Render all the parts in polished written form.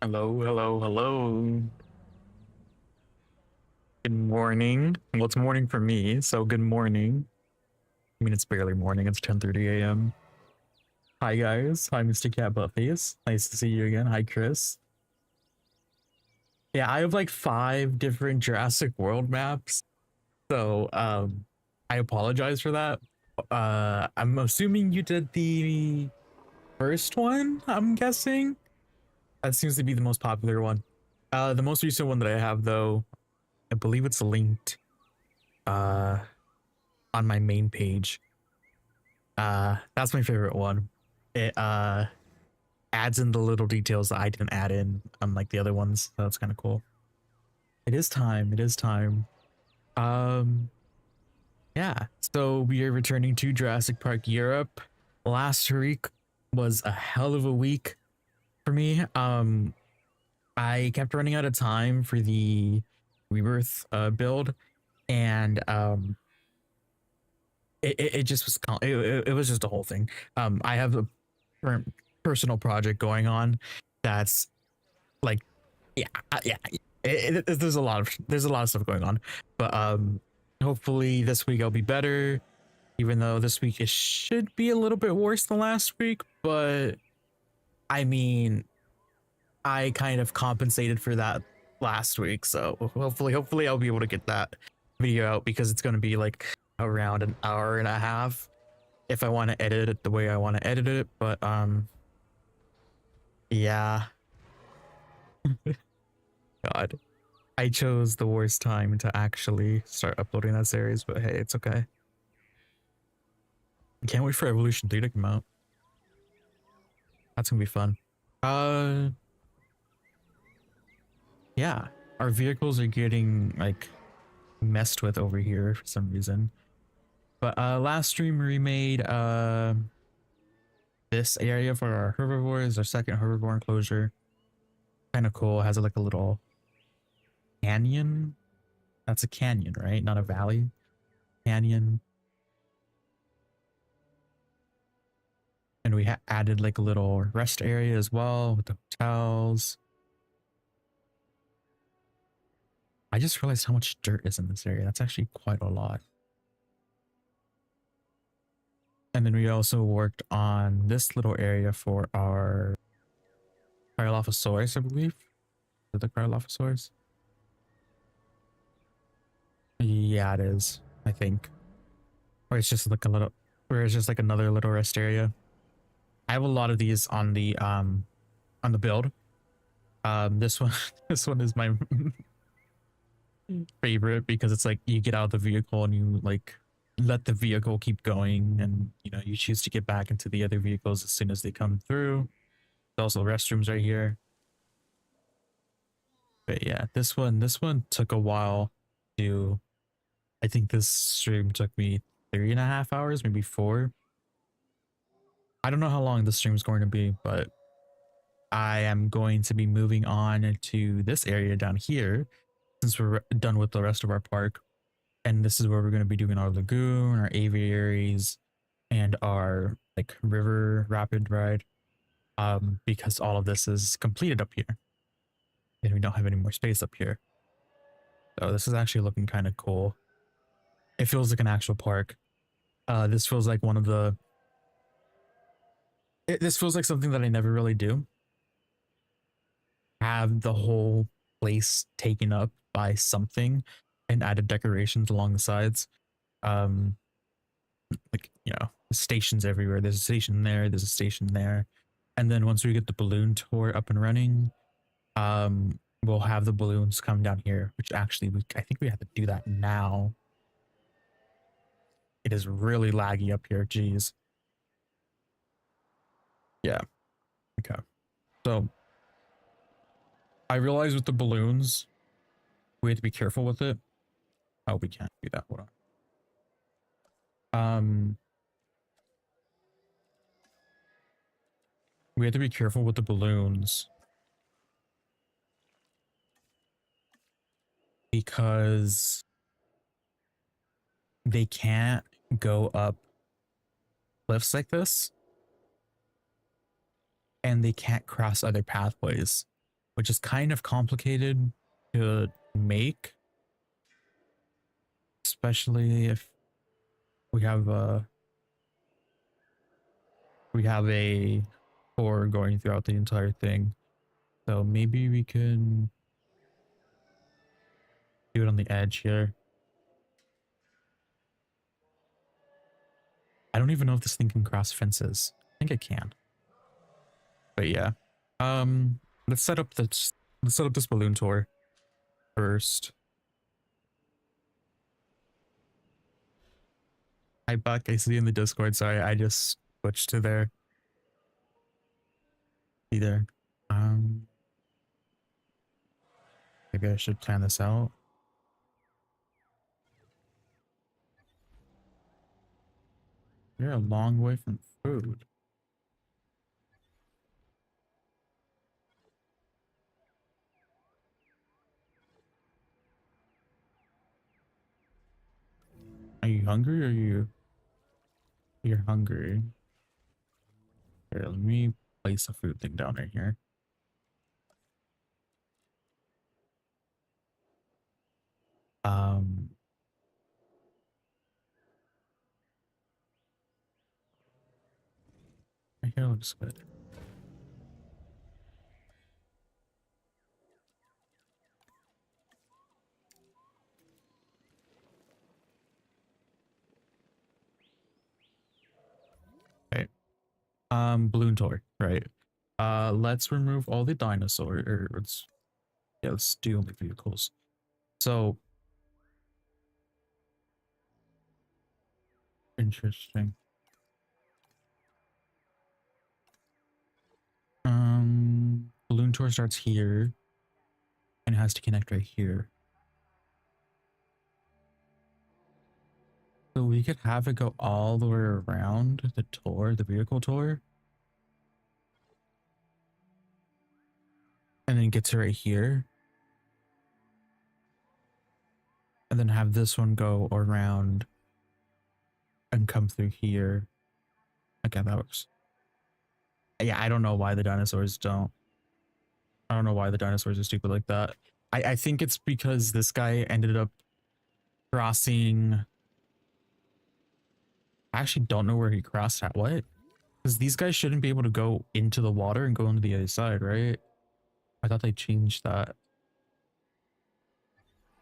Hello, hello, hello. Good morning. Well, it's morning for me, so good morning. I mean, it's barely morning. It's 10:30 a.m. Hi, guys. Hi, Mr. Cat Buttface. Nice to see you again. Hi, Chris. Yeah, I have like 5 different Jurassic World maps, so I apologize for that. I'm assuming you did the first one. I'm guessing that seems to be the most popular one. The most recent one that I have, though, I believe it's linked uh on my main page. That's my favorite one. It adds in the little details that I didn't add in unlike the other ones. So that's kind of cool. It is time. It is time. Um yeah. So we are returning to Jurassic Park Europe. Last week was a hell of a week for me. I kept running out of time for the rebirth build, and it just was it was just a whole thing. I have a personal project going on that's like, yeah, yeah, there's a lot of stuff going on, but hopefully this week I'll be better, even though this week it should be a little bit worse than last week. But I mean, I kind of compensated for that last week, so hopefully I'll be able to get that video out, because it's going to be like around an hour and a half if I want to edit it the way I want to edit it. But yeah. God, I chose the worst time to actually start uploading that series, but hey, it's okay. I can't wait for Evolution 3 to come out. That's gonna be fun. Uh yeah, our vehicles are getting like messed with over here for some reason. But last stream we made this area for our herbivores, our second herbivore enclosure. Kind of cool. It has like a little canyon. That's a canyon, right? Not a valley. Canyon. And we added like a little rest area as well with the hotels. I just realized how much dirt is in this area. That's actually quite a lot. And then we also worked on this little area for our Cryolophosaurus, I believe. Is it the Cryolophosaurus? Yeah, it is, I think. Or it's just like a little, or it's just like another little rest area. I have a lot of these on the build. This one this one is my favorite, because it's like you get out of the vehicle and you like let the vehicle keep going, and you know, you choose to get back into the other vehicles as soon as they come through. There's also restrooms right here. But yeah, this one took a while to, I think this stream took me 3.5 hours, maybe 4. I don't know how long the stream is going to be, but I am going to be moving on to this area down here since we're done with the rest of our park. And this is where we're going to be doing our lagoon, our aviaries, and our like river rapid ride. Because all of this is completed up here, and we don't have any more space up here. So this is actually looking kind of cool. It feels like an actual park. This feels like one of the. This feels like something that I never really do. Have the whole place taken up by something and added decorations along the sides. Like, you know, stations everywhere. There's a station there, there's a station there. And then once we get the balloon tour up and running, we'll have the balloons come down here, which actually I think we have to do that now. It is really laggy up here, geez. Yeah. Okay. So I realize with the balloons, we have to be careful with it. Oh, we can't do that. Hold on. We have to be careful with the balloons because they can't go up cliffs like this, and they can't cross other pathways. which is kind of complicated to make, especially if we have a core going throughout the entire thing. So maybe we can do it on the edge here. I don't even know if this thing can cross fences. I think it can. But yeah. Let's set up this balloon tour first. Hi Buck, I see you in the Discord. Sorry, I just switched to there. Either. Maybe I should plan this out. You're a long way from food. Are you hungry or you're hungry? Here, let me place a food thing down right here. Right here looks good. Okay. Balloon tour, right? Let's remove all the dinosaur, or let's do only vehicles. So interesting. Balloon tour starts here and has to connect right here. So we could have it go all the way around the tour, the vehicle tour. And then get to right here. And then have this one go around and come through here. Okay, that works. Yeah, I don't know why the dinosaurs don't. I don't know why the dinosaurs are stupid like that. I think it's because this guy ended up crossing. I actually don't know where he crossed at. What? Because these guys shouldn't be able to go into the water and go into the other side, right? I thought they changed that.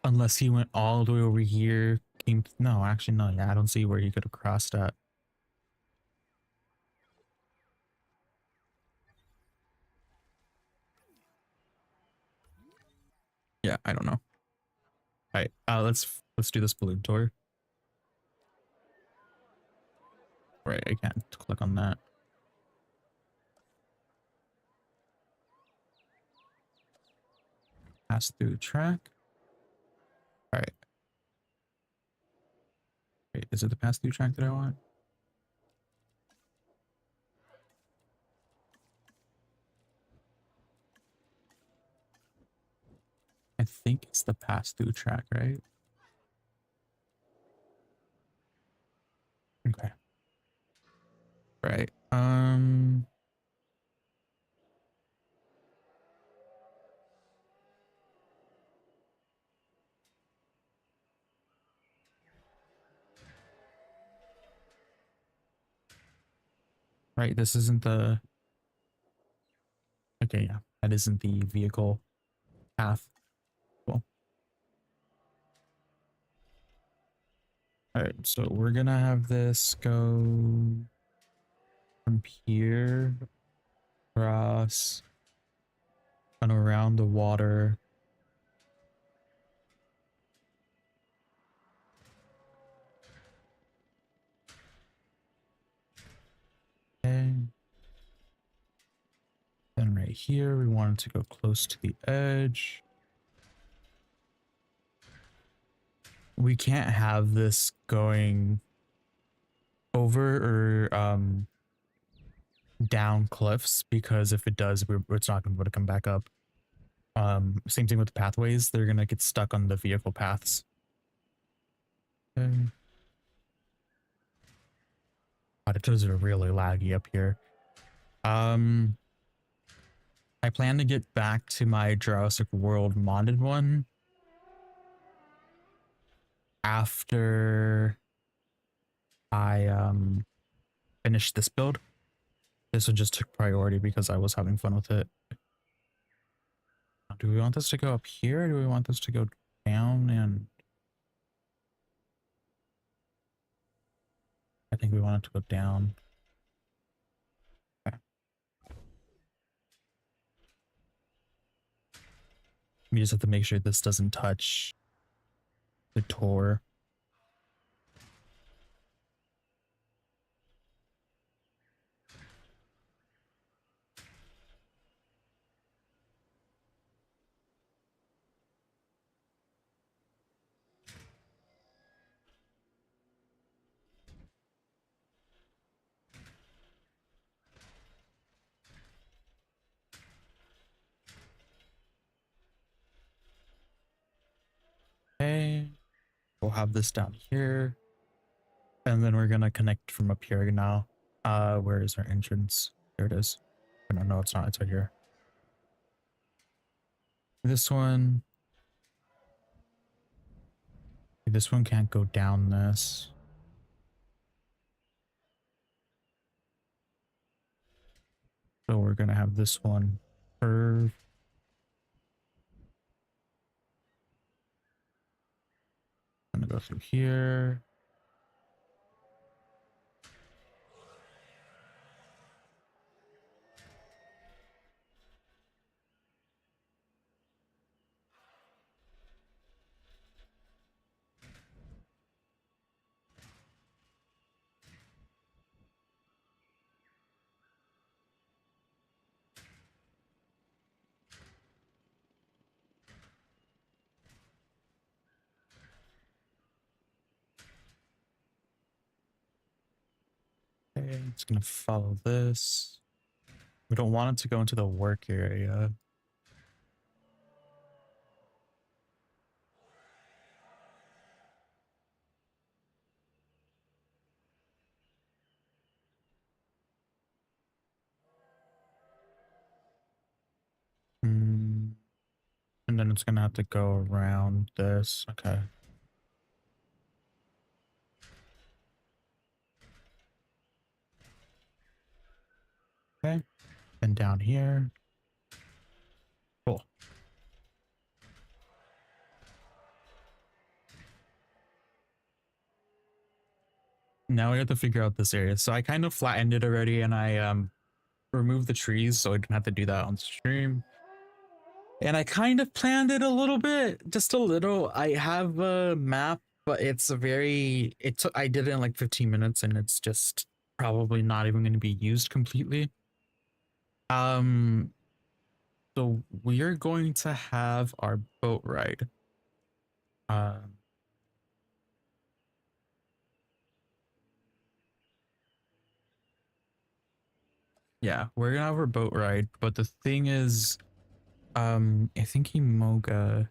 Unless he went all the way over here. No, actually, no. Yeah, I don't see where he could have crossed at. Yeah, I don't know. All right, let's do this balloon tour. Right, I can't click on that. Pass through track. All right. Wait, is it the pass through track that I want? I think it's the pass through track, right? Okay. Right. Right, this isn't the. Okay, yeah, that isn't the vehicle path. Cool. All right, so we're gonna have this go from here across and around the water. Okay. Then right here, we want it to go close to the edge. We can't have this going over or down cliffs, because if it does, it's not going to be able to come back up. Same thing with the pathways. They're going to get stuck on the vehicle paths. Okay. Auditors are really laggy up here. I plan to get back to my Jurassic World modded one after I finish this build. This one just took priority because I was having fun with it. Do we want this to go up here? Or do we want this to go down? And I think we want it to go down. Okay. We just have to make sure this doesn't touch the door. Okay. We'll have this down here. And then we're gonna connect from up here now. Where is our entrance? There it is. Oh, no, it's not. It's right here. This one. This one can't go down this. So we're gonna have this one curve. Gonna go through here. Okay, it's gonna follow this. We don't want it to go into the work area. And then it's gonna have to go around this. Okay. Okay. And down here. Cool. Now we have to figure out this area. So I kind of flattened it already, and I removed the trees so I didn't have to do that on stream. And I kind of planned it a little bit, just a little. I have a map, but it's a very, I did it in like 15 minutes and it's just probably not even going to be used completely. So we are going to have our boat ride. Yeah, we're gonna have our boat ride, but the thing is, I think Imoga.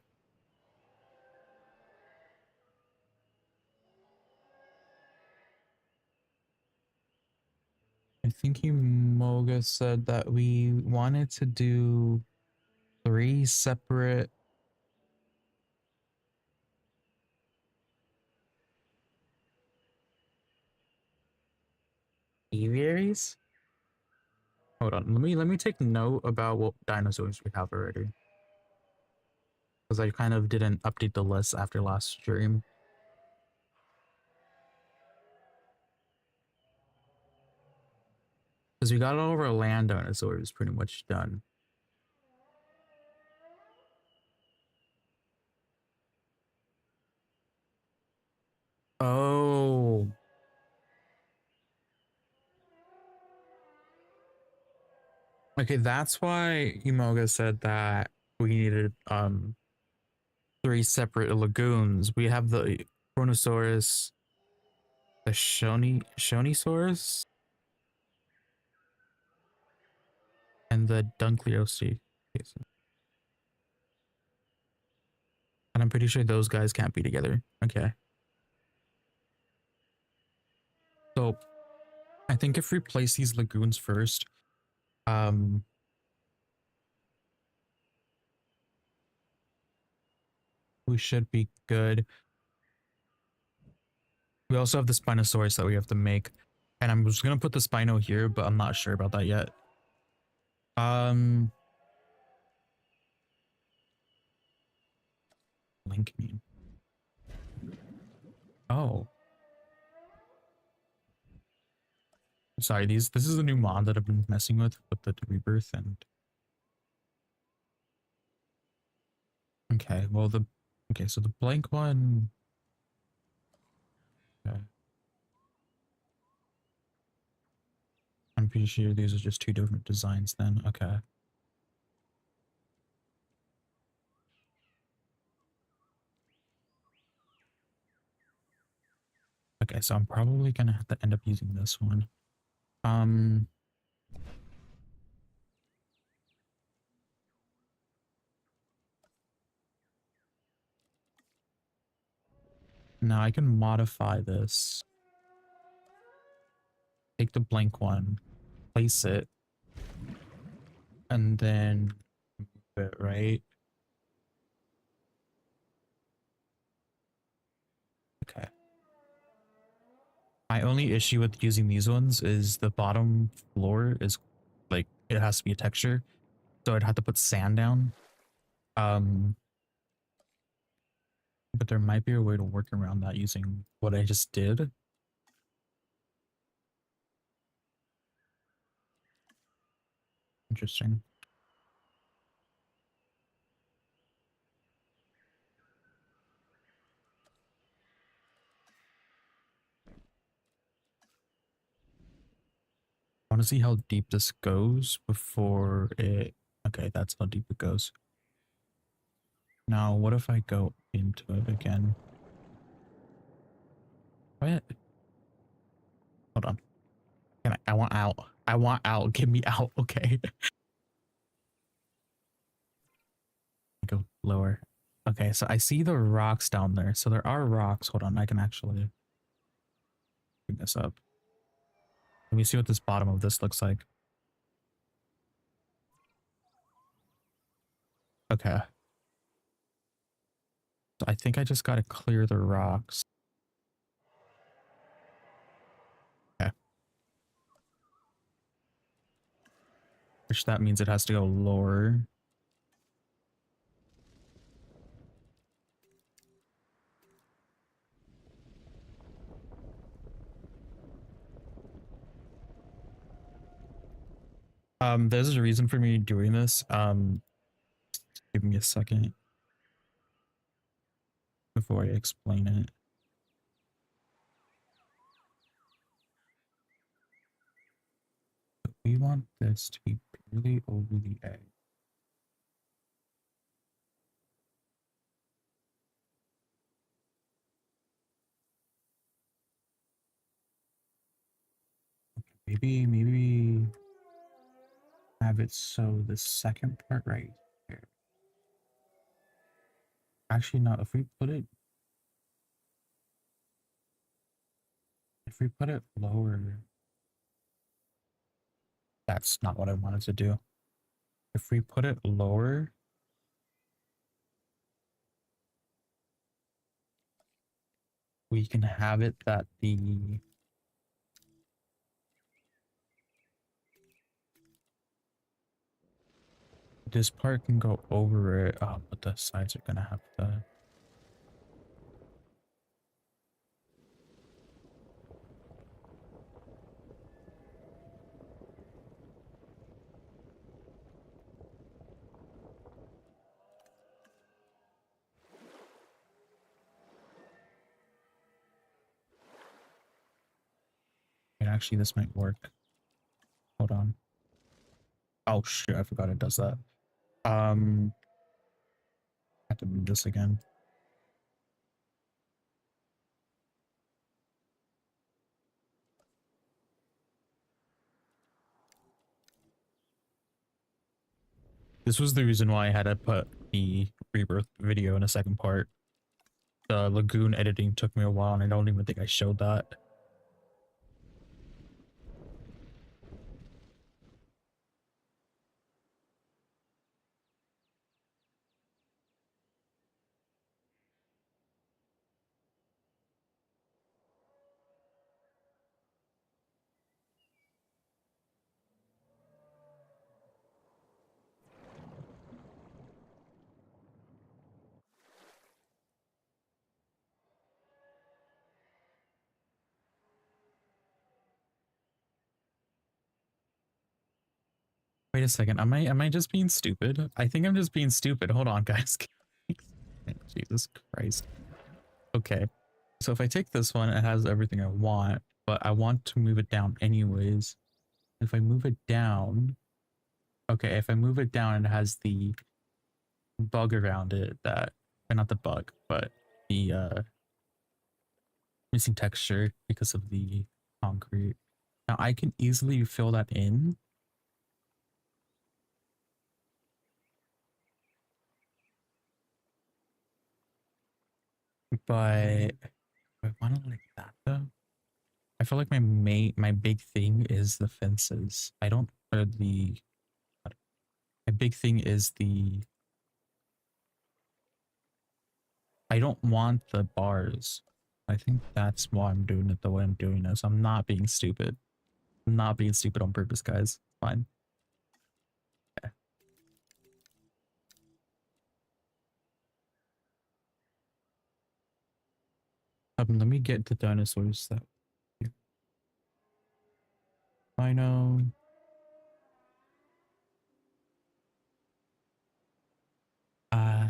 I think Imoga said that we wanted to do 3 separate aviaries. Hold on, let me take note about what dinosaurs we have already, because I kind of didn't update the list after last stream. Because we got all of our land dinosaurs pretty much done. Oh. Okay, that's why Imoga said that we needed 3 separate lagoons. We have the Chronosaurus, the Shonisaurus, and the Dunkleosteus. And I'm pretty sure those guys can't be together. Okay. So I think if we place these lagoons first, we should be good. We also have the Spinosaurus that we have to make. And I'm just gonna put the Spino here, but I'm not sure about that yet. Link me. Oh. Sorry, this is a new mod that I've been messing with the rebirth and okay, well so the blank one. Okay. I'm pretty sure these are just two different designs then. Okay. Okay, so I'm probably gonna have to end up using this one. Now I can modify this. Take the blank one, place it, and then move it, right? Okay. My only issue with using these ones is the bottom floor is like it has to be a texture. So I'd have to put sand down. But there might be a way to work around that using what I just did. Interesting. I want to see how deep this goes before it... Okay, that's how deep it goes. Now, what if I go into it again? What? Hold on. Can I want out. I want out. Get me out. Okay. Go lower. Okay, so I see the rocks down there. So there are rocks. Hold on. I can actually bring this up. Let me see what this bottom of this looks like. Okay. So I think I just got to clear the rocks. Okay. Which that means it has to go lower. There's a reason for me doing this. Give me a second before I explain it. We want this to be purely over the edge. Okay, maybe have it so the second part right here. Actually, no, if we put it lower, that's not what I wanted to do. If we put it lower, we can have it that this part can go over it, but the sides are gonna have to... And actually, this might work. Hold on. Oh shit, I forgot it does that. I have to move this again. This was the reason why I had to put the rebirth video in a second part. The Lagoon editing took me a while, and I don't even think I showed that. Wait a second. Am I just being stupid? I think I'm just being stupid. Hold on, guys. Jesus Christ. Okay. So if I take this one, it has everything I want, but I want to move it down anyways. If I move it down, okay, if I move it down, it has the bug around it that, or not the bug, but the missing texture because of the concrete. Now I can easily fill that in. But I want it like that though. I feel like my big thing is the fences. I don't or the my big thing is the I don't want the bars. I think that's why I'm doing it the way I'm doing it. So I'm not being stupid. I'm not being stupid on purpose, guys. Fine. Okay. Let me get the dinosaurs that I know. Uh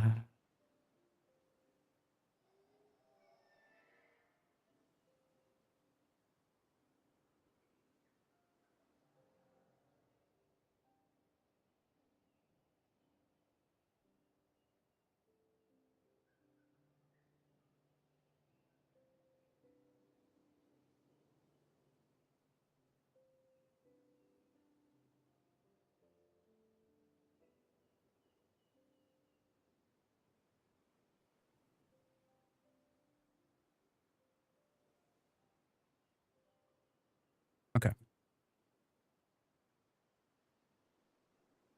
okay.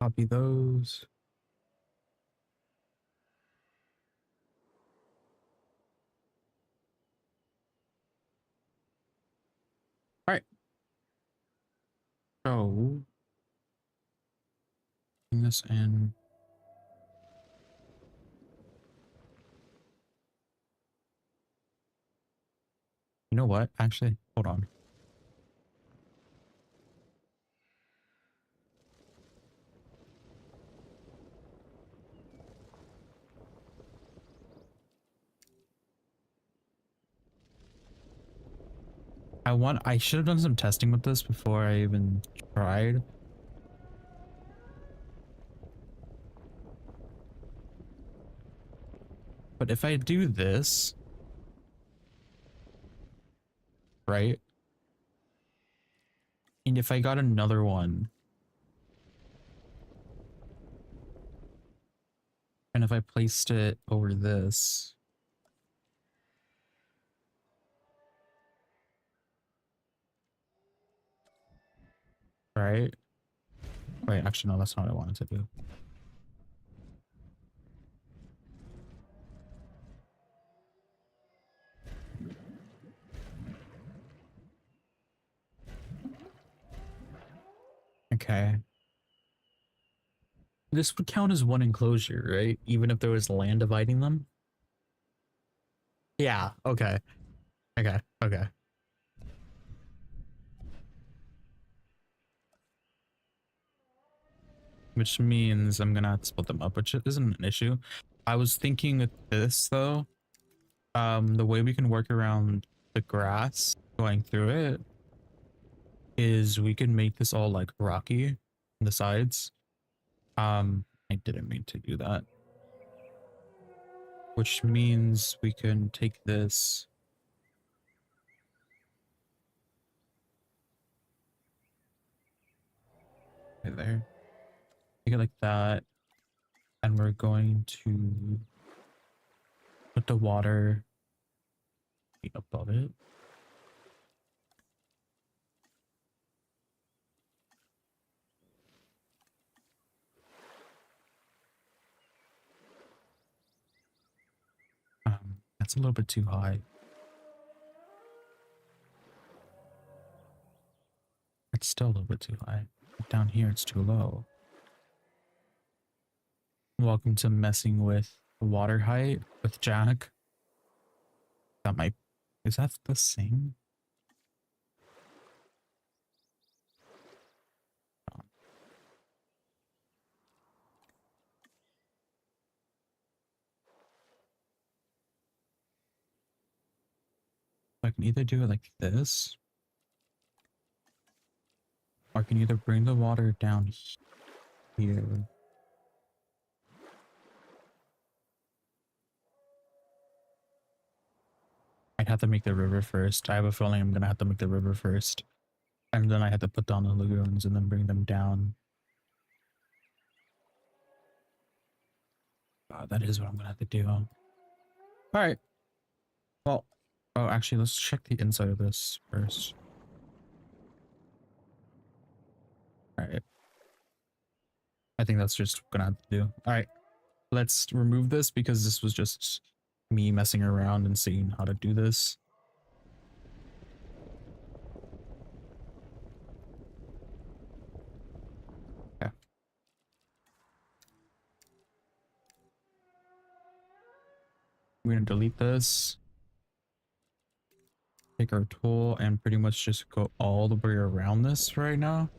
Copy those. All right. So bring this in. You know what? Actually, hold on. I should have done some testing with this before I even tried. But if I do this, right? And if I got another one, and if I placed it over this, right? Wait, actually, no, that's not what I wanted to do. Okay. This would count as one enclosure, right? Even if there was land dividing them? Yeah, okay. Okay, okay. Which means I'm gonna have to split them up, which isn't an issue. I was thinking with this though, the way we can work around the grass going through it is we can make this all like rocky on the sides. I didn't mean to do that. Which means we can take this right there, make it like that, and we're going to put the water above it. That's a little bit too high. It's still a little bit too high. But down here, it's too low. Welcome to messing with water height with Jack. That might, is that the same? I can either do it like this, or I can either bring the water down here. I'd have to make the river first. I have a feeling I'm gonna have to make the river first. And then I have to put down the lagoons and then bring them down. That is what I'm gonna have to do. Alright. Well, oh, actually, let's check the inside of this first. Alright. I think that's just gonna have to do. Alright. Let's remove this because this was just me messing around and seeing how to do this. Yeah. We're gonna delete this. Take our tool and pretty much just go all the way around this right now.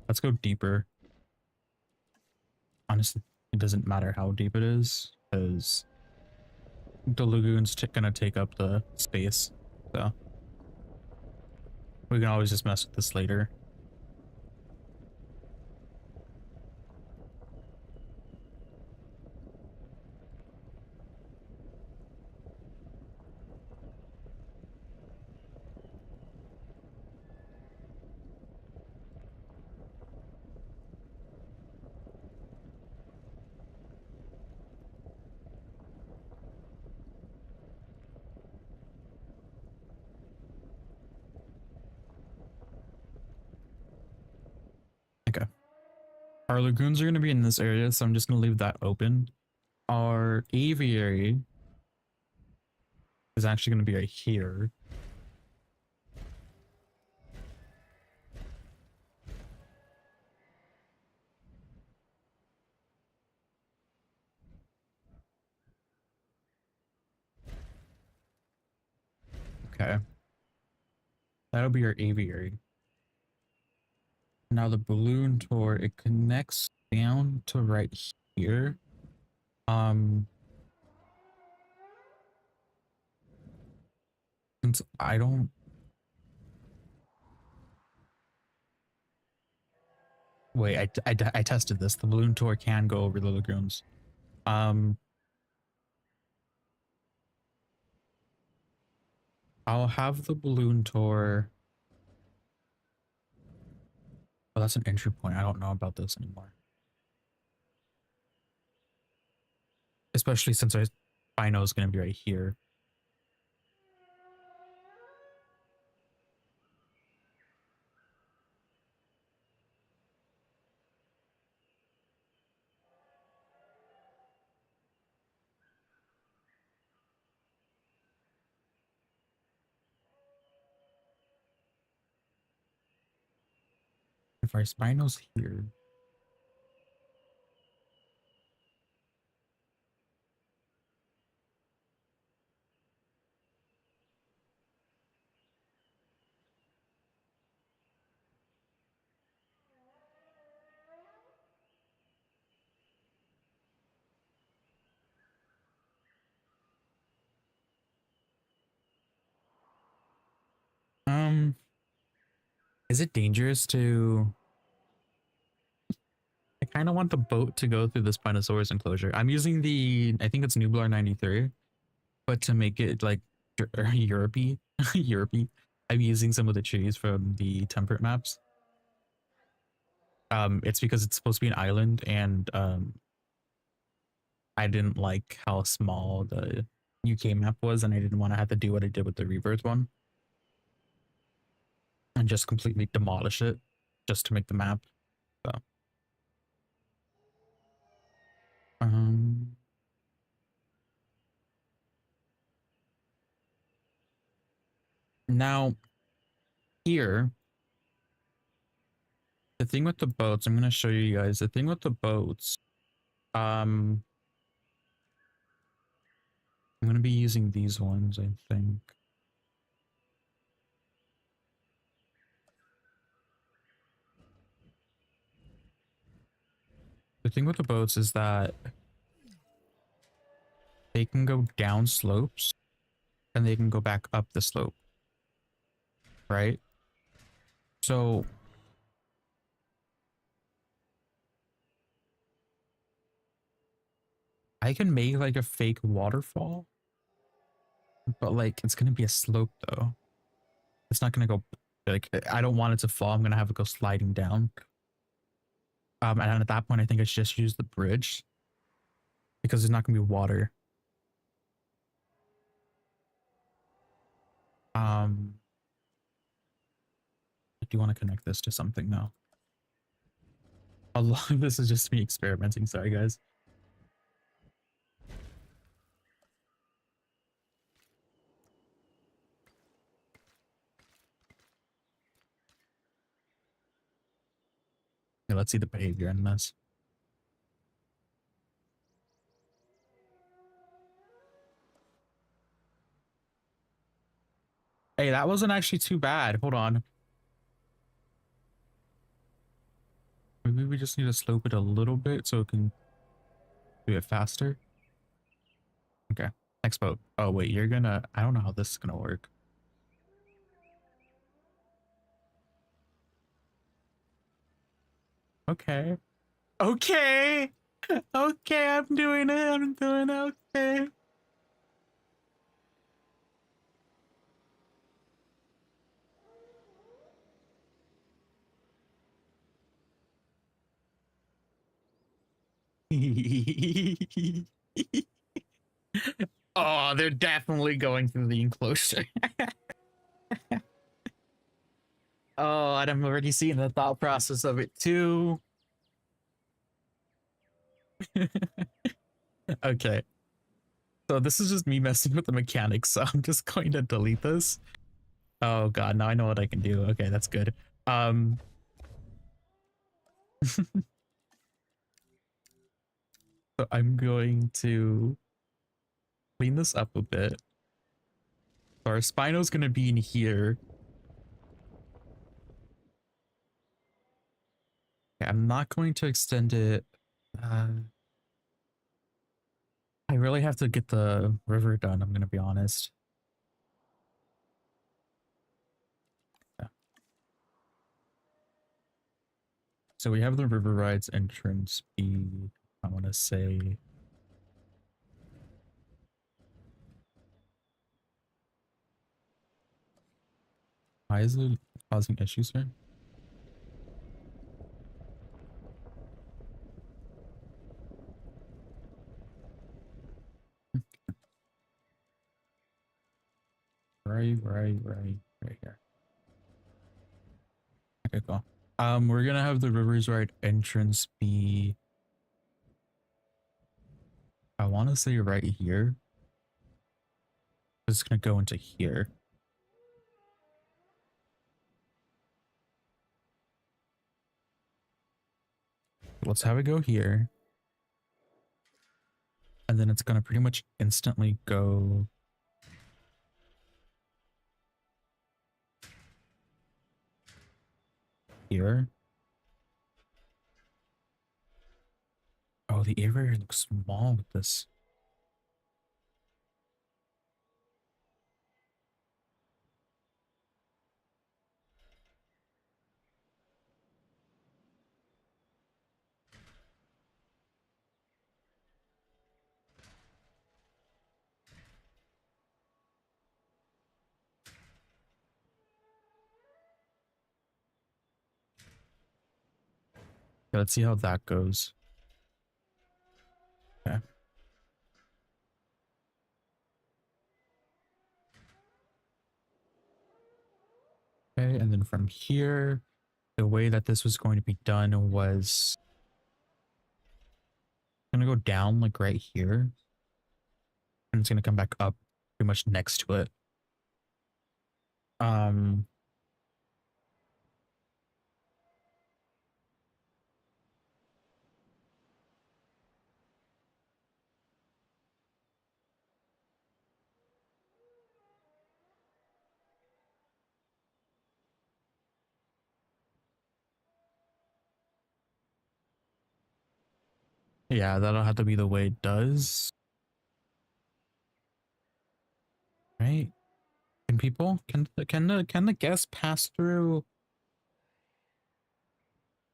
Let's go deeper. Honestly, it doesn't matter how deep it is because the lagoon's gonna take up the space. So we can always just mess with this later. Okay. Our lagoons are going to be in this area, so I'm just going to leave that open. Our aviary is actually going to be right here. Okay. That'll be our aviary. Now the balloon tour, it connects down to right here. Since I don't... Wait, I tested this. The balloon tour can go over the lagoons. I'll have the balloon tour. Oh, that's an entry point. I don't know about this anymore. Especially since I know it's going to be right here. If our Spino's here. Is it dangerous to... I kind of want the boat to go through the Spinosaurus enclosure. I'm using the, I think it's Nublar 93, but to make it like Europey, Europey, I'm using some of the trees from the temperate maps. It's because it's supposed to be an island, and I didn't like how small the UK map was, and I didn't want to have to do what I did with the Rebirth one and just completely demolish it just to make the map. So, um, now here, the thing with the boats, I'm going to show you guys the thing with the boats. I'm going to be using these ones, I think. The thing with the boats is that they can go down slopes and they can go back up the slope, right? So I can make like a fake waterfall, but like it's gonna be a slope though. It's not gonna go like I don't want it to fall. I'm gonna have it go sliding down. And at that point, I think I should just use the bridge because there's not gonna be water. I do want to connect this to something now. A lot of this is just me experimenting. Sorry, guys. Okay, let's see the behavior in this. Hey, that wasn't actually too bad. Hold on. Maybe we just need to slope it a little bit so it can do it faster. Okay. Next boat. Oh, wait, you're gonna... I don't know how this is gonna work. Okay. Okay. Okay, I'm doing it. I'm doing it. Okay. Oh, they're definitely going through the enclosure. Oh, and I'm already seeing the thought process of it too. Okay. So this is just me messing with the mechanics, so I'm just going to delete this. Oh god, now I know what I can do. Okay, that's good. So I'm going to clean this up a bit. So our Spino's gonna be in here. Okay, I'm not going to extend it. I really have to get the river done, I'm gonna be honest. Yeah. So we have the river rides entrance be, I want to say, why is it causing issues here? Right here. Okay, cool. We're gonna have the Rivers Ride entrance be, I want to say right here. It's gonna go into here. Let's have it go here. And then it's gonna pretty much instantly go here. Oh, the area looks small with this. Okay, let's see how that goes. Okay. Okay, and then from here, the way that this was going to be done was gonna go down like right here. And it's gonna come back up pretty much next to it. Um Yeah, that'll have to be the way it does. Right? Can people can the guests pass through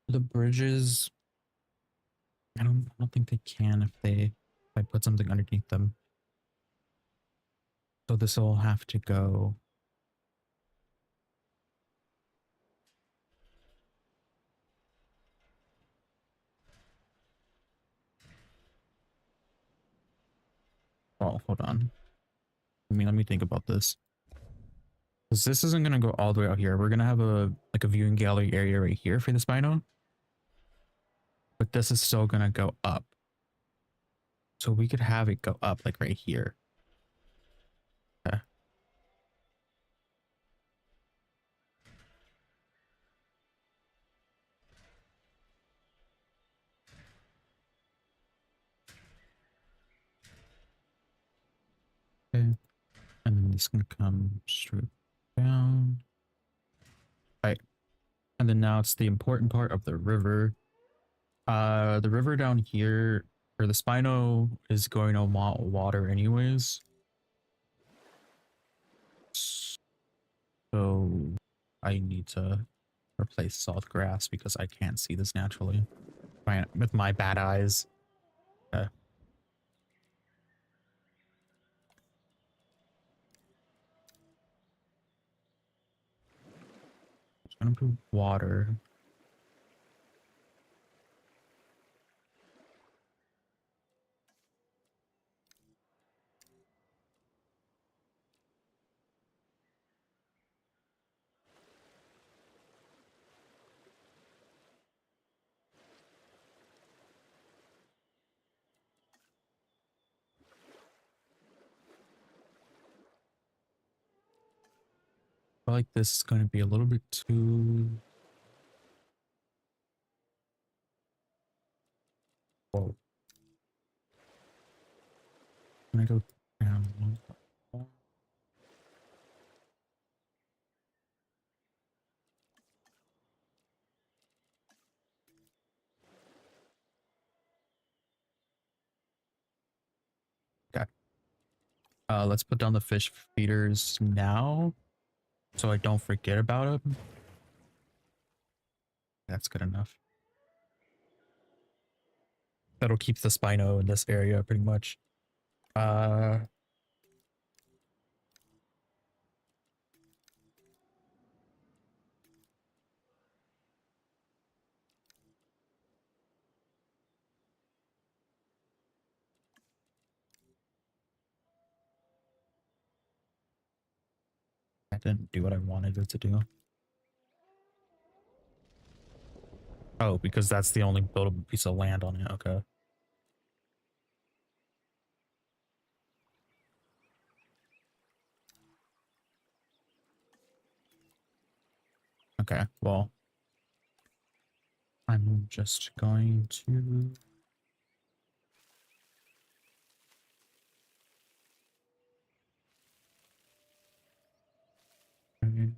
the bridges? I don't think they can if I put something underneath them. So this will have to go. Oh, hold on. Let me think about this. Because this isn't gonna go all the way out here. We're gonna have a viewing gallery area right here for the Spino. But this is still gonna go up. So we could have it go up like right here. Okay. Okay. And then this can come straight down. All right. And then now it's the important part of the river. The river down here, or the Spino, is going to want water anyways. So I need to replace salt grass because I can't see this naturally with my bad eyes. Okay. It's gonna be water. I feel like this is going to be a little bit too. Whoa. Can I go down? Okay. Let's put down the fish feeders now so I don't forget about them. That's good enough. That'll keep the Spino in this area pretty much. I didn't do what I wanted it to do. Oh, because that's the only buildable piece of land on it. Okay. Okay, well, I'm just going to... Okay.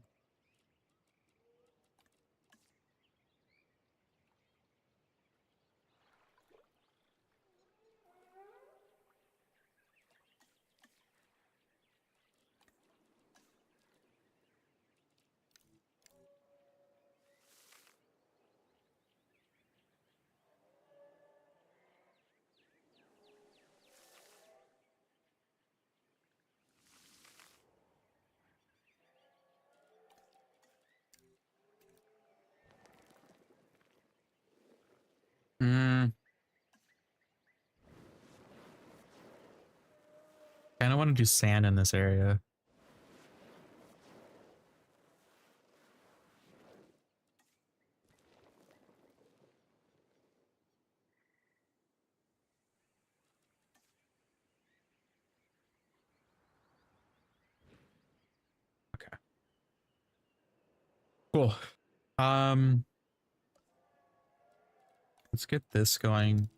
Kind of want to do sand in this area. Okay. Cool. Um, let's get this going.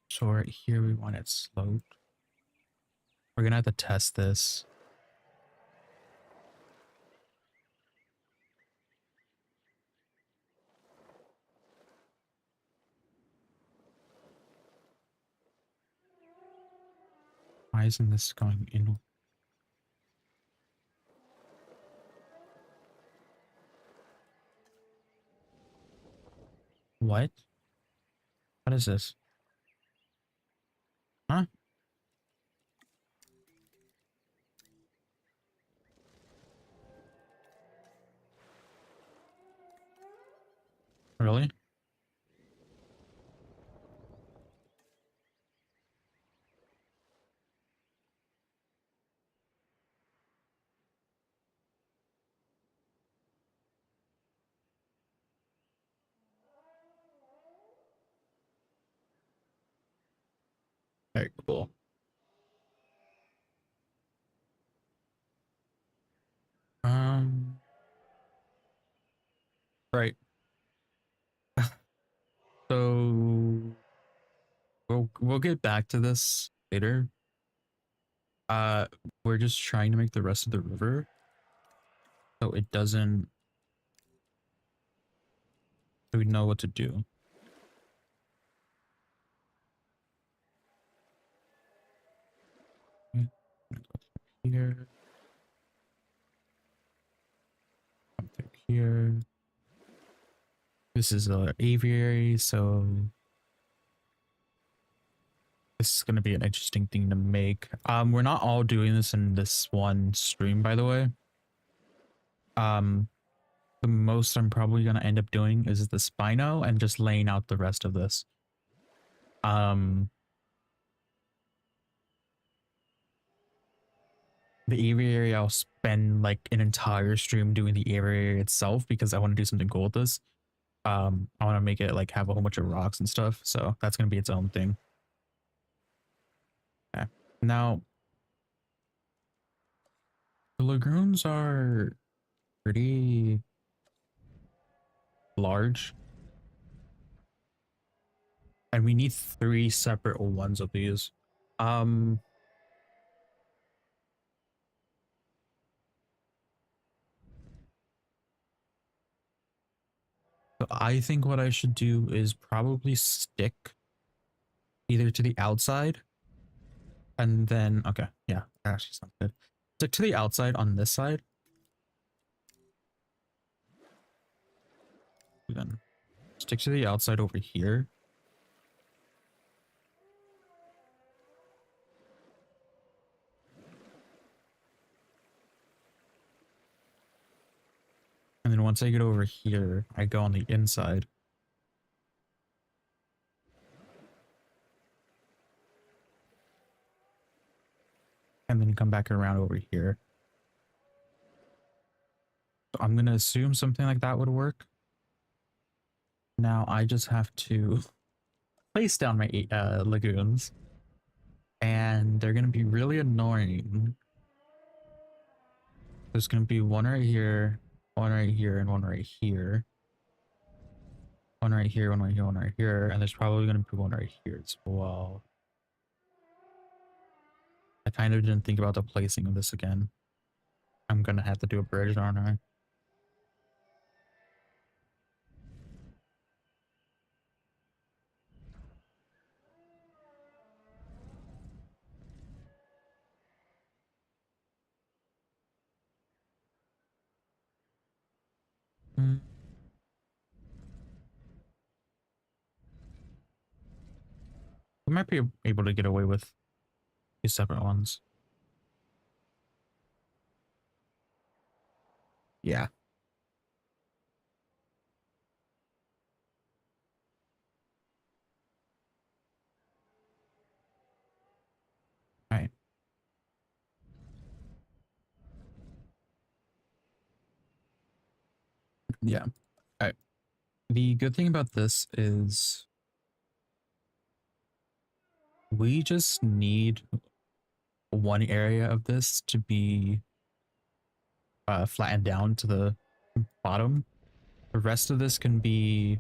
So right here, we want it sloped. We're gonna have to test this. Why isn't this going in? What? What is this? Huh? Really? Very cool. Right. So we'll get back to this later. Uh, we're just trying to make the rest of the river so it doesn't, so we know what to do. Here, come through here. This is a aviary, so this is going to be an interesting thing to make. We're not all doing this in this one stream, by the way. The most I'm probably going to end up doing is the Spino and just laying out the rest of this. The aviary, I'll spend like an entire stream doing the aviary itself because I want to do something cool with this. I want to make it like have a whole bunch of rocks and stuff, so that's going to be its own thing. Okay. Now, the lagoons are pretty large, and we need 3 separate ones of these. So I think what I should do is probably stick either to the outside and then, okay, yeah, that actually sounds good. Stick to the outside on this side. Then stick to the outside over here. And then once I get over here, I go on the inside. And then come back around over here. So I'm going to assume something like that would work. Now I just have to place down my lagoons. And they're going to be really annoying. There's going to be one right here, one right here, and one right here. One right here, one right here, one right here. And there's probably going to be one right here as well. I kind of didn't think about the placing of this again. I'm going to have to do a bridge, aren't I? We might be able to get away with 2 separate ones. Yeah. All right. Yeah. All right. The good thing about this is we just need one area of this to be flattened down to the bottom. The rest of this can be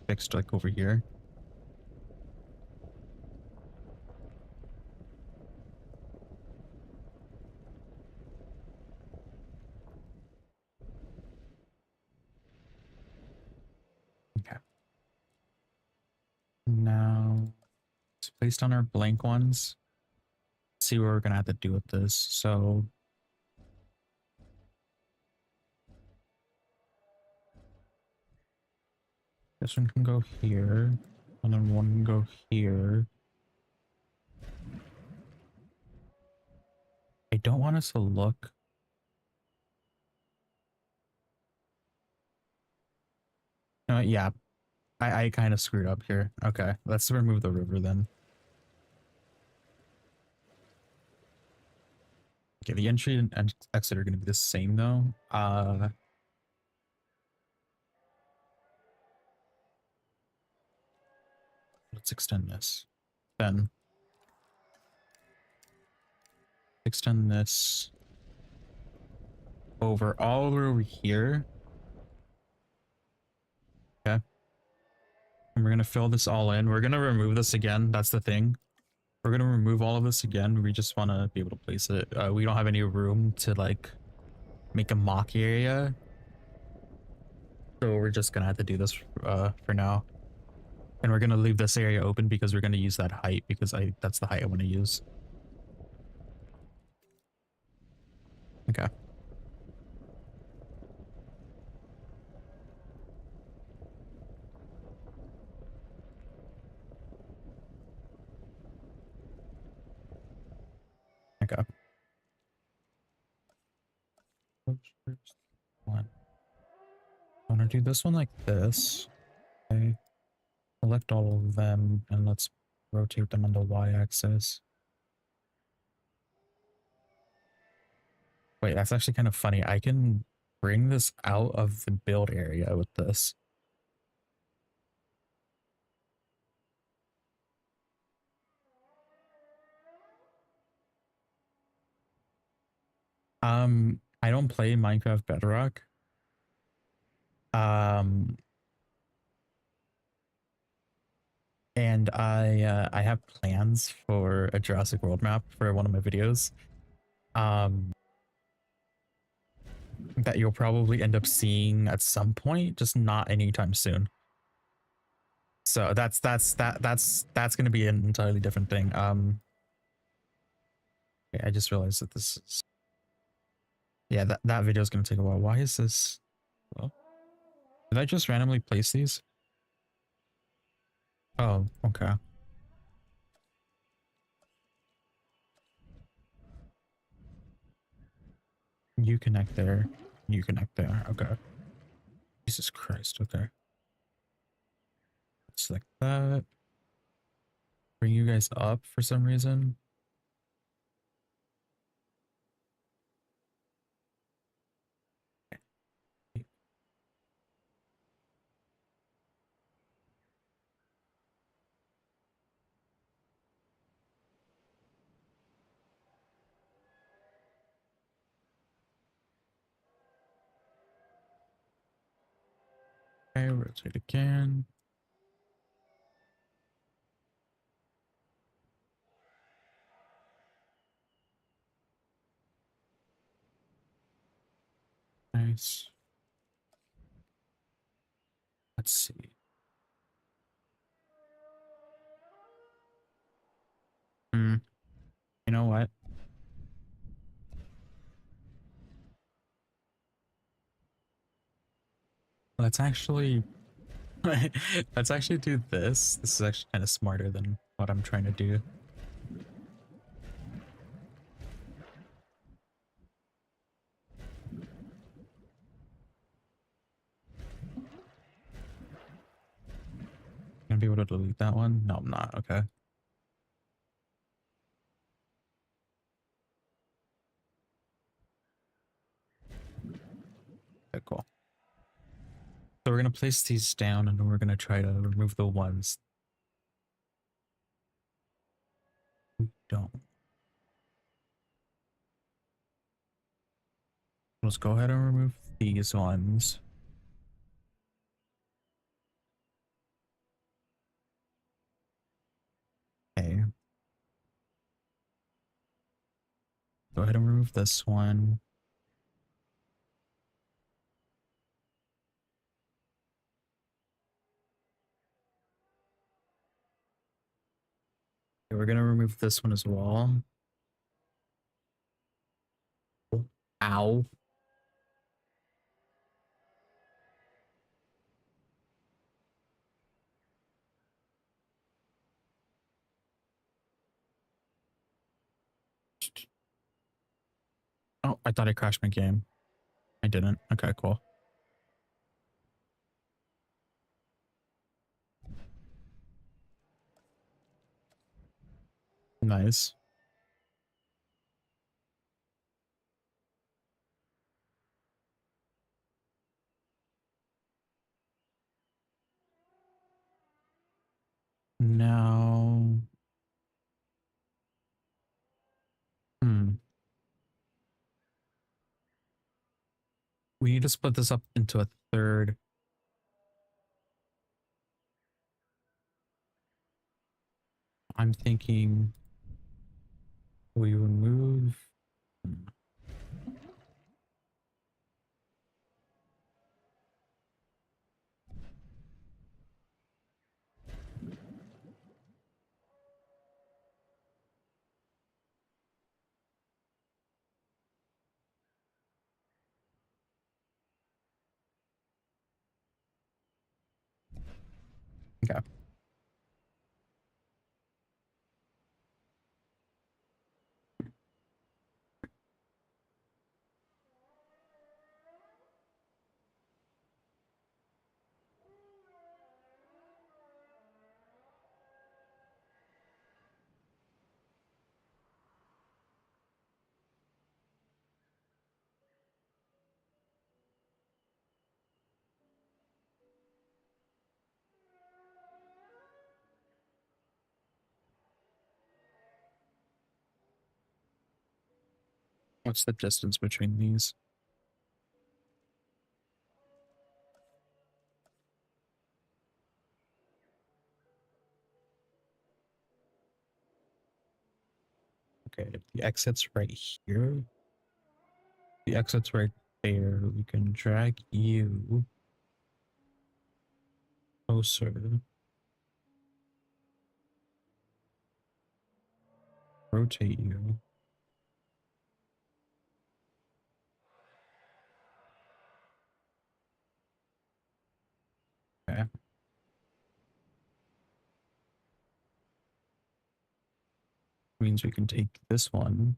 fixed like over here. Okay. place down our blank ones. See what we're gonna have to do with this. So this one can go here, and then one can go here. I don't want us to look. Yeah, I kind of screwed up here. Okay, let's remove the river then. Okay, the entry and exit are going to be the same though. Let's extend this. Then extend this over all over here. Okay. And we're going to fill this all in. We're going to remove this again. That's the thing. We're going to remove all of this again. We just want to be able to place it. We don't have any room to like make a mock area. So we're just going to have to do this for now. And we're going to leave this area open because we're going to use that height because that's the height I want to use. Okay. Okay. One. I want to do this one like this. Okay. Select all of them and let's rotate them on the y-axis. Wait, that's actually kind of funny. I can bring this out of the build area with this. I don't play Minecraft Bedrock. And I have plans for a Jurassic World map for one of my videos. That you'll probably end up seeing at some point, just not anytime soon. So that's going to be an entirely different thing. Okay, I just realized that this is, yeah, that video is going to take a while. Why is this? Well, did I just randomly place these? Oh, okay. You connect there. You connect there. Okay. Jesus Christ. Okay. Select that. Bring you guys up for some reason. Okay, rotate again. Nice. Let's see. You know what? Let's actually let's actually do this. This is actually kind of smarter than what I'm trying to do. Gonna be able to delete that one? No, I'm not. Okay. Okay, cool. So we're gonna place these down and we're gonna try to remove the ones we don't. Let's go ahead and remove these ones. Okay. Go ahead and remove this one. we're gonna remove this one as well. Ow. Oh, I thought I crashed my game. I didn't. Okay, cool. Nice. Now, we need to split this up into a third. I'm thinking we remove. Okay. What's the distance between these? Okay, if the exit's right here. The exit's right there. We can drag you closer. Rotate you. Okay. Means we can take this one,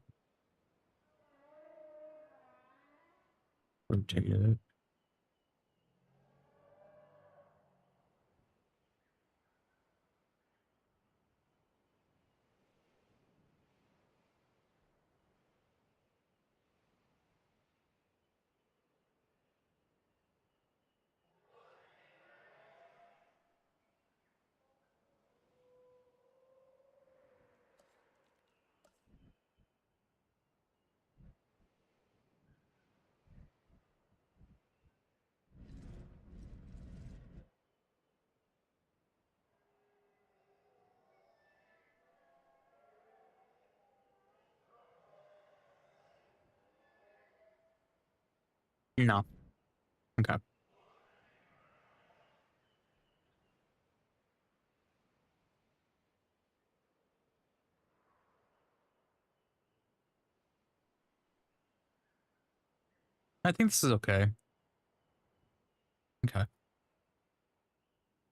rotate it. No. Okay. I think this is okay. Okay.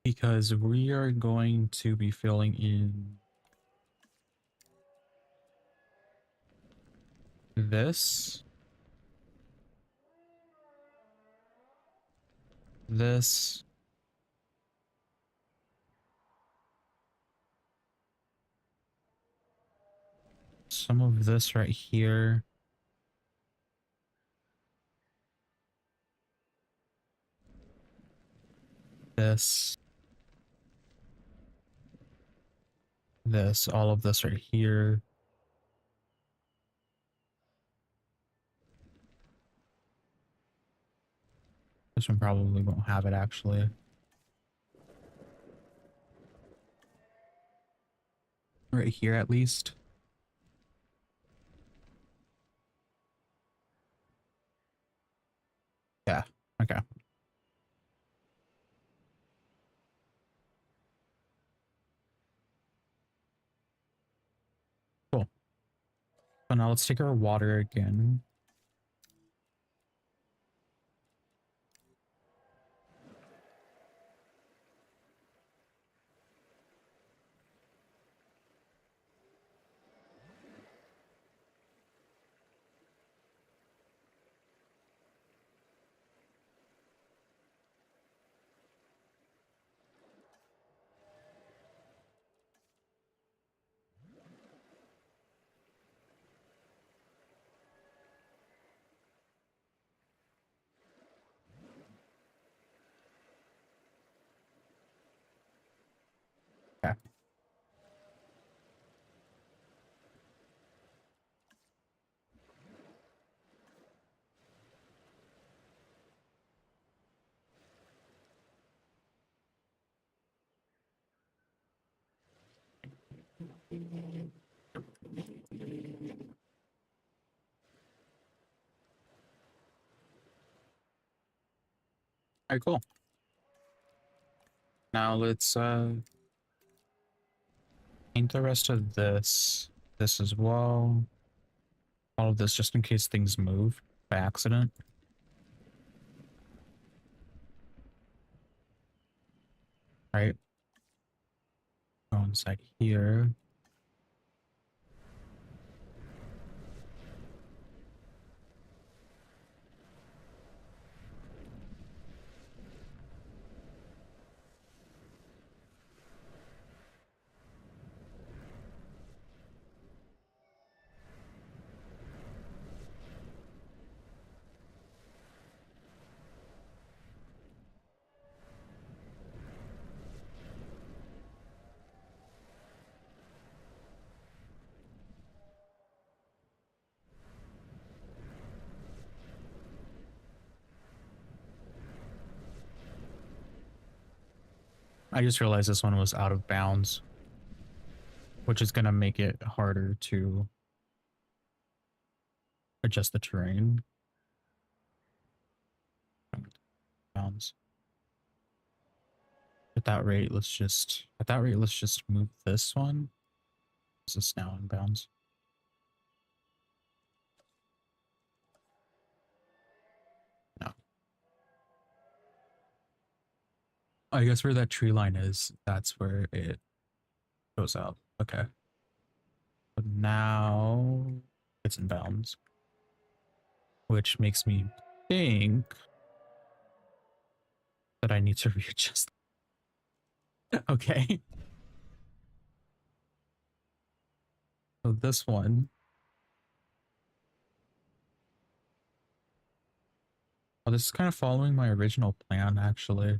Because we are going to be filling in this, this, some of this right here. This, all of this right here. This one probably won't have it actually. Right here at least. Yeah. Okay. So now let's take our water again. Okay. All right, cool. Now let's paint the rest of this as well. All of this just in case things move by accident. Right. Go inside here. I just realized this one was out of bounds, which is going to make it harder to adjust the terrain. Bounds. At that rate, let's just move this one. This is now in bounds. No. I guess where that tree line is, that's where it goes out. Okay. But now it's in bounds, which makes me think that I need to readjust. Okay. So this one. Oh, this is kind of following my original plan, actually.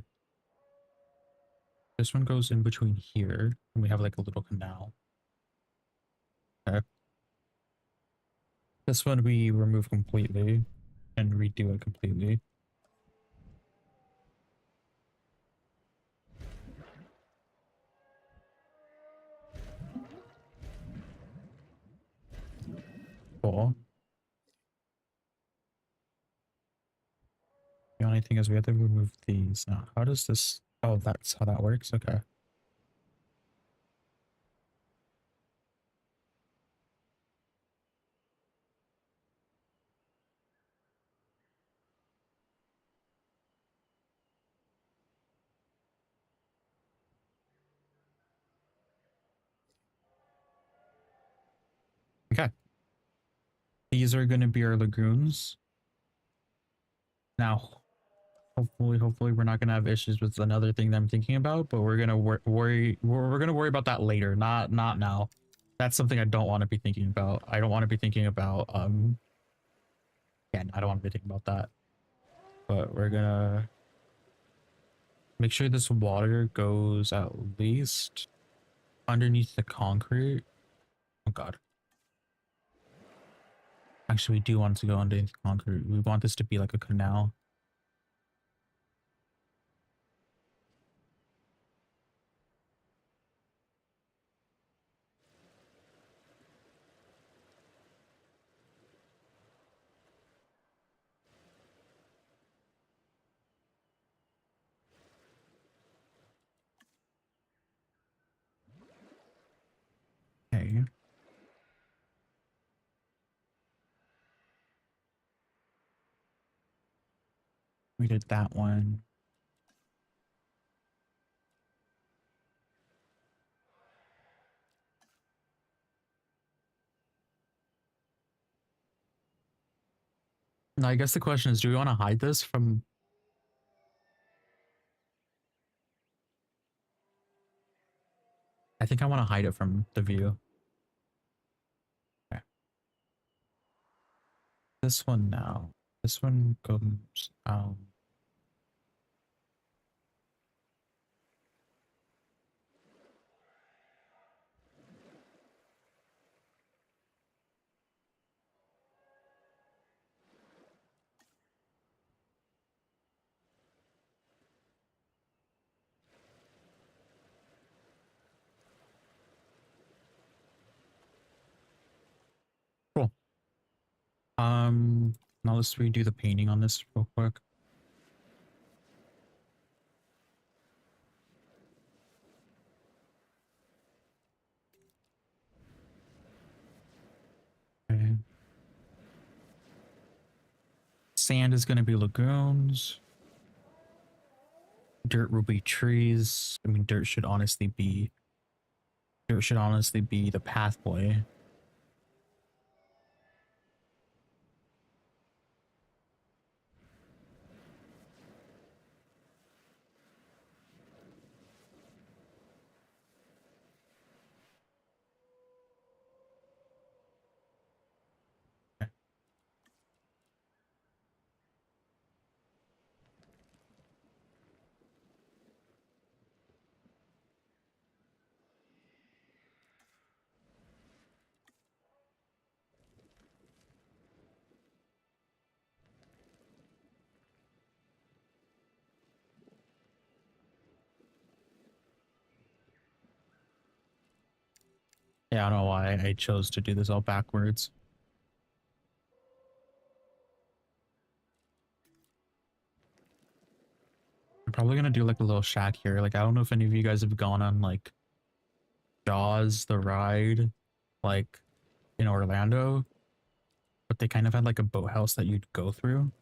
This one goes in between here, and we have like a little canal. Okay. This one we remove completely and redo it completely. Cool. The only thing is we have to remove these. Now, how does this... Oh, that's how that works? Okay. Okay. These are going to be our lagoons. Now, hopefully we're not going to have issues with another thing that I'm thinking about, but we're going to worry about that later, not now. That's something I don't want to be thinking about. I don't want to be thinking about again, I don't want to be thinking about that. But we're going to make sure this water goes at least underneath the concrete. Oh god. Actually, we do want it to go underneath the concrete. We want this to be like a canal. Okay. We did that one. Now, I guess the question is, do we want to hide this from... I think I want to hide it from the view. Okay. This one now. This one goes out. Cool. Now let's redo the painting on this real quick. Okay. Sand is going to be lagoons. Dirt will be trees. I mean, dirt should honestly be the pathway. Yeah, I don't know why I chose to do this all backwards. I'm probably gonna do like a little shack here. Like, I don't know if any of you guys have gone on like Jaws, the ride, like in Orlando, but they kind of had like a boathouse that you'd go through.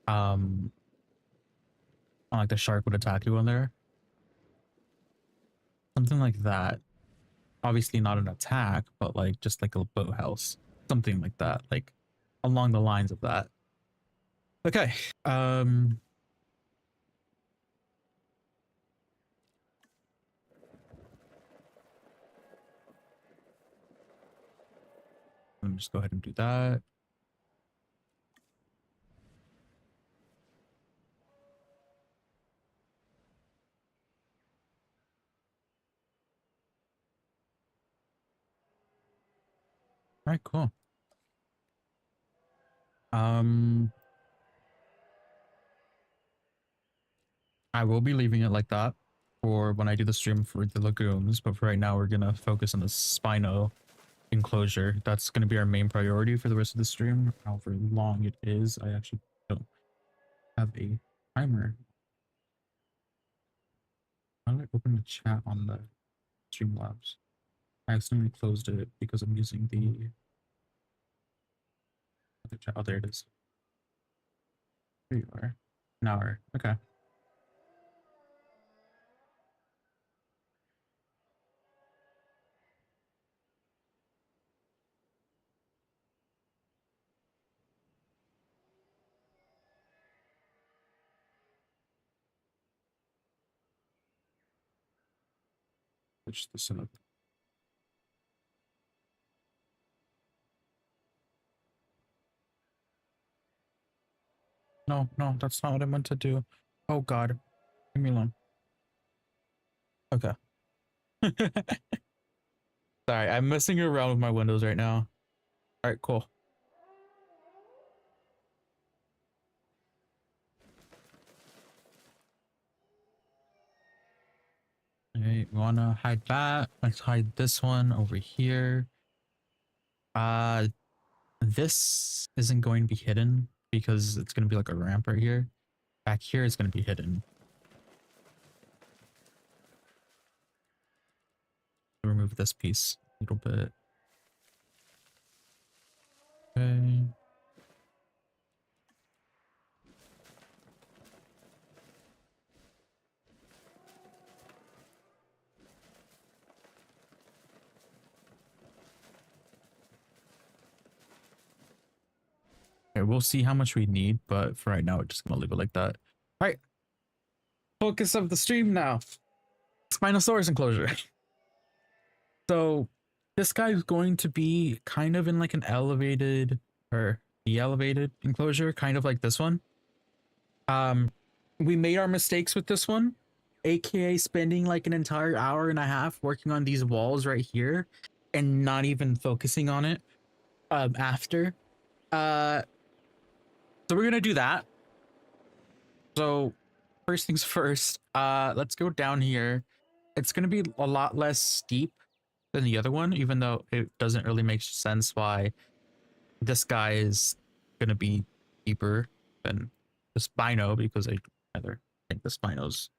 And, like the shark would attack you in there. Something like that. Obviously not an attack, but like just like a boathouse. Something like that. Like along the lines of that. Okay. Let me just go ahead and do that. All right, cool. I will be leaving it like that for when I do the stream for the lagoons, but for right now we're gonna focus on the Spino enclosure. That's gonna be our main priority for the rest of the stream. However long it is, I actually don't have a timer. How do I open the chat on the Streamlabs? I accidentally closed it because I'm using the other chat. Oh, there it is. There you are. An hour. Okay. Switch this up. No, no, that's not what I meant to do. Oh God, leave me alone. Okay. Sorry, I'm messing around with my windows right now. All right, cool. Okay, we wanna hide that. Let's hide this one over here. Uh, this isn't going to be hidden because it's gonna be like a ramp right here. Back here is gonna be hidden. Remove this piece a little bit. Okay. we'll see how much we need, but for right now, we're just gonna leave it like that. All right, focus of the stream now. Spinosaurus enclosure. So this guy is going to be kind of in like an elevated or the elevated enclosure, kind of like this one. We made our mistakes with this one, aka spending like an entire hour and a half working on these walls right here and not even focusing on it after. So we're gonna do that. So first things first, let's go down here. It's gonna be a lot less steep than the other one, even though it doesn't really make sense why this guy is gonna be deeper than the Spino, because I rather think the Spino's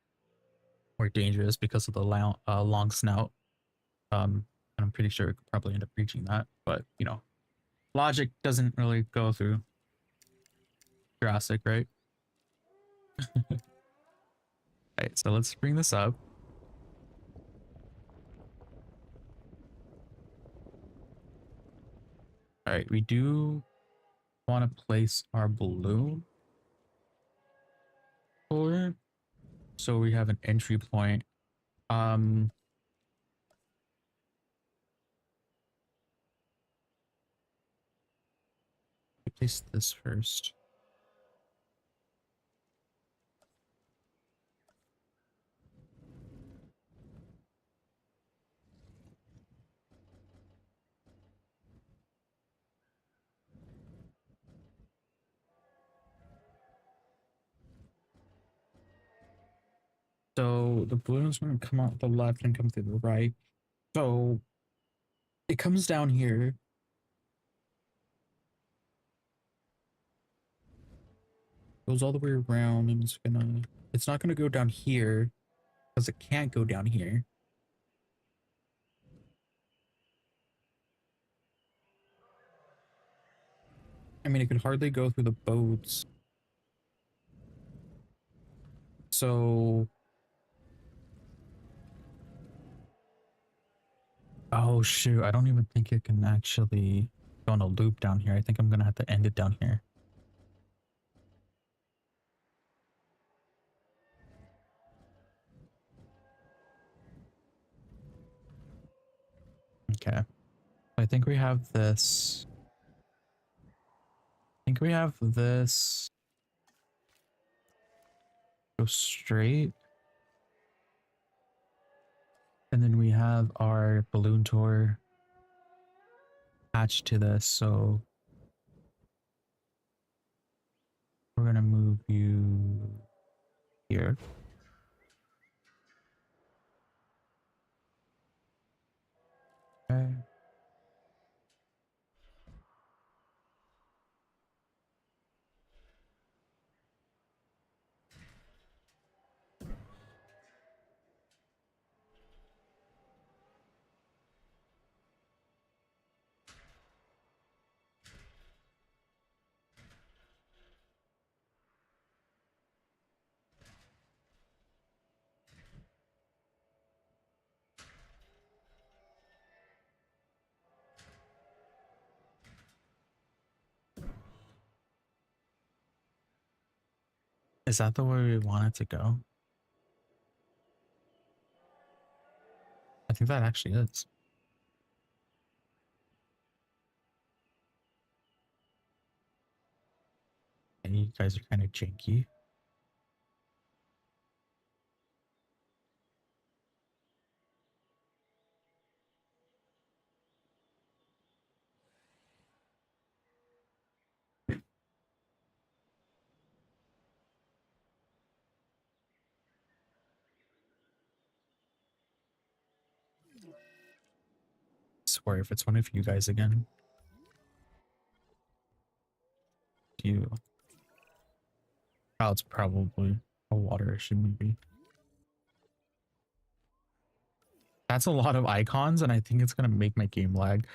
more dangerous because of the long snout. And I'm pretty sure it could probably end up reaching that, but you know, logic doesn't really go through Jurassic, right? Alright, so let's bring this up. Alright, we do want to place our balloon forward, so we have an entry point. Place this first. So the balloon's going to come out the left and come through the right. So it comes down here. Goes all the way around, and it's not gonna go down here because it can't go down here. I mean, it could hardly go through the boats. So, oh shoot, I don't even think it can actually go on a loop down here. I think I'm gonna have to end it down here. Okay. I think we have this. I think we have this. Go straight. And then we have our balloon tour attached to this, so we're gonna move you here. Okay. Is that the way we want it to go? I think that actually is. And you guys are kind of janky. Swear if it's one of you guys again. You. Oh, it's probably a water issue, maybe. That's a lot of icons, and I think it's gonna make my game lag.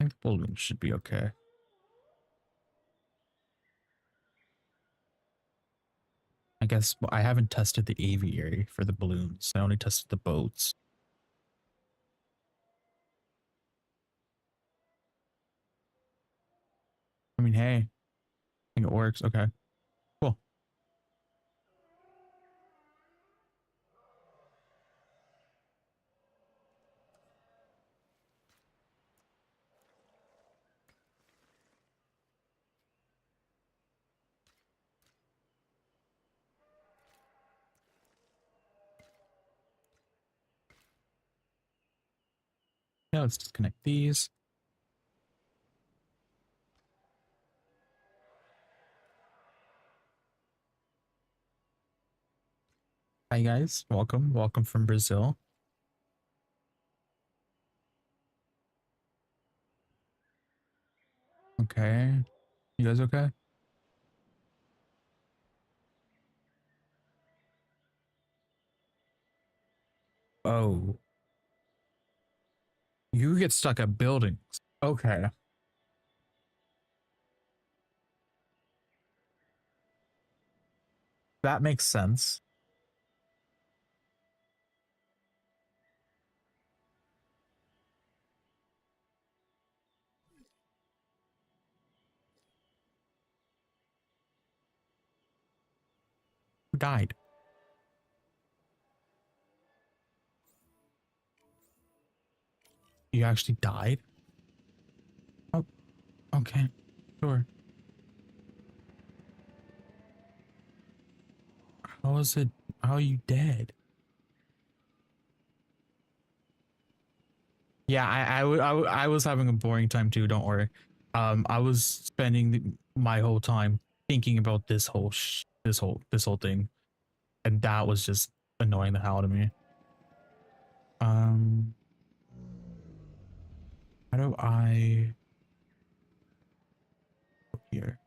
I think the balloon should be okay. I guess I haven't tested the aviary for the balloons. I only tested the boats. I mean, hey, I think it works. Okay, cool. Yeah, let's disconnect these. Hi guys, welcome from Brazil. Okay, you guys okay? Oh, you get stuck at buildings. Okay, that makes sense. Who died? You actually died? Oh, okay, sure. How is it? How are you dead? Yeah, I was having a boring time too. Don't worry. I was spending my whole time thinking about this whole thing, and that was just annoying the hell out of me. Um, how do I go here?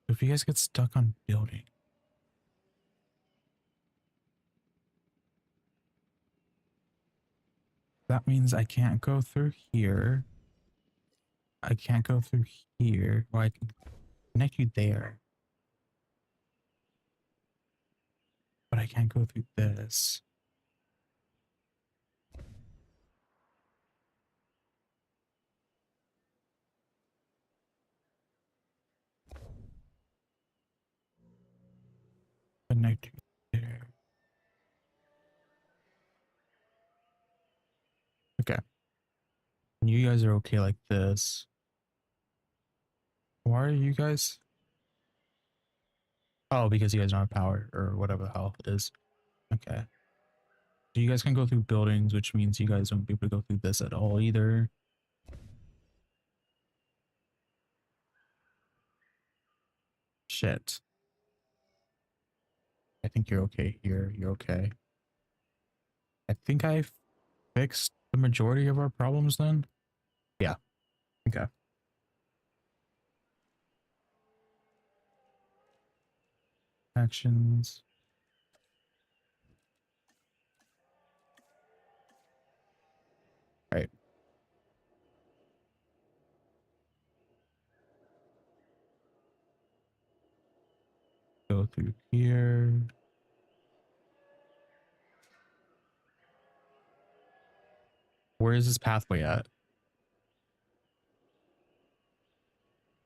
If you guys get stuck on building, that means I can't go through here. I can't go through here. Or I can connect you there, but I can't go through this. Connect you there. Okay. You guys are okay like this. Why are you guys? Oh, because you guys don't have power or whatever the hell it is. Okay. So you guys can go through buildings, which means you guys won't be able to go through this at all either. Shit. I think you're okay here. You're okay. I think I fixed the majority of our problems then. Yeah. Okay. Actions. All right. Go through here. Where is this pathway at?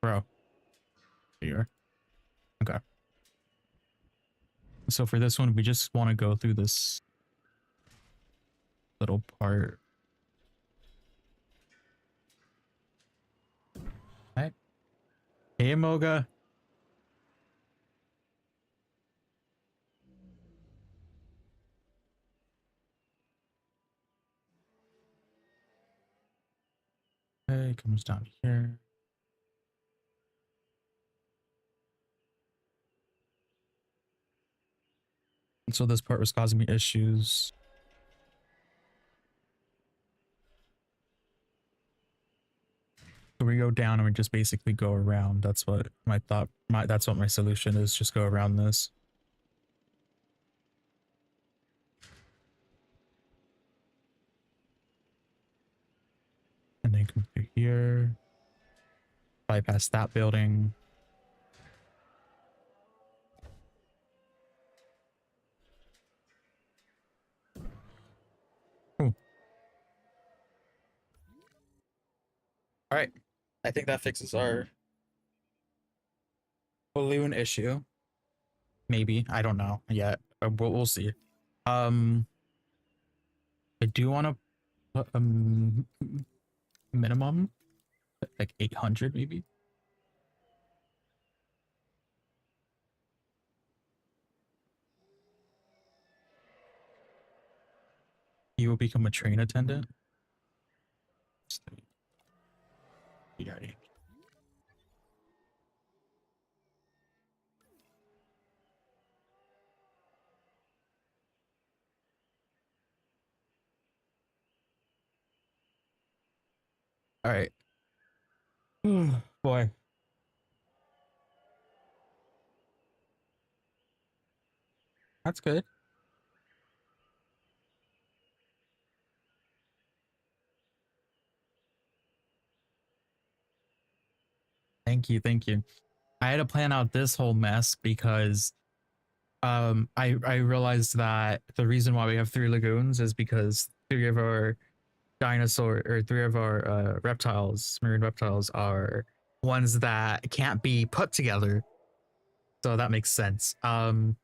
Bro. Here. Okay. So for this one, we just want to go through this little part. Right. Hey, Moga. Okay, comes down here. And so this part was causing me issues. So we go down and we just basically go around. That's what my thought, that's what my solution is. Just go around this. And then come through here. Bypass that building. All right. I think that fixes our balloon issue. Maybe. I don't know yet. We'll see. Um, I do want to put a minimum, like 800 maybe. You will become a train attendant. Yeah. All right. Boy. That's good. Thank you. Thank you. I had to plan out this whole mess because I realized that the reason why we have 3 lagoons is because 3 of our dinosaur or 3 of our reptiles, marine reptiles, are ones that can't be put together. So that makes sense. Yeah,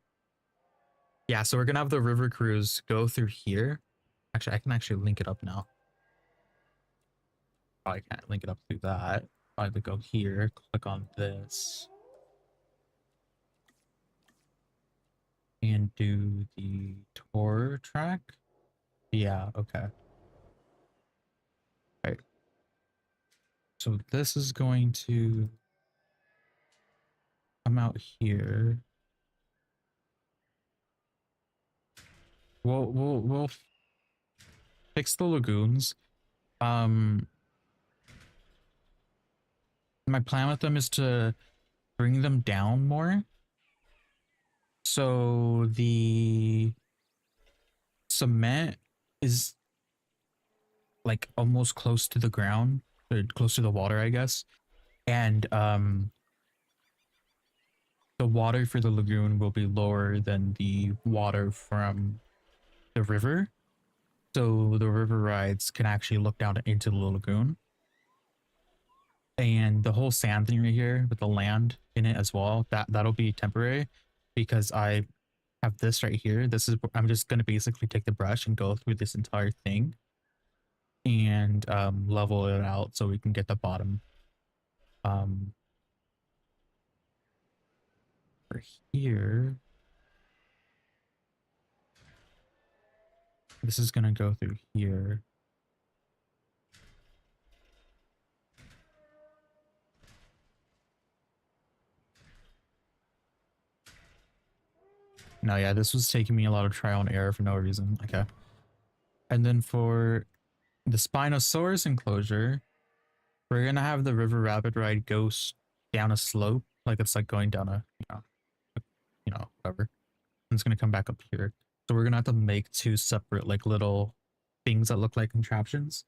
so we're gonna have the river cruise go through here. Actually, I can actually link it up now. Oh, I can't link it up through that. I would go here, click on this, and do the tour track. Yeah, okay. Right. So this is going to come out here. We'll fix the lagoons. My plan with them is to bring them down more. So the cement is like almost close to the ground, or close to the water, I guess. And the water for the lagoon will be lower than the water from the river. So the river rides can actually look down into the lagoon. And the whole sand thing right here with the land in it as well, that'll be temporary because I have this right here. This is, I'm just going to basically take the brush and go through this entire thing and level it out so we can get the bottom for here. This is going to go through here. No, yeah, this was taking me a lot of trial and error for no reason. Okay. And then for the Spinosaurus enclosure, we're going to have the river rapid ride go down a slope. Like it's like going down a, whatever. And it's going to come back up here. So we're going to have to make 2 separate like little things that look like contraptions.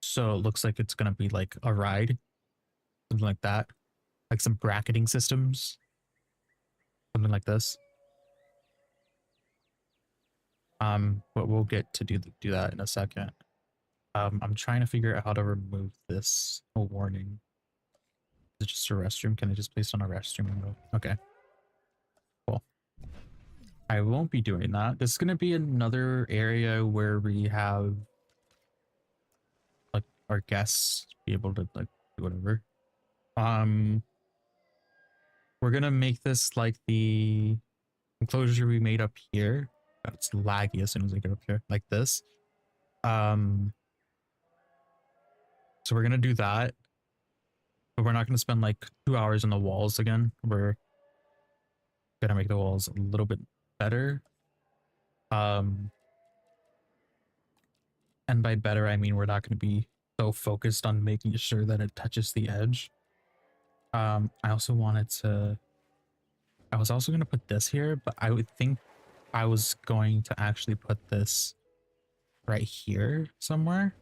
So it looks like it's going to be like a ride, something like that. Like some bracketing systems, something like this. But we'll get to do that in a second. I'm trying to figure out how to remove this warning. Is it just a restroom? Can I just place it on a restroom? Okay. Cool. I won't be doing that. This is going to be another area where we have like our guests be able to like do whatever. We're going to make this like the enclosure we made up here. It's laggy as soon as I get up here, like this. So we're gonna do that, but we're not gonna spend like 2 hours on the walls again. We're gonna make the walls a little bit better. And by better, I mean we're not gonna be so focused on making sure that it touches the edge. I also gonna put this here, but I would think I was going to actually put this right here somewhere.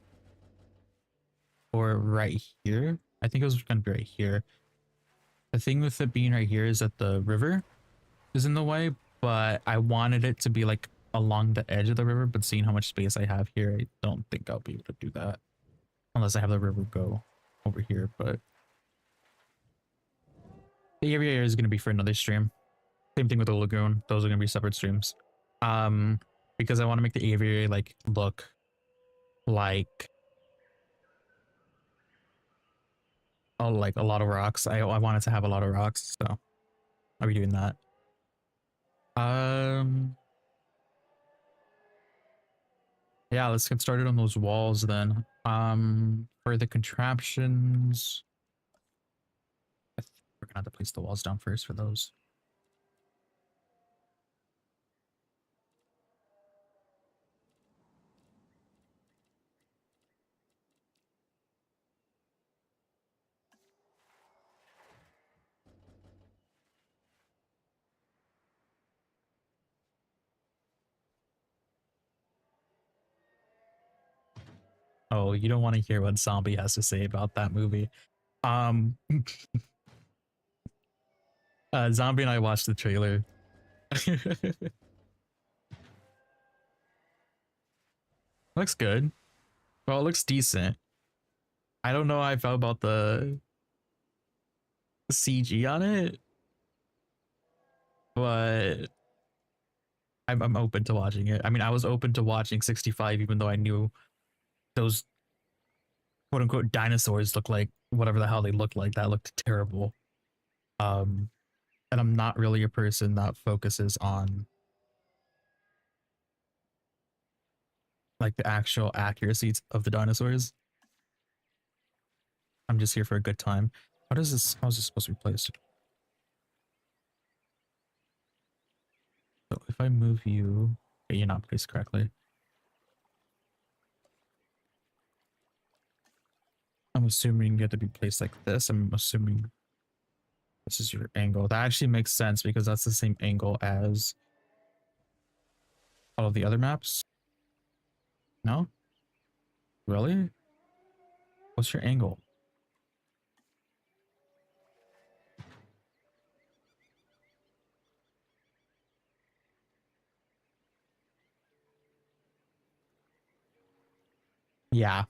Or right here. I think it was going to be right here. The thing with it being right here is that the river is in the way, but I wanted it to be like along the edge of the river, but seeing how much space I have here, I don't think I'll be able to do that Unless I have the river go over here, but the area is going to be for another stream. Same thing with the lagoon. Those are going to be separate streams. Because I want to make the aviary like look like like a lot of rocks. I want it to have a lot of rocks, so I'll be doing that. Yeah, let's get started on those walls then. For the contraptions, I think we're gonna have to place the walls down first for those. Oh, you don't want to hear what Zombie has to say about that movie. Zombie and I watched the trailer. Looks good. Well, it looks decent. I don't know how I felt about the CG on it, but I'm open to watching it. I mean, I was open to watching 65, even though I knew those quote unquote dinosaurs look like whatever the hell they looked like. That looked terrible. And I'm not really a person that focuses on like the actual accuracy of the dinosaurs. I'm just here for a good time. How is this supposed to be placed? So if I move you, okay, you're not placed correctly. I'm assuming you have to be placed like this. I'm assuming this is your angle. That actually makes sense because that's the same angle as all of the other maps. No? Really? What's your angle? Yeah.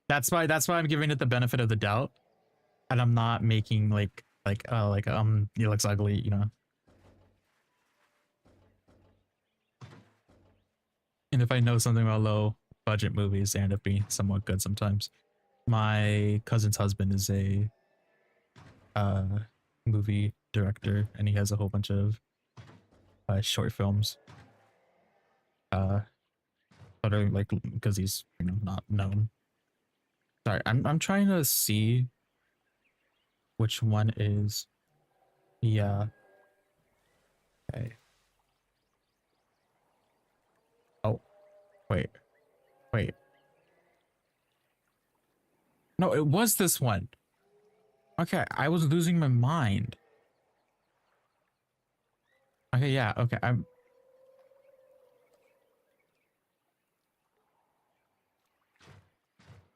That's why I'm giving it the benefit of the doubt. And I'm not making like it looks ugly, you know. And if I know something about low budget movies, they end up being somewhat good sometimes. My cousin's husband is a movie director, and he has a whole bunch of short films. But are like because he's not known. Sorry, I'm trying to see which one is. Yeah. Okay. Oh, wait. No, it was this one. Okay, I was losing my mind. Okay, yeah, okay,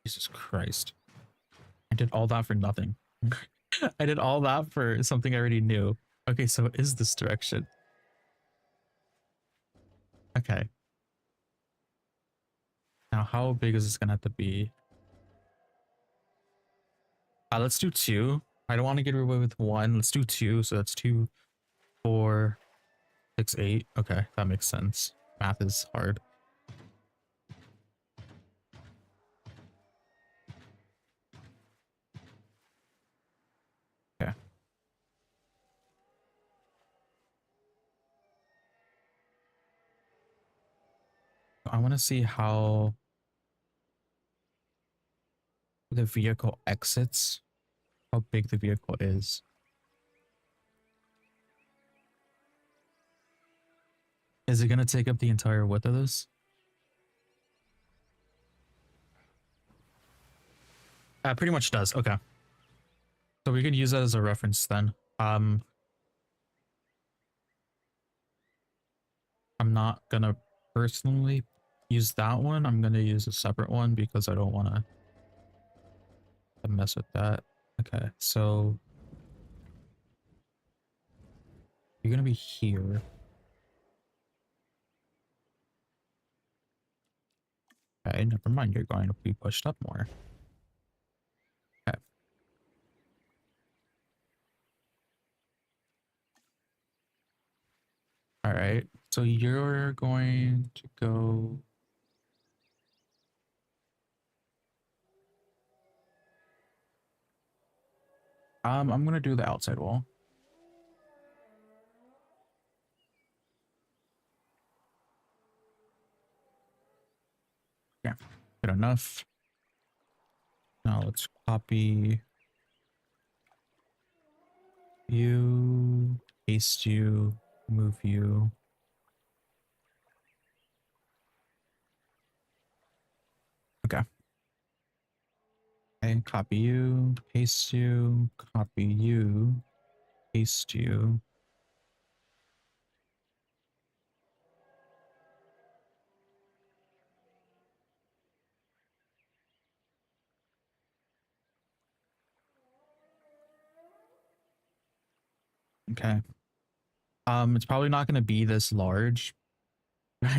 Jesus Christ. I did all that for nothing. I did all that for something I already knew. Okay, so it is this direction. Okay. Now, how big is this gonna have to be? Let's do 2. I don't want to get away with 1. Let's do 2. So that's 2, 4, 6, 8. Okay, that makes sense. Math is hard. Okay. I want to see how the vehicle exits, how big the vehicle is. Is it going to take up the entire width of this? Pretty much does. Okay. So we can use that as a reference then. I'm not going to personally use that one. I'm going to use a separate one because I don't want to mess with that. Okay, so you're going to be here. Okay, never mind. You're going to be pushed up more. All right. So you're going to go. I'm gonna do the outside wall. Yeah, good enough. Now let's copy you, paste you, move you. Okay. Okay, copy you, paste you, copy you, paste you. Okay. It's probably not going to be this large.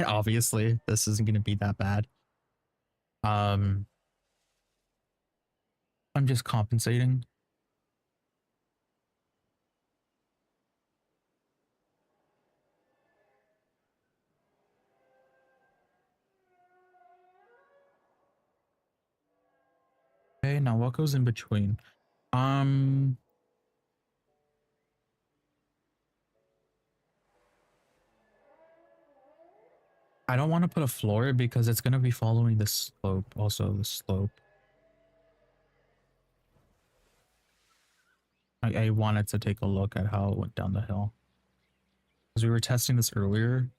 Obviously, this isn't going to be that bad. Um, I'm just compensating. Okay, now what goes in between? Um, I don't want to put a floor because it's going to be following the slope, also the slope. I wanted to take a look at how it went down the hill. Because we were testing this earlier.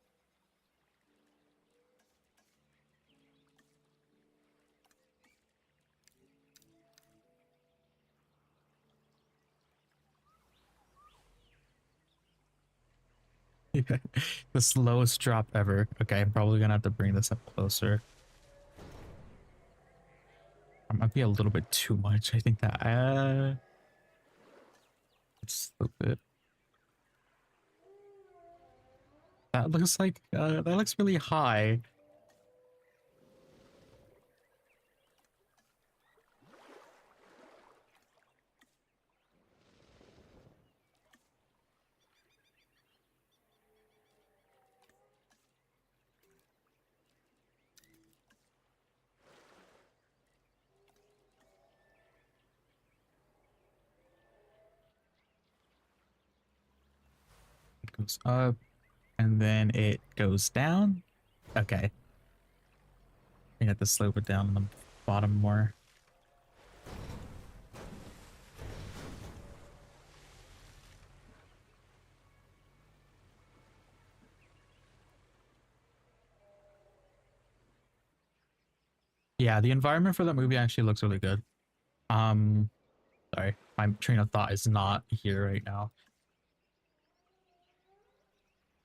The slowest drop ever. Okay, I'm probably gonna have to bring this up closer. That might be a little bit too much. I think that let's slope it. That looks like that looks really high. It goes up and then it goes down. Okay. I have to slope it down on the bottom more. Yeah, the environment for that movie actually looks really good. Um, sorry, my train of thought is not here right now.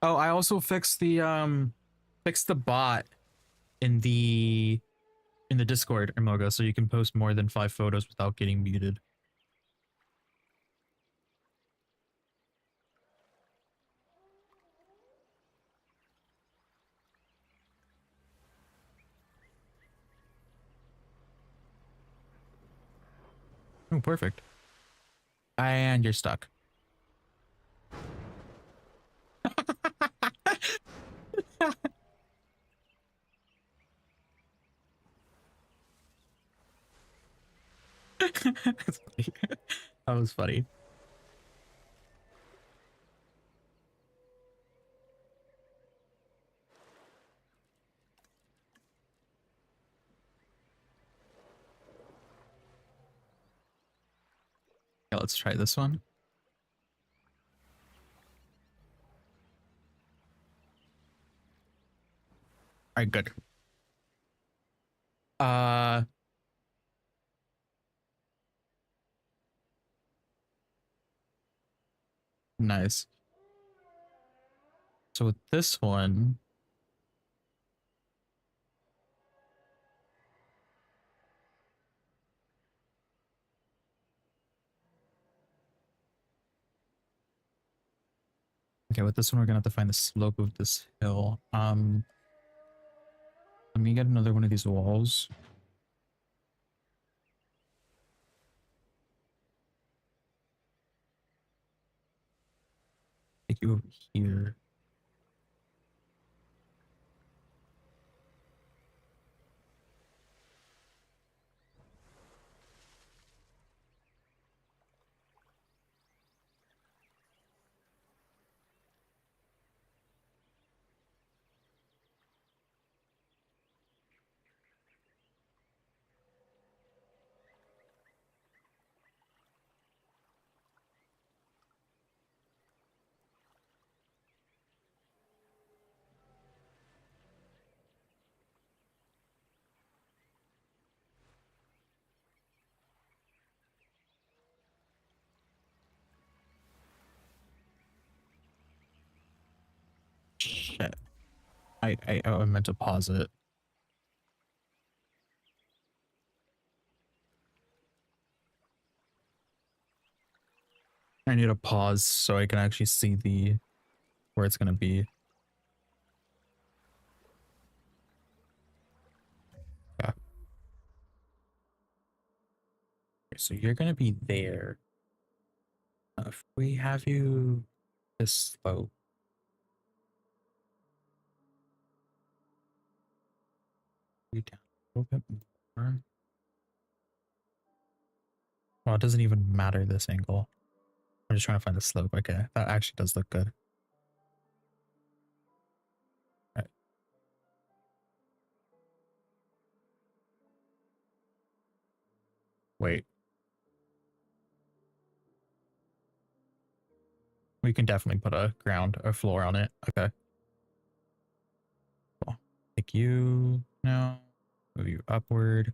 Oh, I also fixed the bot in the Discord, Emoga, so you can post more than 5 photos without getting muted. Oh, perfect. And you're stuck. That was funny. Yeah, let's try this one. All right, good. Uh, nice. So with this one, okay, with this one, we're gonna have to find the slope of this hill. Let me get another one of these walls. Take you over here. shit. I meant to pause it. I need to pause so I can actually see the where it's gonna be. Yeah. Okay, so you're gonna be there. If we have you this slow. You down a little bit more. Well, it doesn't even matter this angle. I'm just trying to find the slope. Okay, that actually does look good. All right. Wait. We can definitely put a ground or floor on it. Okay. Cool. Take you now. Move you upward.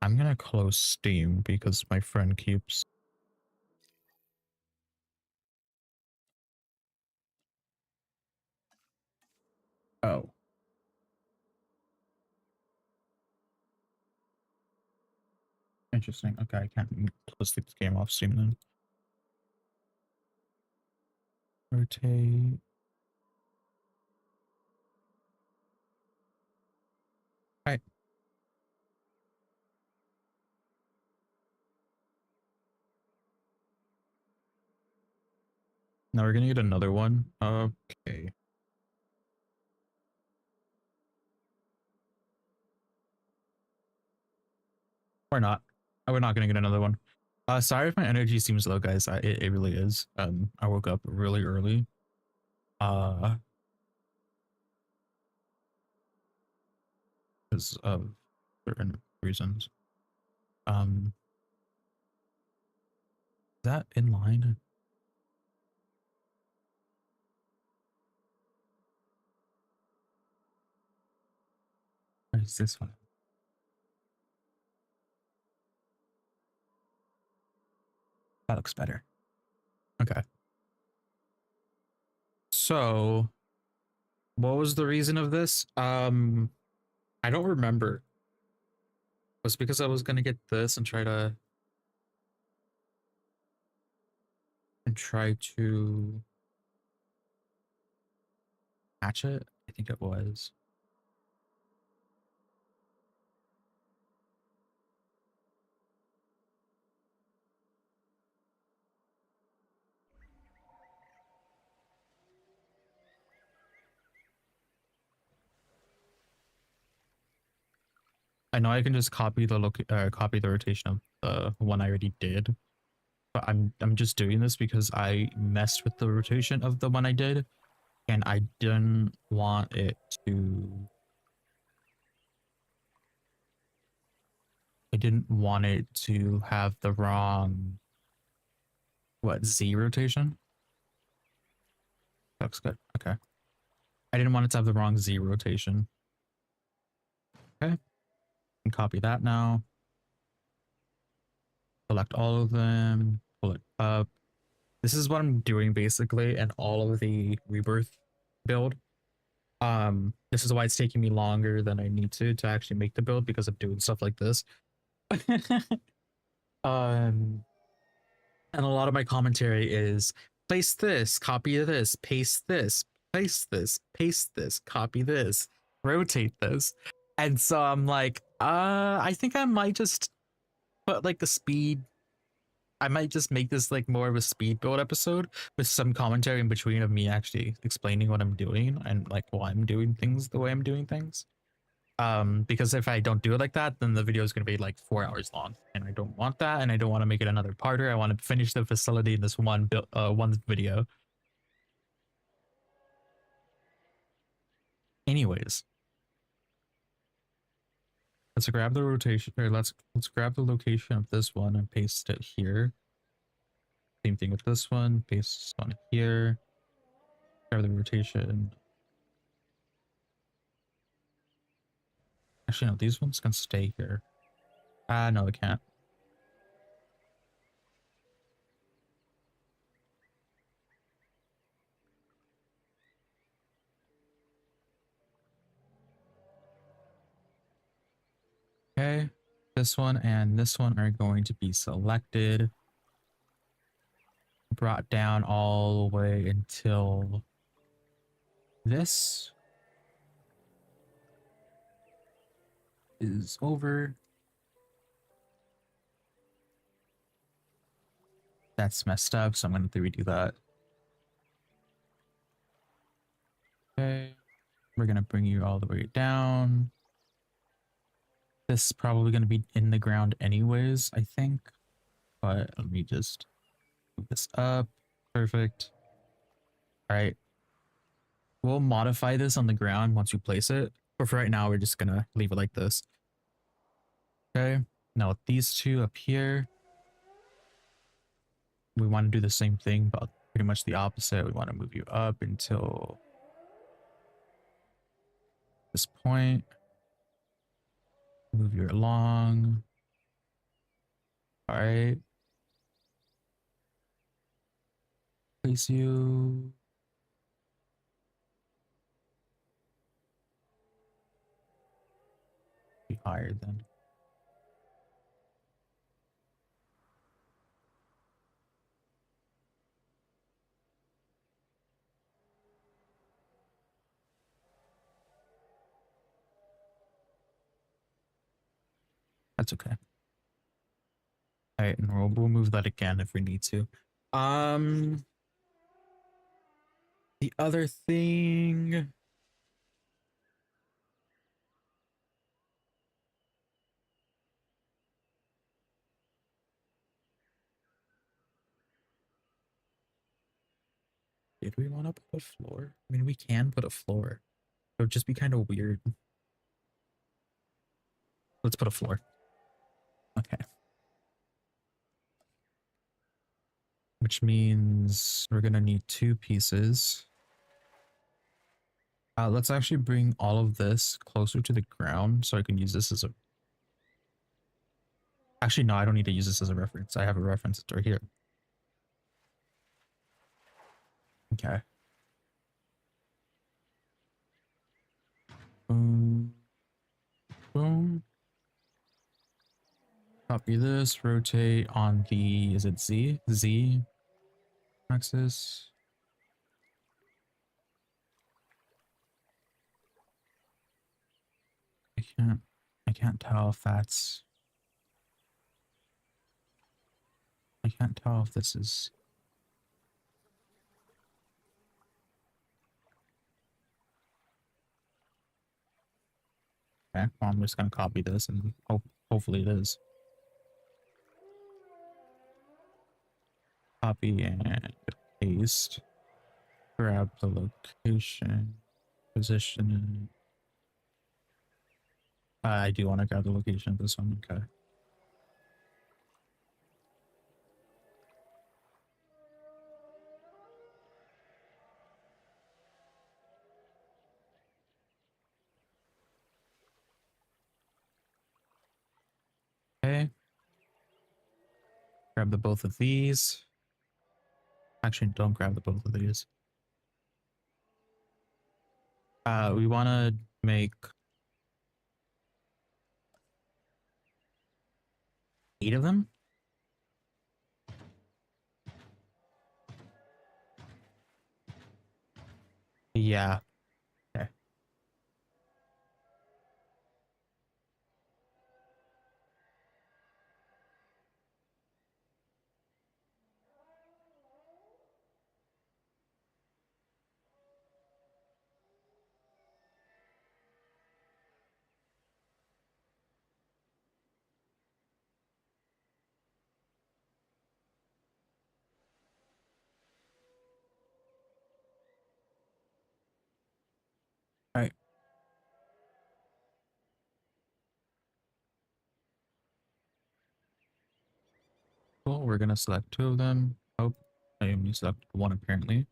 I'm gonna close Steam because my friend keeps. Oh. Interesting. Okay, I can't close this game off Steam then. Rotate. Right. Now we're gonna get another one. Okay. Or not. We're not gonna get another one. Sorry if my energy seems low, guys. It really is. I woke up really early. Because of certain reasons. Is that in line? Or is this one? That looks better. Okay. So, what was the reason of this? I don't remember. It was because I was gonna get this and try to match it. I think it was. I know I can just copy the rotation of the one I already did, but I'm just doing this because I messed with the rotation of the one I did, and I didn't want it to. I didn't want it to have the wrong Z rotation. Looks good. Okay. I didn't want it to have the wrong Z rotation. Okay. And copy that now. Select all of them. Pull it up. This is what I'm doing basically in all of the rebirth build. This is why it's taking me longer than I need to actually make the build because I'm doing stuff like this. um and a lot of my commentary is place this, copy this, paste this, place this, paste this, copy this, rotate this. And so I'm like, I think I might just put like the speed. I might just make this like more of a speed build episode with some commentary in between of me actually explaining what I'm doing and like why I'm doing things the way I'm doing things. Because if I don't do it like that, then the video is going to be like 4 hours long, and I don't want that, and I don't want to make it another parter. I want to finish the facility in this one video. Anyways, let's grab the rotation, or let's grab the location of this one and paste it here. Same thing with this one, paste this one here. Grab the rotation. Actually, no, these ones can stay here. No, it can't. Okay, this one and this one are going to be selected, brought down all the way until this is over. That's messed up, so I'm going to redo that. Okay, we're going to bring you all the way down. This is probably going to be in the ground anyways, I think. But let me just move this up. Perfect. All right. We'll modify this on the ground once you place it. But for right now, we're just going to leave it like this. Okay. Now with these two up here, we want to do the same thing, but pretty much the opposite. We want to move you up until this point. Move you along. All right. Place you. Be higher then. That's okay. All right, and we'll move that again if we need to. The other thing. Did we want to put a floor? I mean, we can put a floor. It would just be kind of weird. Let's put a floor. Okay. Which means we're going to need two pieces. Let's actually bring all of this closer to the ground so I can use this as a... Actually, no, I don't need to use this as a reference. I have a reference. It's right here. Okay. Boom. Boom. Copy this. Rotate on the... Is it Z? Z axis. I can't tell if that's... I can't tell if this is... Okay, well, I'm just going to copy this and hopefully it is. Copy and paste. Grab the location. Position. I do want to grab the location of this one. Okay. Okay. Grab the both of these. Actually, don't grab the both of these. We want to make 8 of them. Yeah. Okay. All right. Cool. We're going to select 2 of them. Oh, I only select 1 apparently.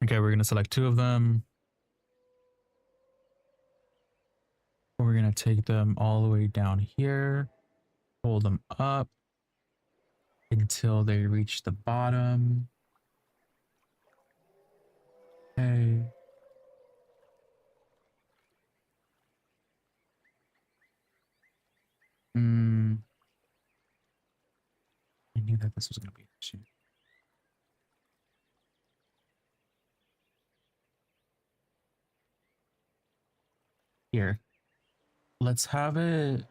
Okay, we're going to select 2 of them. We're going to take them all the way down here. Hold them up until they reach the bottom. Okay. knew that this was going to be an issue. Here, let's have it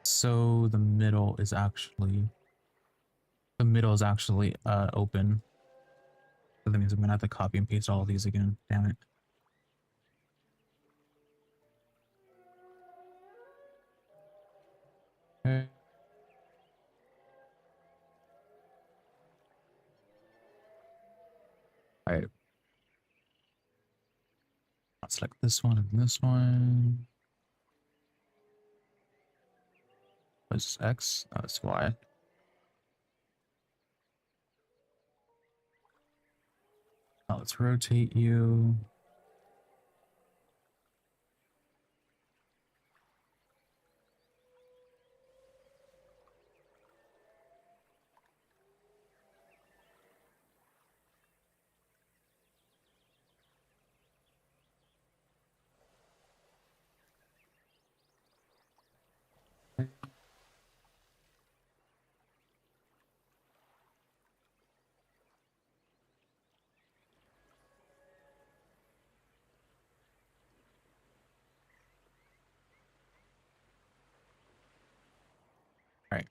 so the middle is actually open. So that means I'm gonna have to copy and paste all of these again. Damn it. Okay. All right. I'll select this one and this one. What's X? Oh, it's Y. Now let's rotate you. All right.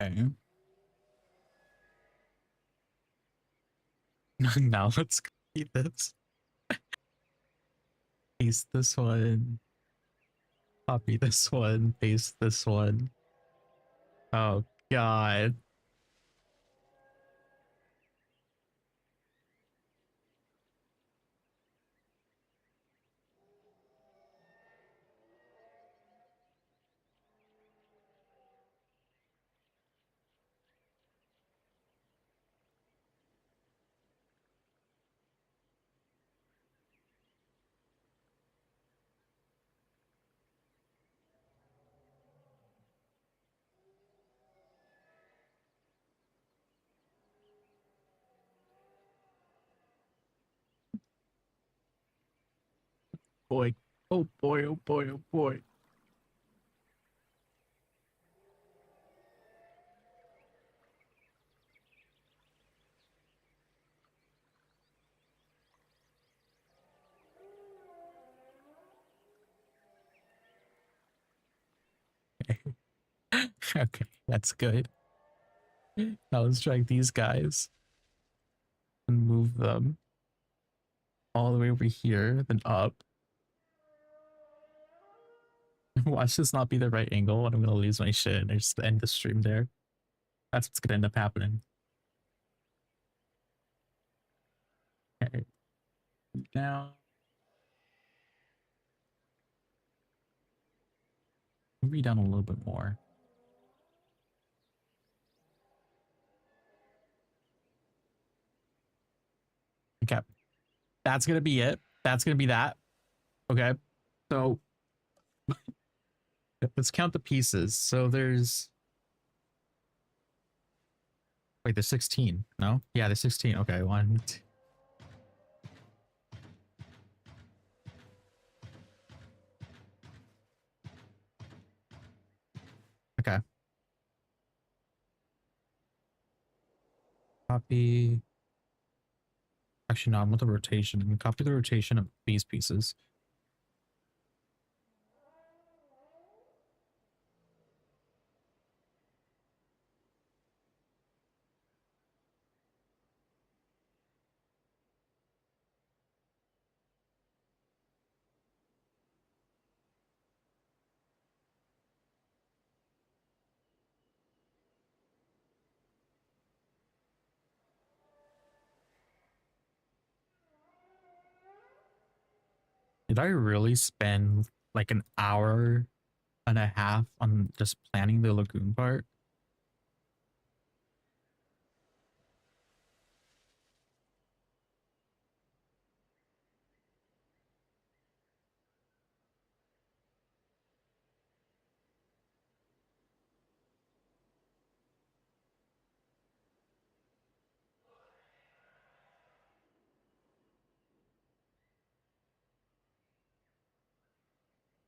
Okay. Now let's copy this. Paste this one. Copy this one. Paste this one. Oh God. Boy. Oh boy. Oh boy. Oh boy. Okay, that's good. Now let's drag these guys and move them all the way over here, then up. Watch this not be the right angle, and I'm gonna lose my shit and I just end the stream there. That's what's gonna end up happening. Okay, now move you down a little bit more. Okay, that's gonna be it. That's gonna be that. Okay, so let's count the pieces. So there's wait, there's 16. No, yeah, there's 16. Okay, one. Okay, copy. Actually, no, I want the rotation. Copy the rotation of these pieces. Did I really spend like an hour and a half on just planning the lagoon part?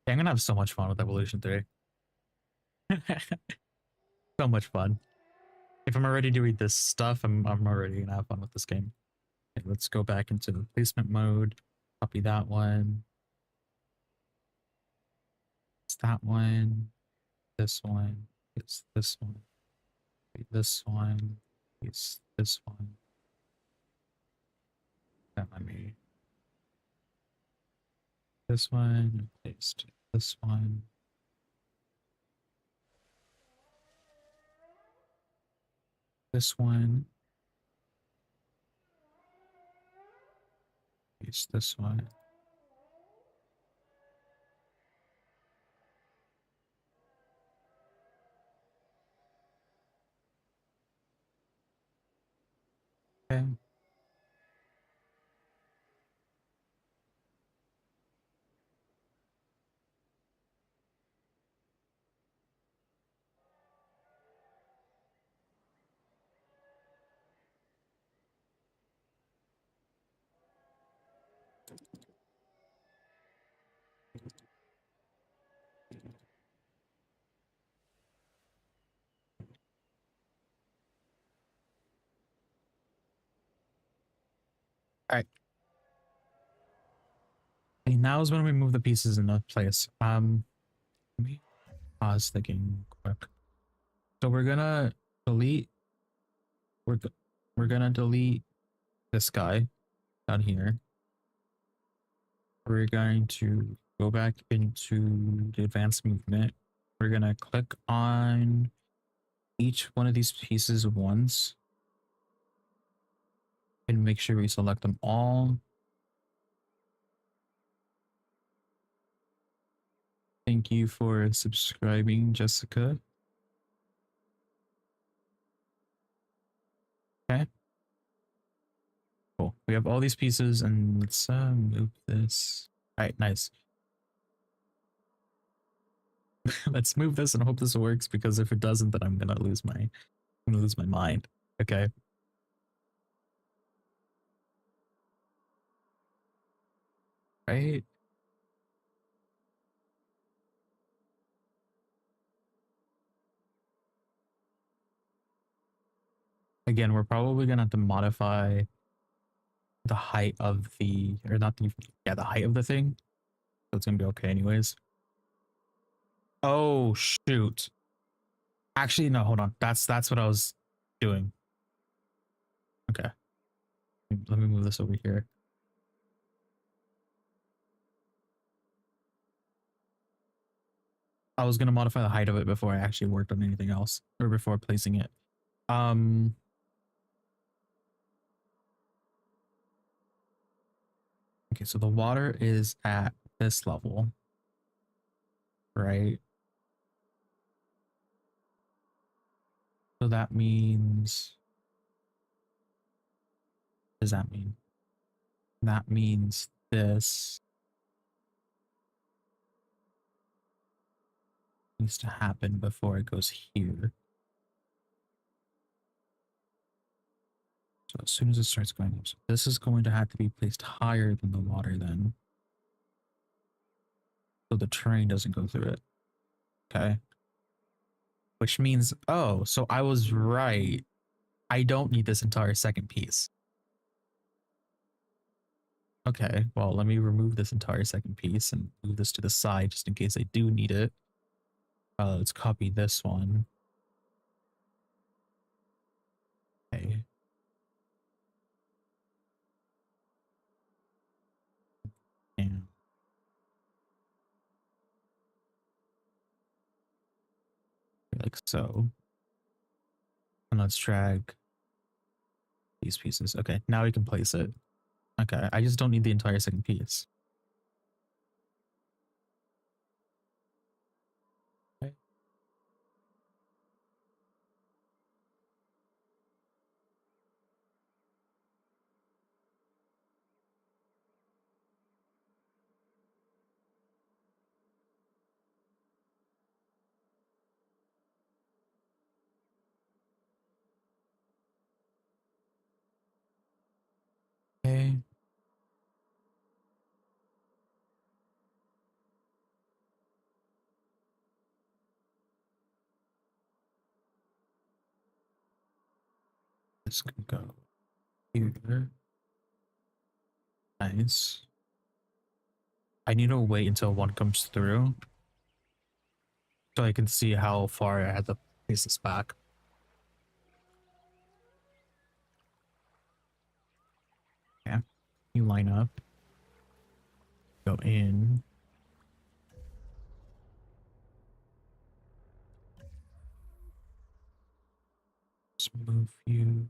Yeah, I'm gonna have so much fun with Evolution 3. So much fun. If I'm already doing this stuff, I'm already gonna have fun with this game. Okay, let's go back into the placement mode. Copy that one. It's that one. This one. It's this one. This one. It's this one. That might be this one. Paste this one. This one. Paste this one. Okay. All right. Okay, now is when we move the pieces into place. Let me pause the game quick. So we're gonna delete. We're go- we're gonna delete this guy down here. We're going to go back into the advanced movement. We're gonna click on each one of these pieces once and make sure we select them all. Thank you for subscribing, Jessica. Okay, cool. We have all these pieces and let's move this. All right, nice. Let's move this and hope this works, because if it doesn't, then I'm gonna lose my mind. Okay. Right. Again, we're probably gonna have to modify the height of the, or not the, yeah, the height of the thing. So it's gonna be okay anyways. Oh shoot. Actually, no, hold on. That's what I was doing. Okay. Let me move this over here. I was gonna modify the height of it before I actually worked on anything else, or before placing it. Um okay, so the water is at this level, right? So that means, what does that mean? That means this needs to happen before it goes here. So as soon as it starts going up, so this is going to have to be placed higher than the water then, so the train doesn't go through it. Okay. Which means, oh, so I was right. I don't need this entire second piece. Okay, well, let me remove this entire second piece and move this to the side just in case I do need it. Let's copy this one. Okay. And like so. And let's drag these pieces. Okay, now we can place it. Okay, I just don't need the entire second piece. Okay. Okay. This can go here. Nice. I need to wait until one comes through so I can see how far I had to place this back. Yeah. You line up. Go in. Let's move you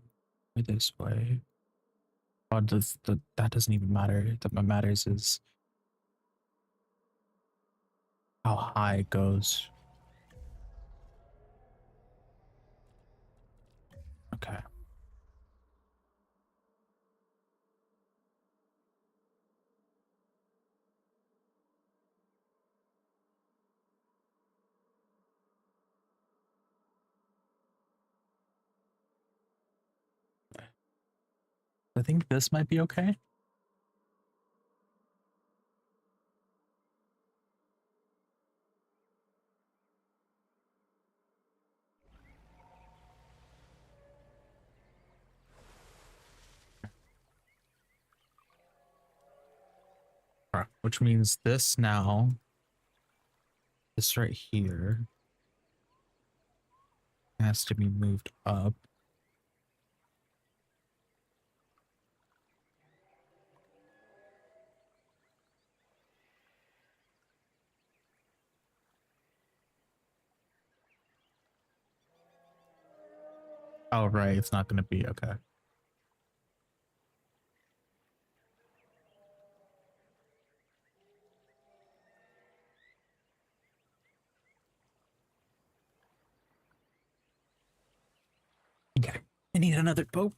this way. Oh, that doesn't even matter. What matters is how high it goes. Okay. I think this might be okay. Which means this now, this right here has to be moved up. Oh, right. It's not going to be okay. Okay. I need another boat.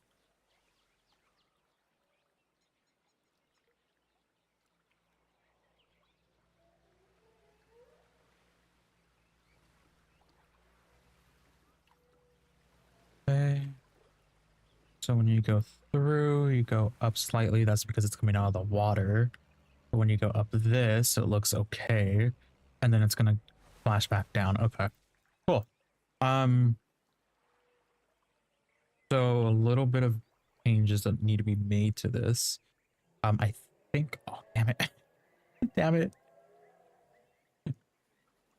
Okay. So when you go through, you go up slightly. That's because it's coming out of the water. But when you go up this, it looks okay. And then it's going to flash back down. Okay. Cool. So a little bit of changes that need to be made to this. I think, oh, damn it. Damn it.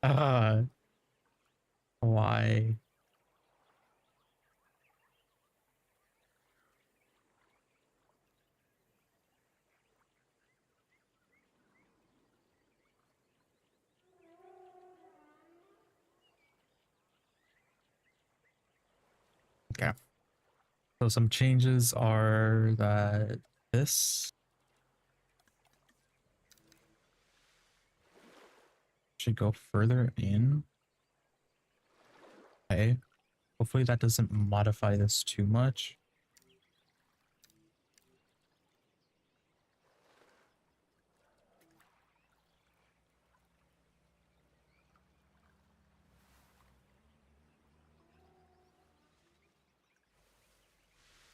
Uh, why? Okay. So some changes are that this should go further in. Okay. Hopefully that doesn't modify this too much.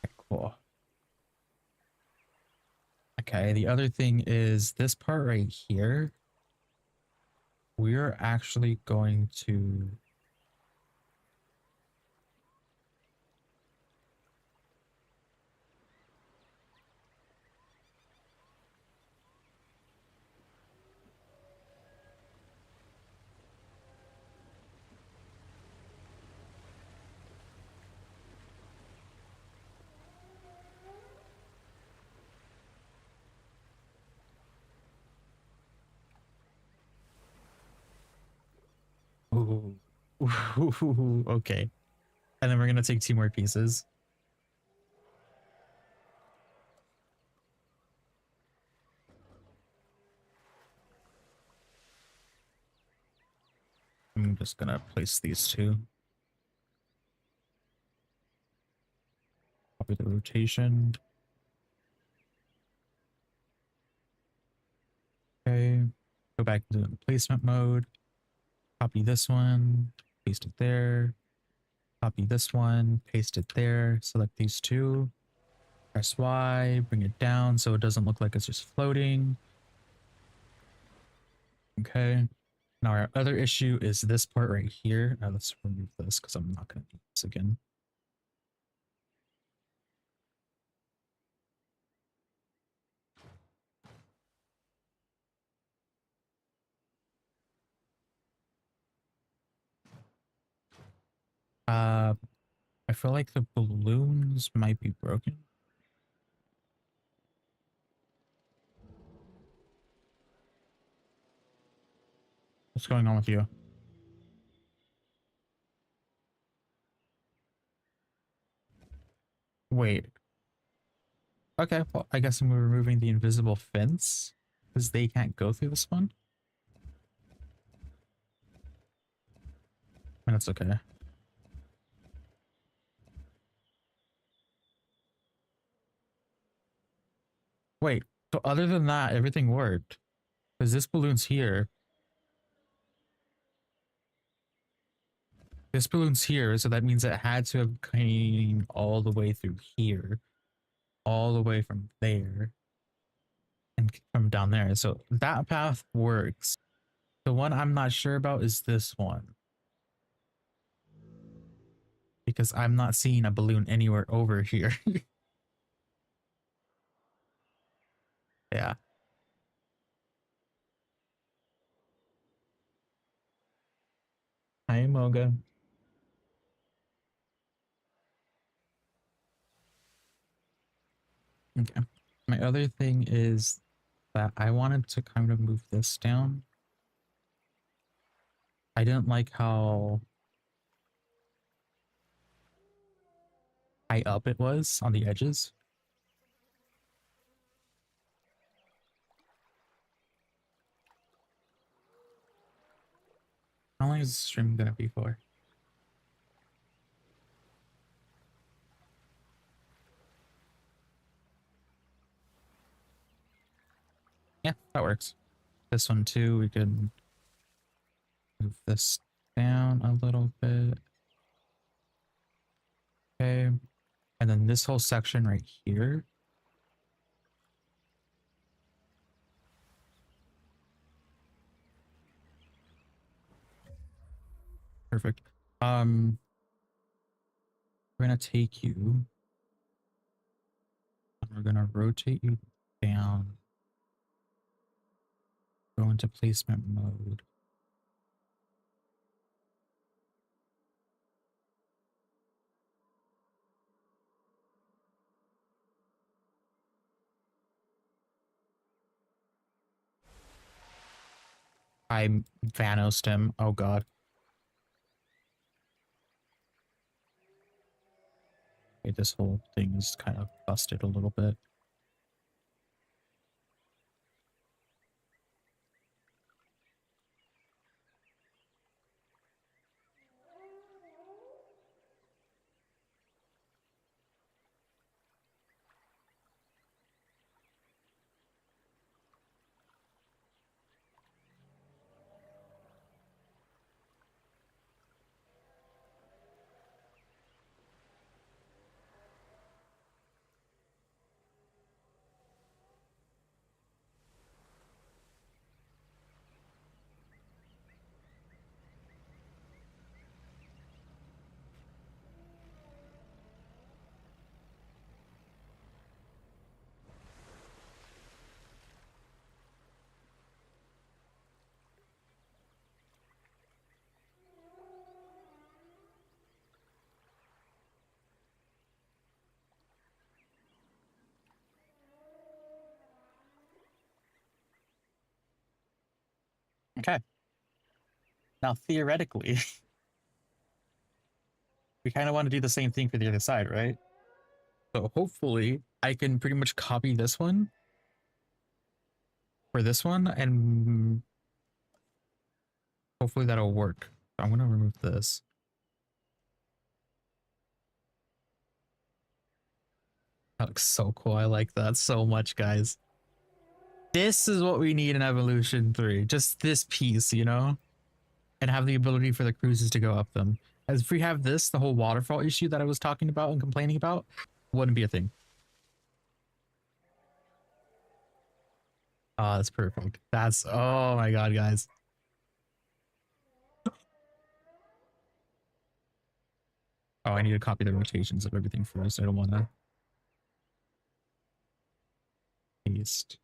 Okay, cool. Okay, the other thing is this part right here. We're actually going to ooh, ooh, okay. And then we're gonna take two more pieces. I'm just gonna place these two. Copy the rotation. Okay. Go back to the placement mode. Copy this one. Paste it there. Copy this one. Paste it there. Select these two. Press Y. Bring it down so it doesn't look like it's just floating. Okay. Now our other issue is this part right here. Now let's remove this because I'm not going to do this again. Uh, I feel like the balloons might be broken. What's going on with you? Wait. Okay, well, I guess I'm removing the invisible fence because they can't go through this one. And it's okay. Wait, so other than that, everything worked. Because this balloon's here. This balloon's here, so that means it had to have came all the way through here. All the way from there. And from down there. So that path works. The one I'm not sure about is this one. Because I'm not seeing a balloon anywhere over here. Yeah. Hi, Moga. Okay. My other thing is that I wanted to kind of move this down. I didn't like how high up it was on the edges. How long is the stream gonna be for? Yeah, that works. This one too, we can move this down a little bit. Okay. And then this whole section right here. Perfect. We're gonna take you and we're gonna rotate you down. Go into placement mode. I'm vanosed him. Oh god. Okay, this whole thing is kind of busted a little bit. Okay. Now theoretically, we kind of want to do the same thing for the other side, right? So hopefully I can pretty much copy this one for this one and hopefully that'll work. I'm going to remove this. That looks so cool. I like that so much, guys. This is what we need in Evolution 3. Just this piece, you know? And have the ability for the cruises to go up them. As if we have this, the whole waterfall issue that I was talking about and complaining about wouldn't be a thing. Oh, that's perfect. That's, oh my god, guys. Oh, I need to copy the rotations of everything first. I don't want to paste.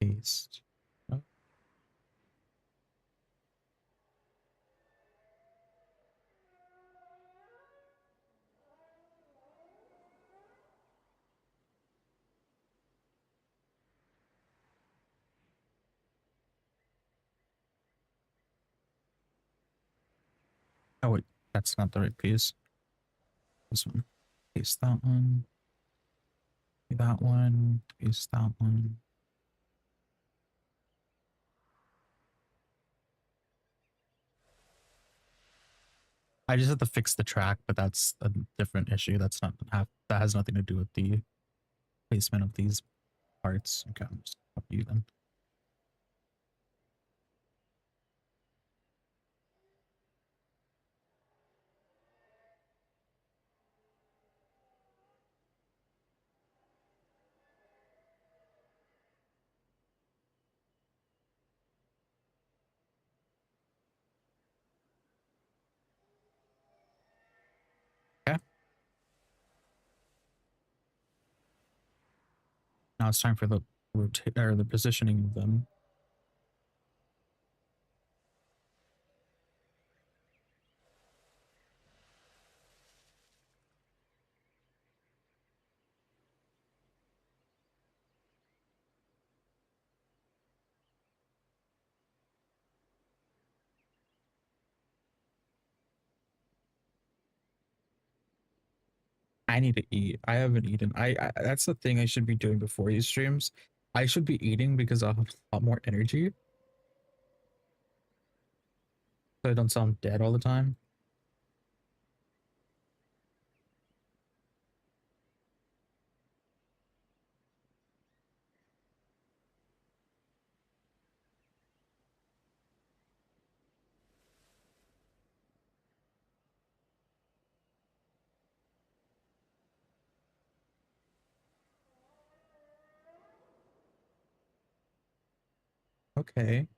Paste. Oh. Oh wait, that's not the right piece. This one. Paste that one. That one. Paste that one. I just have to fix the track, but that's a different issue. That has nothing to do with the placement of these parts. Okay, I'm just copy you then. Okay. Now it's time for the rotate or the positioning of them. I need to eat. I haven't eaten. I that's the thing I should be doing before these streams. I should be eating because I'll have a lot more energy. So I don't sound dead all the time. Okay.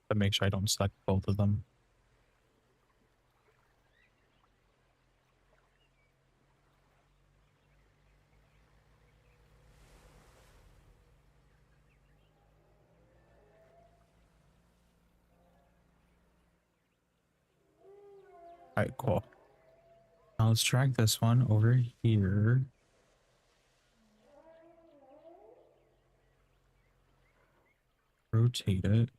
But make sure I don't select both of them. All right, cool. Now let's drag this one over here. Rotate it.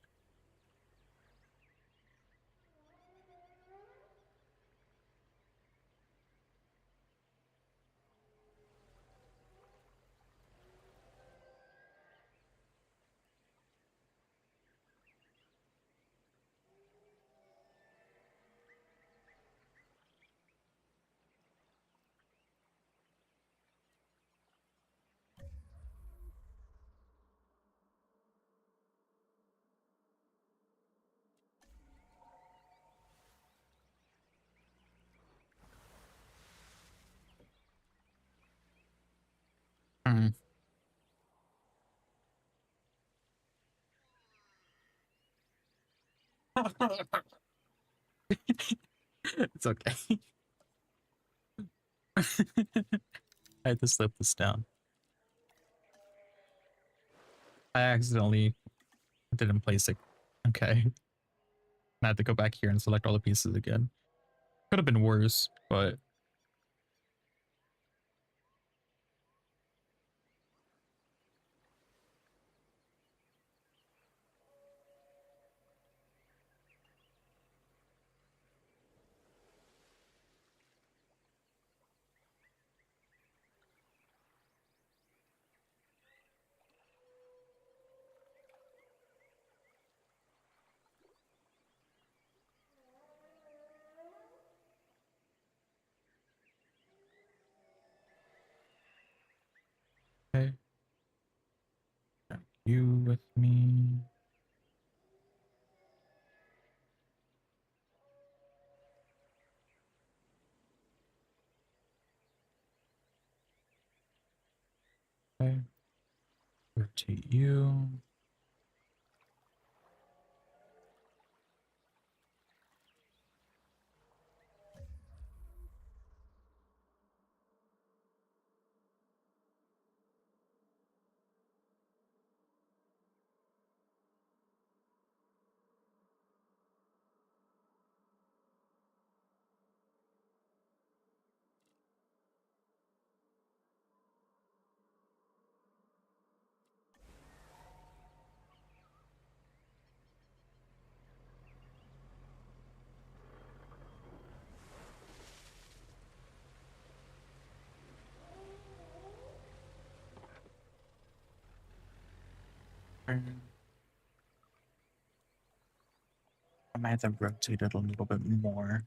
Hmm. It's okay. I had to slip this down. I accidentally didn't place it. Okay. I had to go back here and select all the pieces again. Could have been worse, but okay. Got you with me. Okay. Rotate you. I might have to rotate it a little bit more.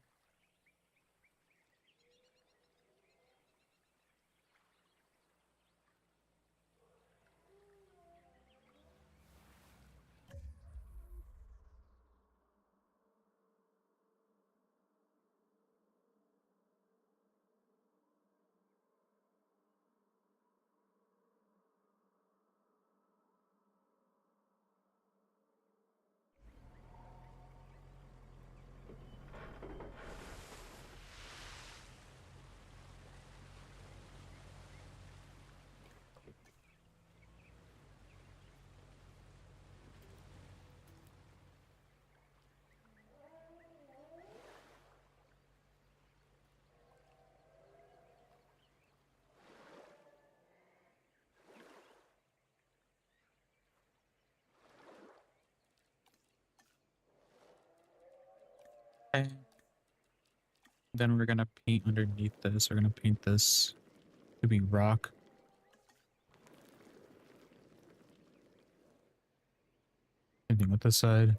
Okay. Then we're gonna paint underneath this. We're gonna paint this to be rock. Same thing with this side.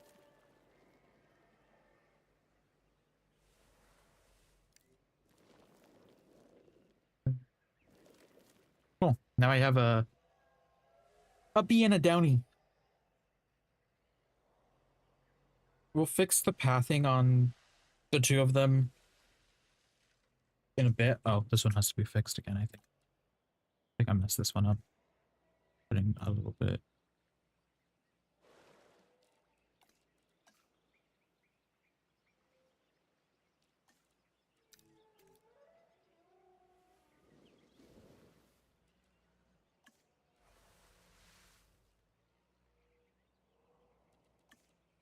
Cool. Now I have a bee and a downy. We'll fix the pathing on the two of them in a bit. Oh, this one has to be fixed again, I think. I think I messed this one up. Putting a little bit.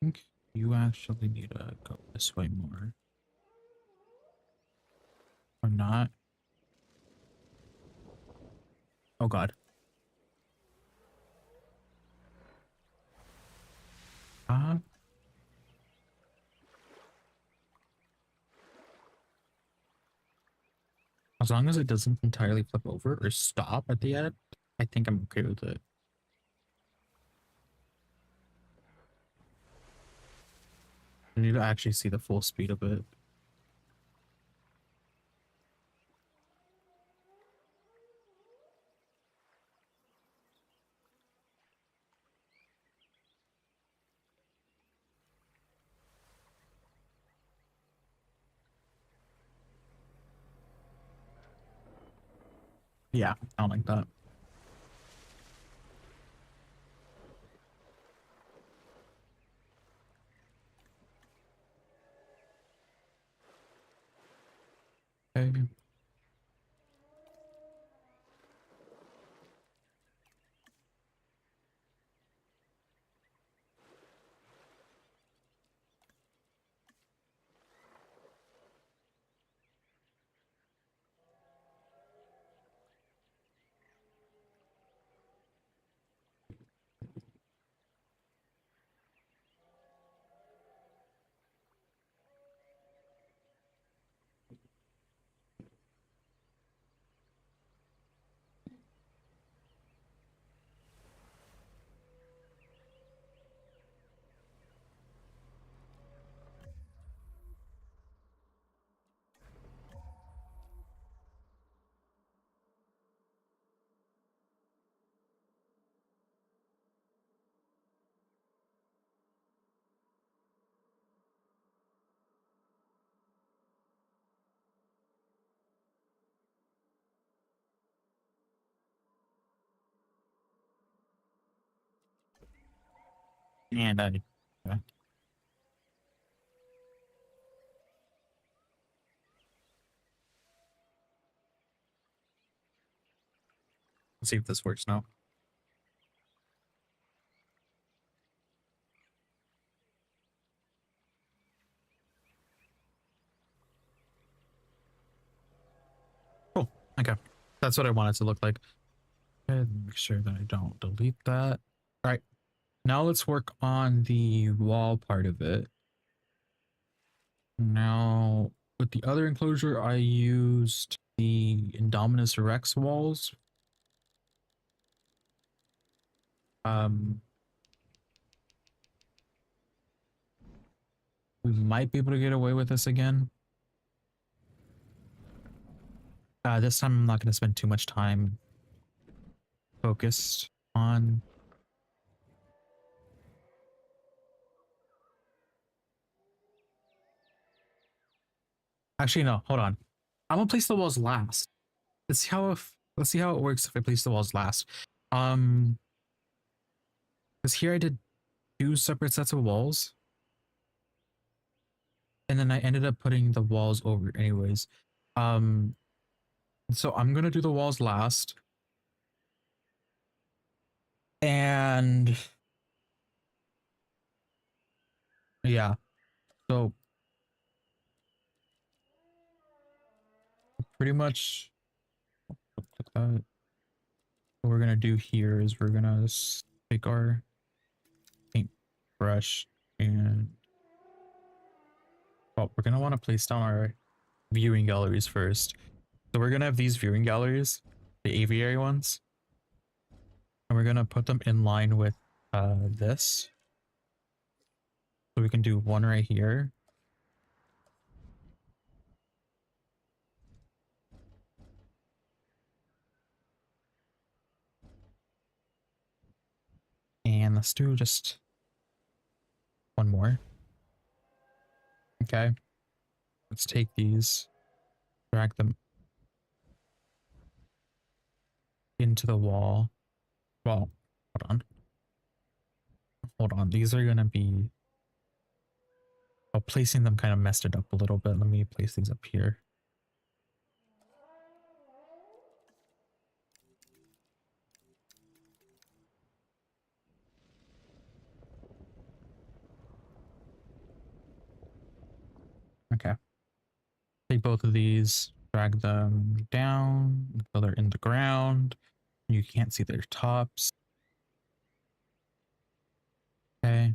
I think you actually need to go this way more. Or not. Oh god. As long as it doesn't entirely flip over or stop at the end, I think I'm okay with it. I need to actually see the full speed of it. Yeah, I don't like that. Okay. And let's see if this works now. Oh, okay. That's what I want it to look like. Okay, make sure that I don't delete that. All right. Now let's work on the wall part of it. Now, with the other enclosure, I used the Indominus Rex walls. might be able to get away with this again. This time I'm not going to spend too much time focused on. Actually, no, hold on. I'm gonna place the walls last. Let's see how it works if I place the walls last. Because here I did 2 separate sets of walls. And then I ended up putting the walls over anyways. So I'm gonna do the walls last. And yeah, so pretty much what we're gonna do here is we're gonna take our paint brush and we're gonna want to place down our viewing galleries first. So we're gonna have these viewing galleries, the aviary ones, and we're gonna put them in line with this. So we can do one right here. And let's do just one more. Okay. Let's take these, drag them into the wall. Well, hold on. Hold on. These are gonna be... Oh, placing them kind of messed it up a little bit. Let me place these up here. Okay. Take both of these, drag them down until they're in the ground. You can't see their tops. Okay.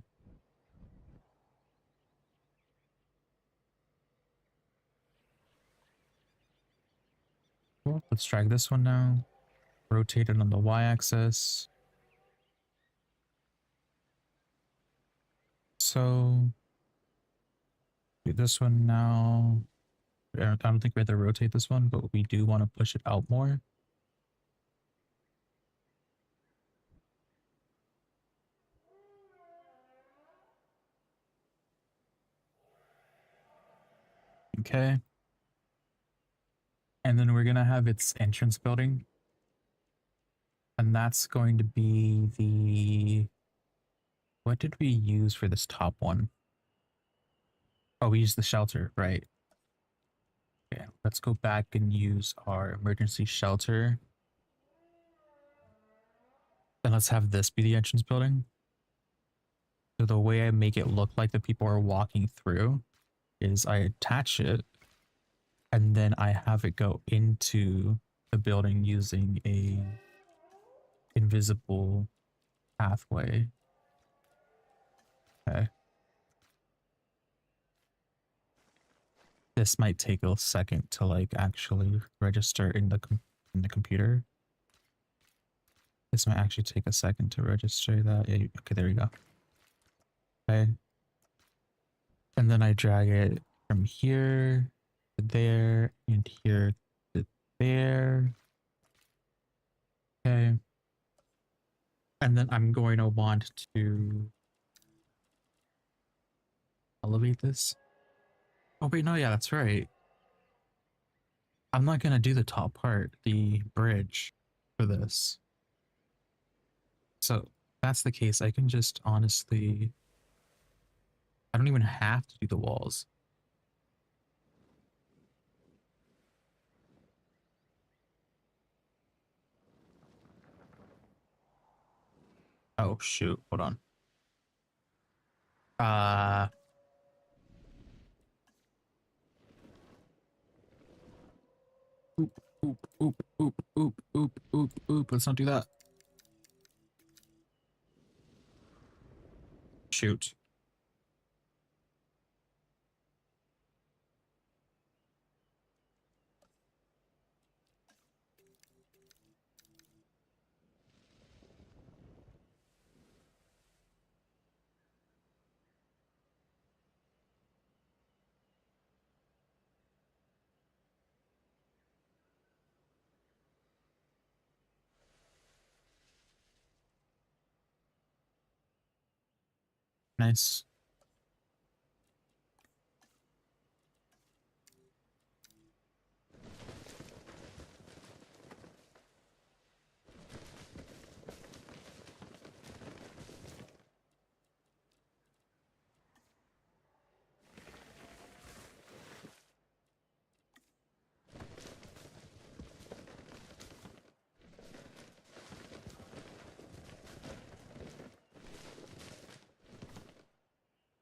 Cool. Let's drag this one down. Rotate it on the y-axis. So do this one now. I don't think we have to rotate this one, but we do want to push it out more. Okay. And then we're going to have its entrance building. And that's going to be the... What did we use for this top one? Oh, we used the shelter, right. Okay, let's go back and use our emergency shelter. Then let's have this be the entrance building. So the way I make it look like the people are walking through is I attach it and then I have it go into the building using a invisible pathway. Okay. This might take a second to like actually register in the computer. This might actually take a second to register that. Yeah, okay, there we go. Okay. And then I drag it from here to there and here to there. Okay. And then I'm going to want to elevate this. Oh wait, no, yeah, that's right. I'm not gonna do the top part, the bridge for this. So if that's the case, I can just honestly, I don't even have to do the walls. Oh shoot, hold on. Oop, oop, oop, oop, oop, oop, oop, oop. Let's not do that. Shoot. Nice.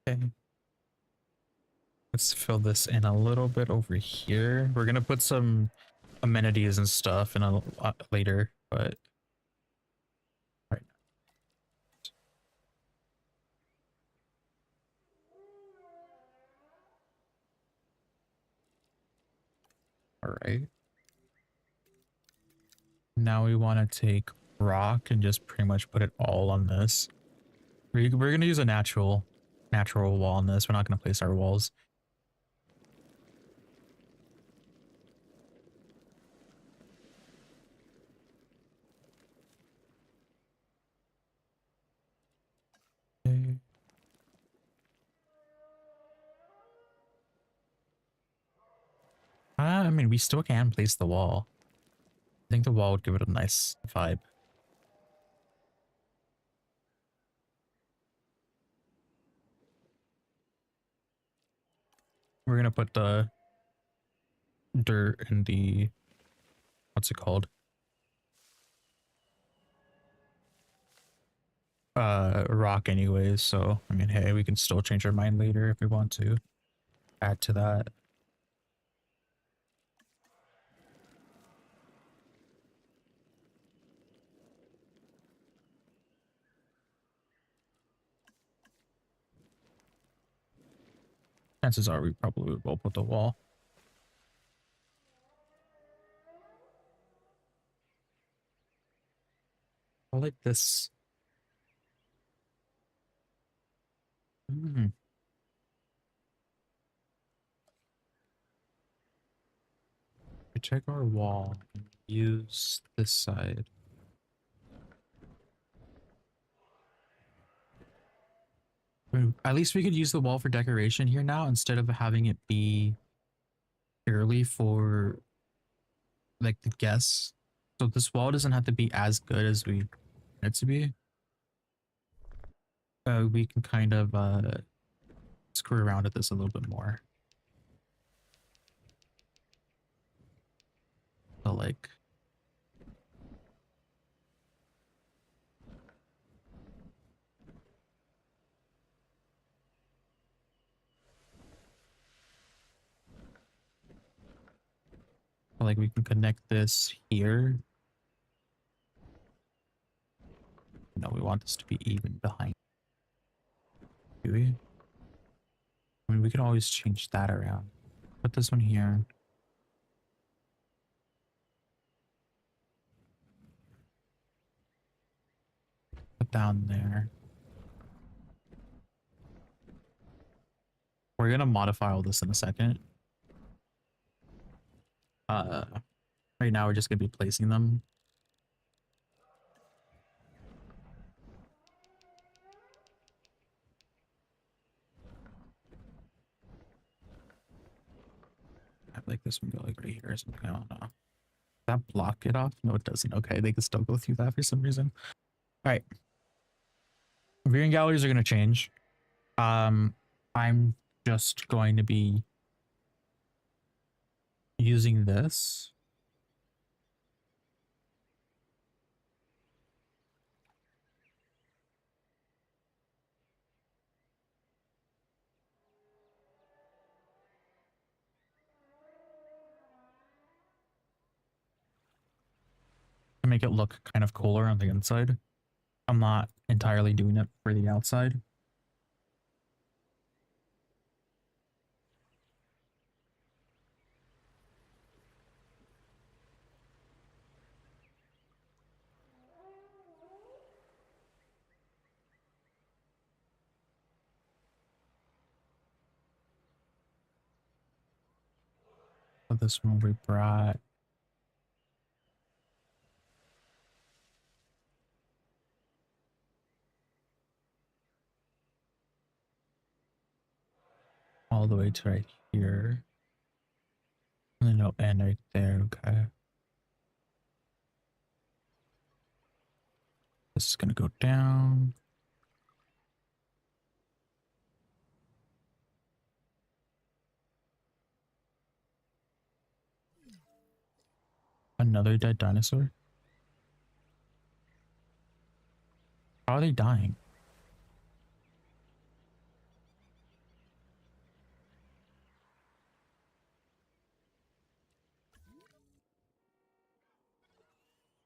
Okay. Let's fill this in a little bit over here. We're gonna put some amenities and stuff in a lot later, but right. All right. Now we want to take rock and just pretty much put it all on this. We're gonna use a natural wall on this. We're not gonna place our walls. Okay. I mean, we still can place the wall. I think the wall would give it a nice vibe. We're gonna put the dirt in the, what's it called? Rock anyways. So, I mean, hey, we can still change our mind later if we want to add to that. Chances are we probably will put the wall. I like this. We check our wall and use this side. I mean, at least we could use the wall for decoration here now instead of having it be purely for like the guests. So this wall doesn't have to be as good as we want it to be. We can kind of screw around with this a little bit more. So like we can connect this here. No, we want this to be even behind. Do we? I mean, we can always change that around. Put this one here. Put down there. We're gonna modify all this in a second. Right now we're just gonna be placing them. I'd like this one go like right here or something. I don't know. Does that block it off? No, it doesn't. Okay, they can still go through that for some reason. All right. Viewing galleries are gonna change. I'm just going to be using this. To make it look kind of cooler on the inside. I'm not entirely doing it for the outside. So this one we brought. all the way to right here. And then it'll end right there. Okay. This is gonna go down. Another dead dinosaur. How are they dying?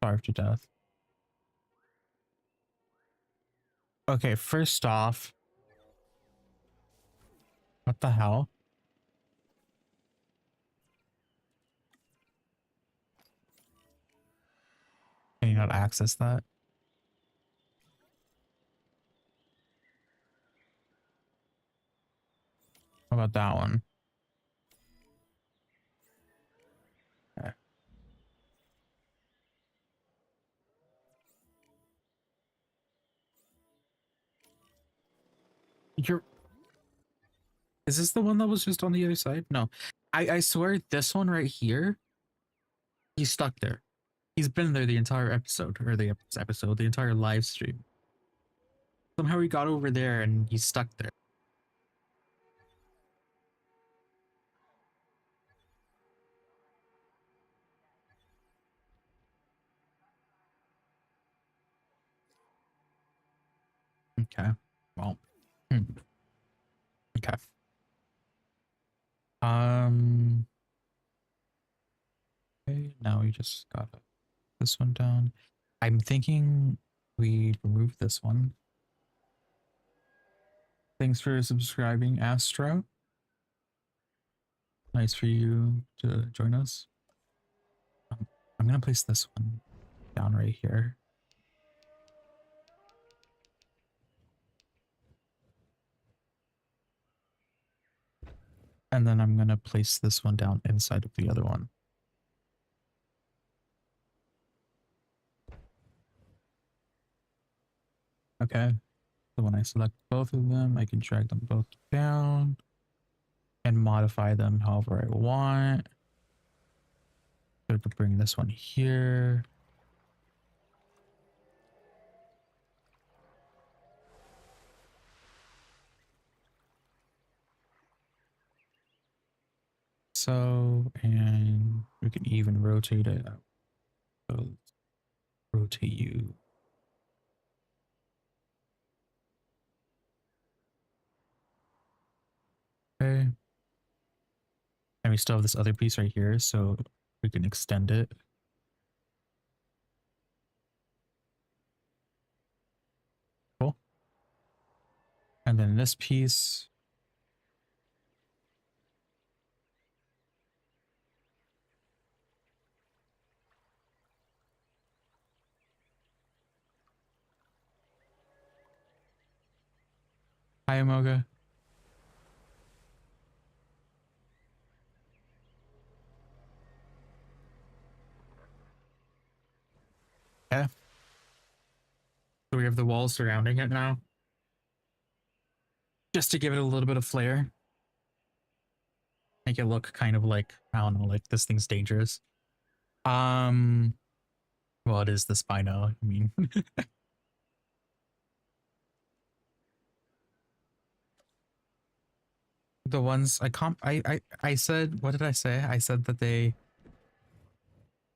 Starved to death. Okay, first off, what the hell? Can you not access that? How about that one? Okay. You're... Is this the one that was just on the other side? No. I swear this one right here, he's stuck there. He's been there the entire episode, or the episode, the entire live stream. Somehow he got over there and he's stuck there. Okay. Well. Okay. Okay, now we just got this one down. I'm thinking we remove this one. Thanks for subscribing, Astro. Nice for you to join us. I'm gonna place this one down right here. And then I'm gonna place this one down inside of the other one. Okay. So when I select both of them, I can drag them both down and modify them however I want. So I could bring this one here. So, and we can even rotate it out. So let's rotate you. Okay. And we still have this other piece right here, so we can extend it. Cool. And then this piece. Hi, Amoga. Yeah. So we have the walls surrounding it now. Just to give it a little bit of flair. Make it look kind of like, I don't know, like this thing's dangerous. Well, it is the Spino. I mean, the ones I said, what did I say? I said that they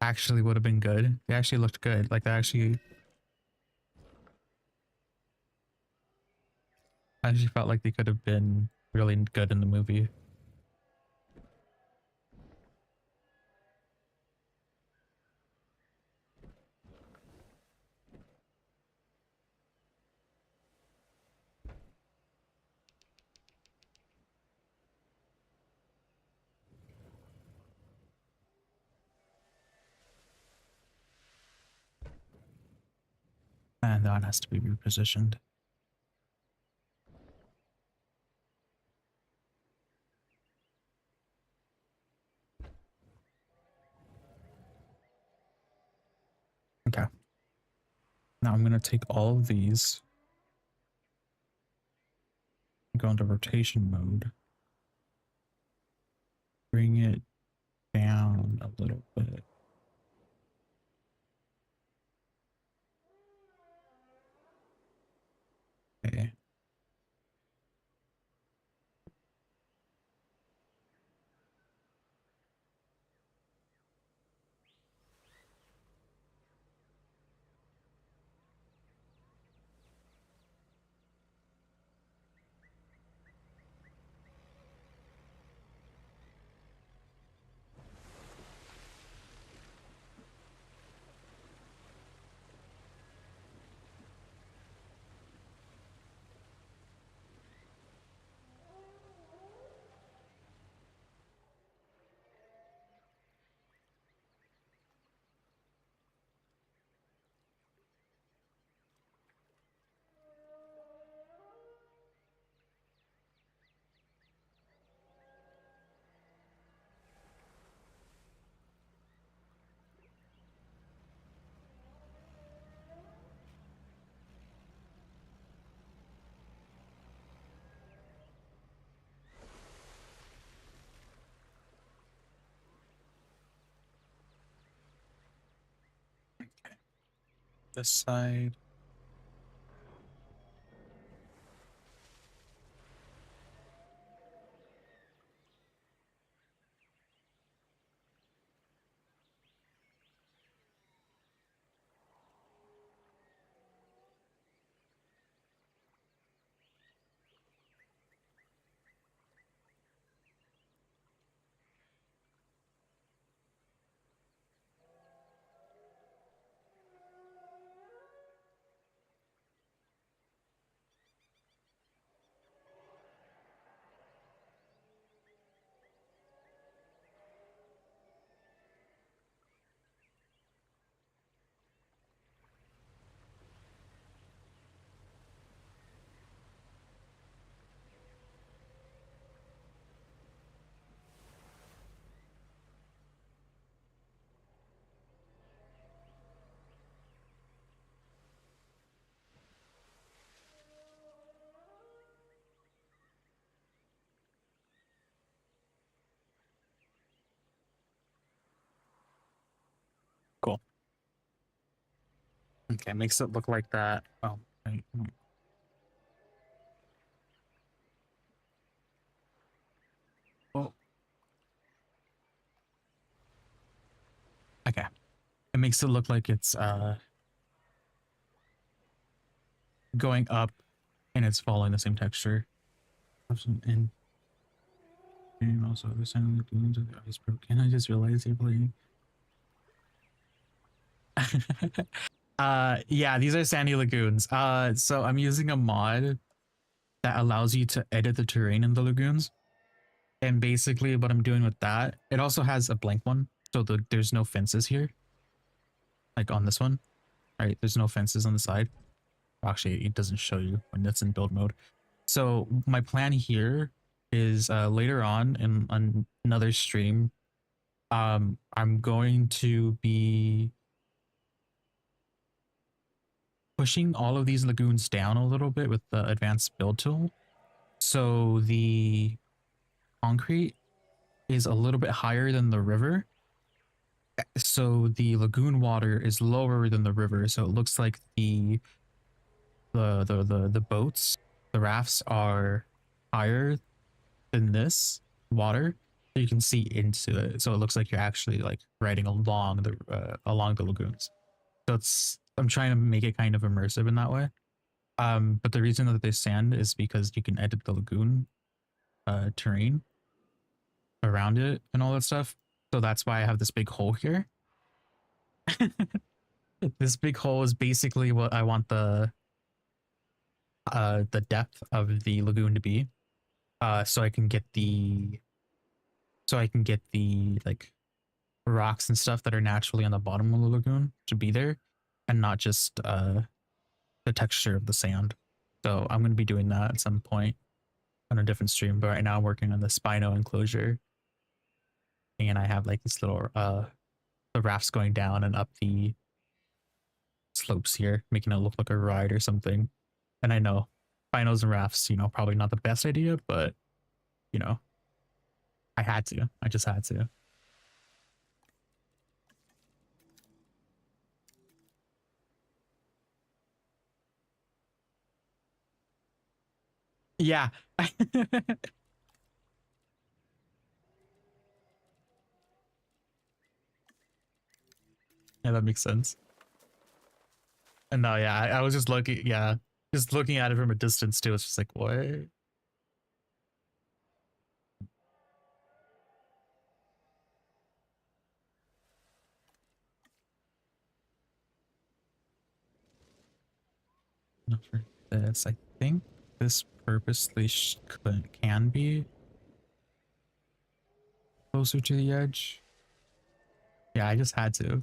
actually would have been good. They actually looked good. Like they actually felt like they could have been really good in the movie. And that has to be repositioned. Okay. Now I'm going to take all of these, go into rotation mode. bring it down a little bit. Okay. This side. Cool. Okay, makes it look like that. Oh, right. Oh. Okay. It makes it look like it's going up and it's following the same texture. And also the sound of the balloons of the ice broken. I just realized you're playing. Yeah, these are sandy lagoons. So I'm using a mod that allows you to edit the terrain in the lagoons. And basically what I'm doing with that, it also has a blank one. So there's no fences here. Like on this one, right? There's no fences on the side. Actually, it doesn't show you when it's in build mode. So my plan here is later on another stream, I'm going to be pushing all of these lagoons down a little bit with the advanced build tool. So the concrete is a little bit higher than the river. So the lagoon water is lower than the river. So it looks like the boats, the rafts are higher than this water. So you can see into it. So it looks like you're actually like riding along the lagoons. So I'm trying to make it kind of immersive in that way. But the reason that they sand is because you can edit the lagoon terrain around it and all that stuff. So that's why I have this big hole here. This big hole is basically what I want the depth of the lagoon to be. So I can get the like rocks and stuff that are naturally on the bottom of the lagoon to be there and not just the texture of the sand. So I'm going to be doing that at some point on a different stream, but right now I'm working on the Spino enclosure. And I have like this little the rafts going down and up the slopes here, making it look like a ride or something. And I know Spinos and rafts, you know, probably not the best idea, but you know, I had to. I just had to. Yeah. Yeah, that makes sense. And no, yeah, I was just looking, yeah, just looking at it from a distance too. It's just like, what? Not for this. I think this purposely can be closer to the edge. Yeah, I just had to.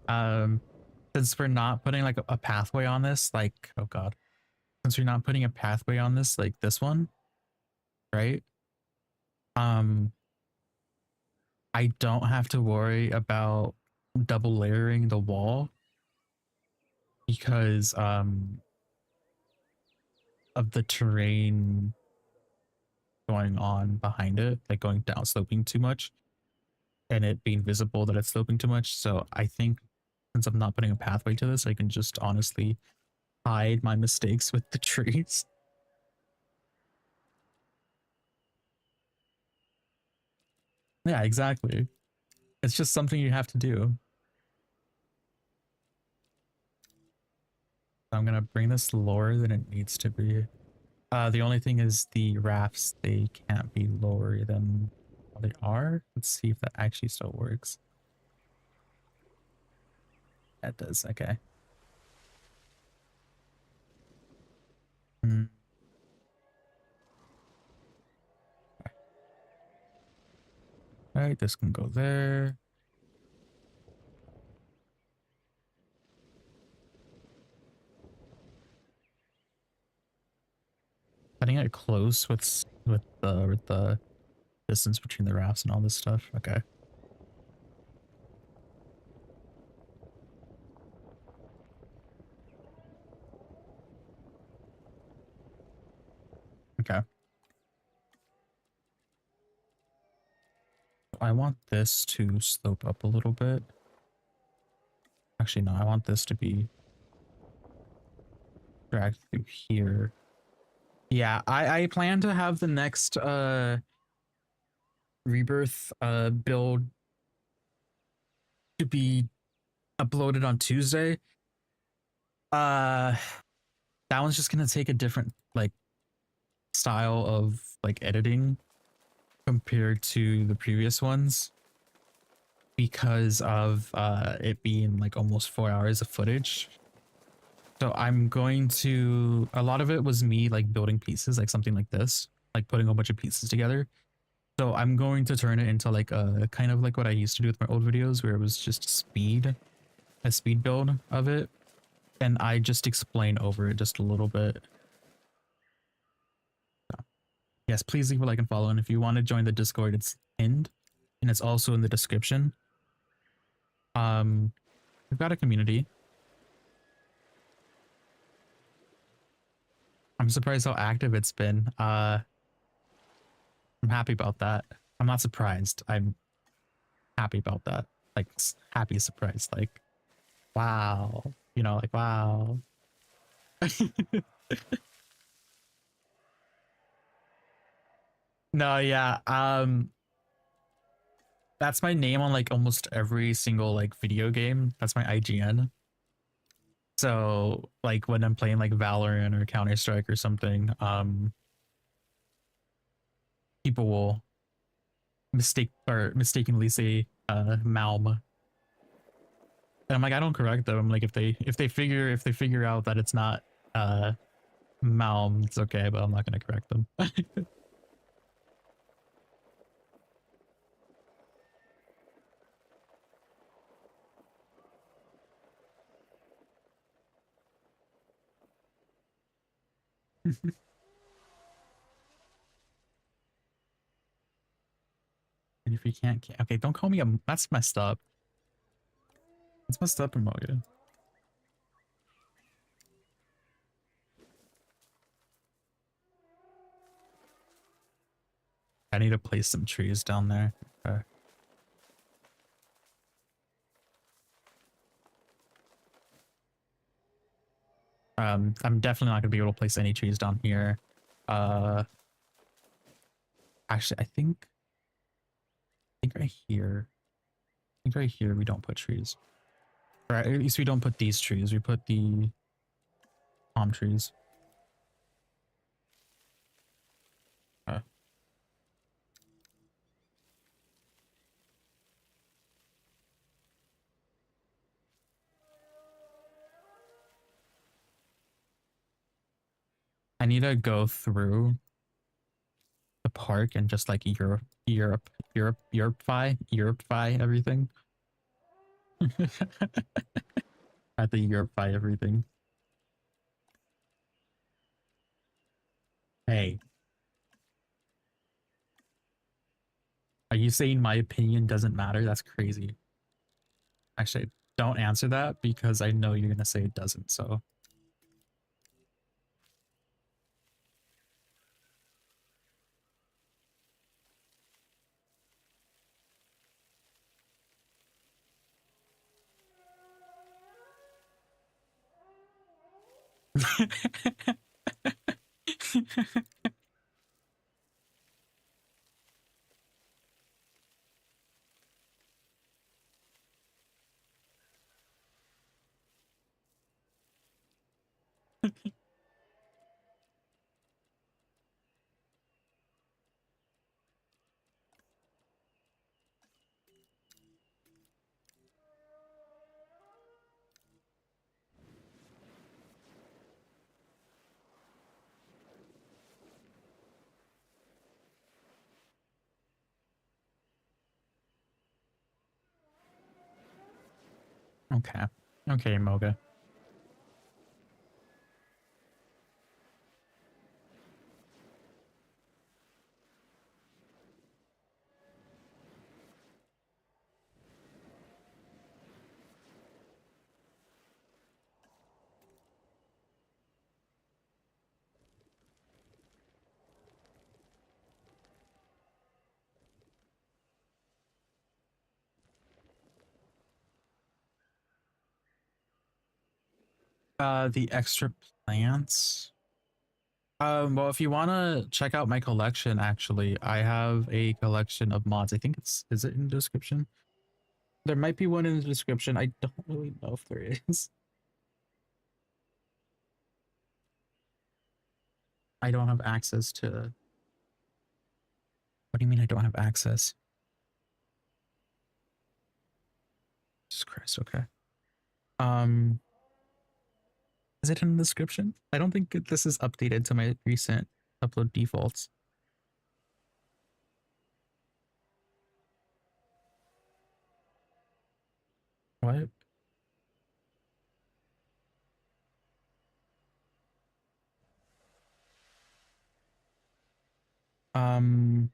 Um, since we're not putting like a pathway on this, like, oh God, since we're not putting a pathway on this, like this one, right? Um, I don't have to worry about double layering the wall because of the terrain going on behind it, like going down sloping too much and it being visible that it's sloping too much. So I think since I'm not putting a pathway to this, I can just honestly hide my mistakes with the trees. Yeah, exactly. It's just something you have to do. I'm gonna bring this lower than it needs to be. The only thing is the rafts, they can't be lower than they are. Let's see if that actually still works. That does, okay. Mm. All right, this can go there. Cutting it close with the distance between the rafts and all this stuff. Okay. Okay. I want this to slope up a little bit. Actually, no, I want this to be dragged through here. Yeah, I plan to have the next rebirth build to be uploaded on Tuesday. Uh that one's just gonna take a different like style of like editing compared to the previous ones because of it being like almost 4 hours of footage. So I'm going to, a lot of it was me like building pieces, like something like this, like putting a bunch of pieces together. So I'm going to turn it into like a kind of like what I used to do with my old videos where it was just a speed build of it. And I just explain over it just a little bit. So, yes, please leave a like and follow. And if you want to join the Discord, it's pinned and it's also in the description. We've got a community. I'm surprised how active it's been. I'm happy about that. I'm not surprised. I'm happy about that. Like happy surprised. Like, wow. You know, like wow. No, yeah. That's my name on like almost every single like video game. That's my IGN. So like when I'm playing like Valorant or Counter-Strike or something, people will mistakenly say Malm. And I'm like, I don't correct them. I'm like if they figure out that it's not Malm, it's okay, but I'm not gonna correct them. And if you can't, okay, don't call me a. That's messed up. That's messed up, Emoga. I need to place some trees down there. Okay. I'm definitely not gonna be able to place any trees down here. Uh, actually, I think right here, we don't put trees. Or at least we don't put these trees. We put the palm trees. Okay. I need to go through the park and just like Europefy everything. I have to Europefy everything. Hey, are you saying my opinion doesn't matter? That's crazy. Actually, don't answer that because I know you're gonna say it doesn't. So. Okay. Okay, Moga. The extra plants. Well, if you want to check out my collection, actually, I have a collection of mods. I think is it in the description? There might be one in the description. I don't really know if there is. I don't have access to. What do you mean I don't have access? Jesus Christ, okay. Um, is it in the description? I don't think this is updated to my recent upload defaults. What? Um,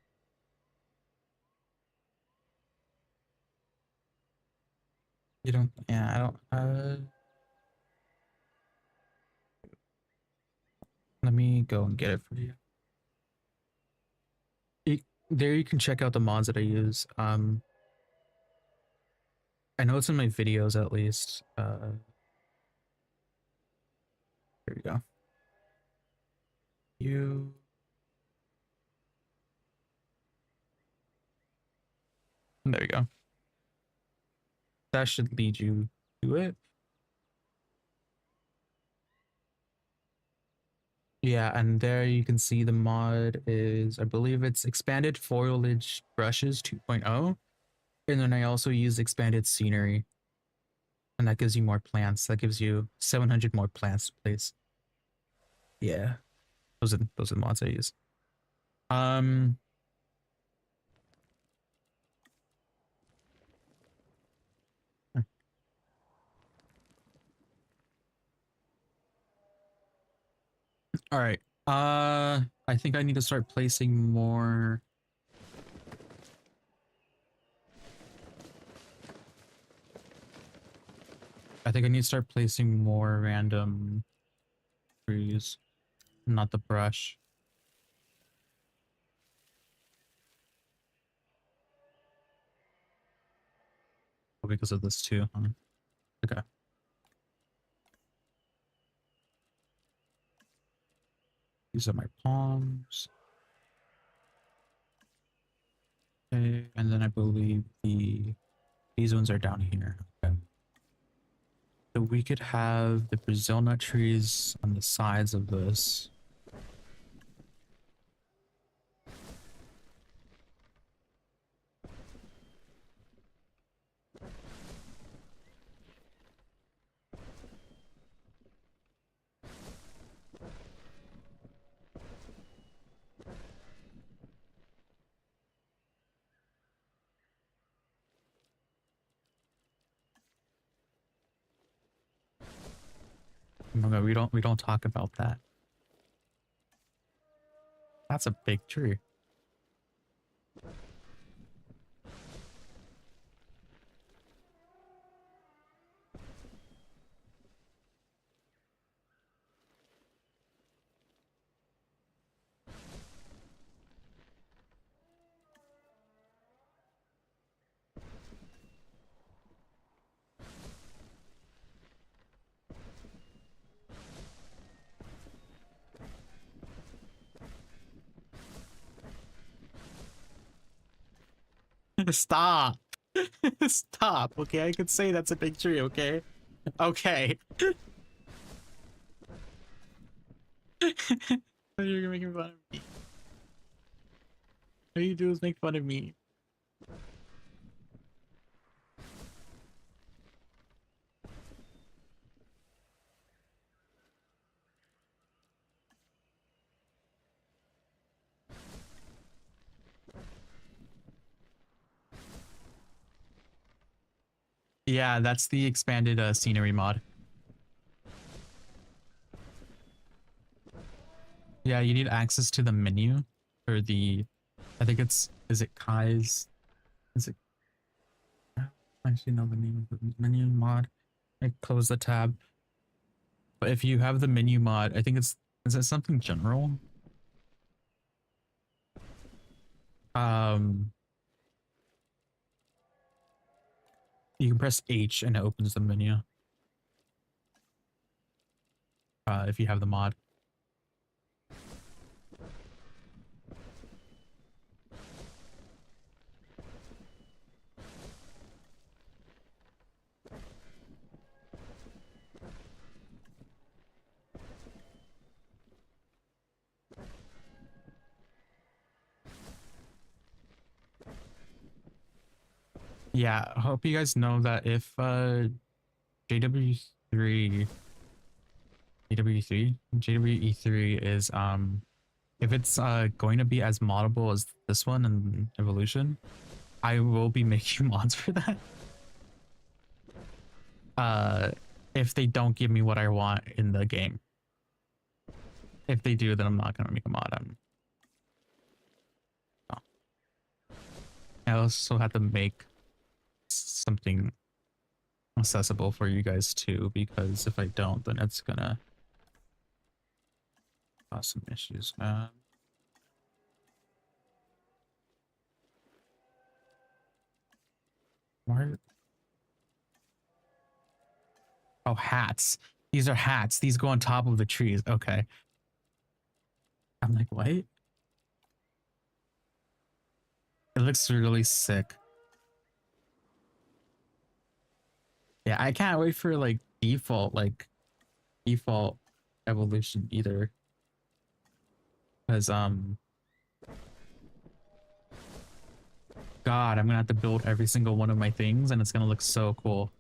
you don't, yeah, I don't, let me go and get it for you. There you can check out the mods that I use. I know it's in my videos at least. Here we go. There you go. That should lead you to it. Yeah, and there you can see the mod is, I believe it's expanded foliage brushes 2.0. And then I also use expanded scenery. And that gives you more plants. That gives you 700 more plants to place. Yeah. Those are the mods I use. All right. I think I need to start placing more. I think I need to start placing more random trees, not the brush. Oh, because of this too, huh? Okay. These are my palms. Okay, and then I believe these ones are down here. Okay. So we could have the Brazil nut trees on the sides of this. Oh my god, we don't talk about that. That's a big tree. Stop. Stop. Okay, I could say that's a big tree, okay? Okay. You're making fun of me. All you do is make fun of me. Yeah, that's the expanded scenery mod. Yeah, you need access to the menu for the, I think it's, is it Kai's? Is it, I don't actually know the name of the menu mod. I close the tab. But if you have the menu mod, I think it's, is it something general? Um, you can press H and it opens the menu. If you have the mod. Yeah, I hope you guys know that if JW3 JWE3 is if it's going to be as moddable as this one in Evolution, I will be making mods for that. If they don't give me what I want in the game. If they do, then I'm not gonna make a mod. Oh. I also have to make something accessible for you guys too, because if I don't, then it's gonna cause some issues. Why? Oh, hats. These are hats. These go on top of the trees. Okay. I'm like, what? It looks really sick. Yeah, I can't wait for like default evolution either. Because God, I'm gonna have to build every single one of my things and it's gonna look so cool.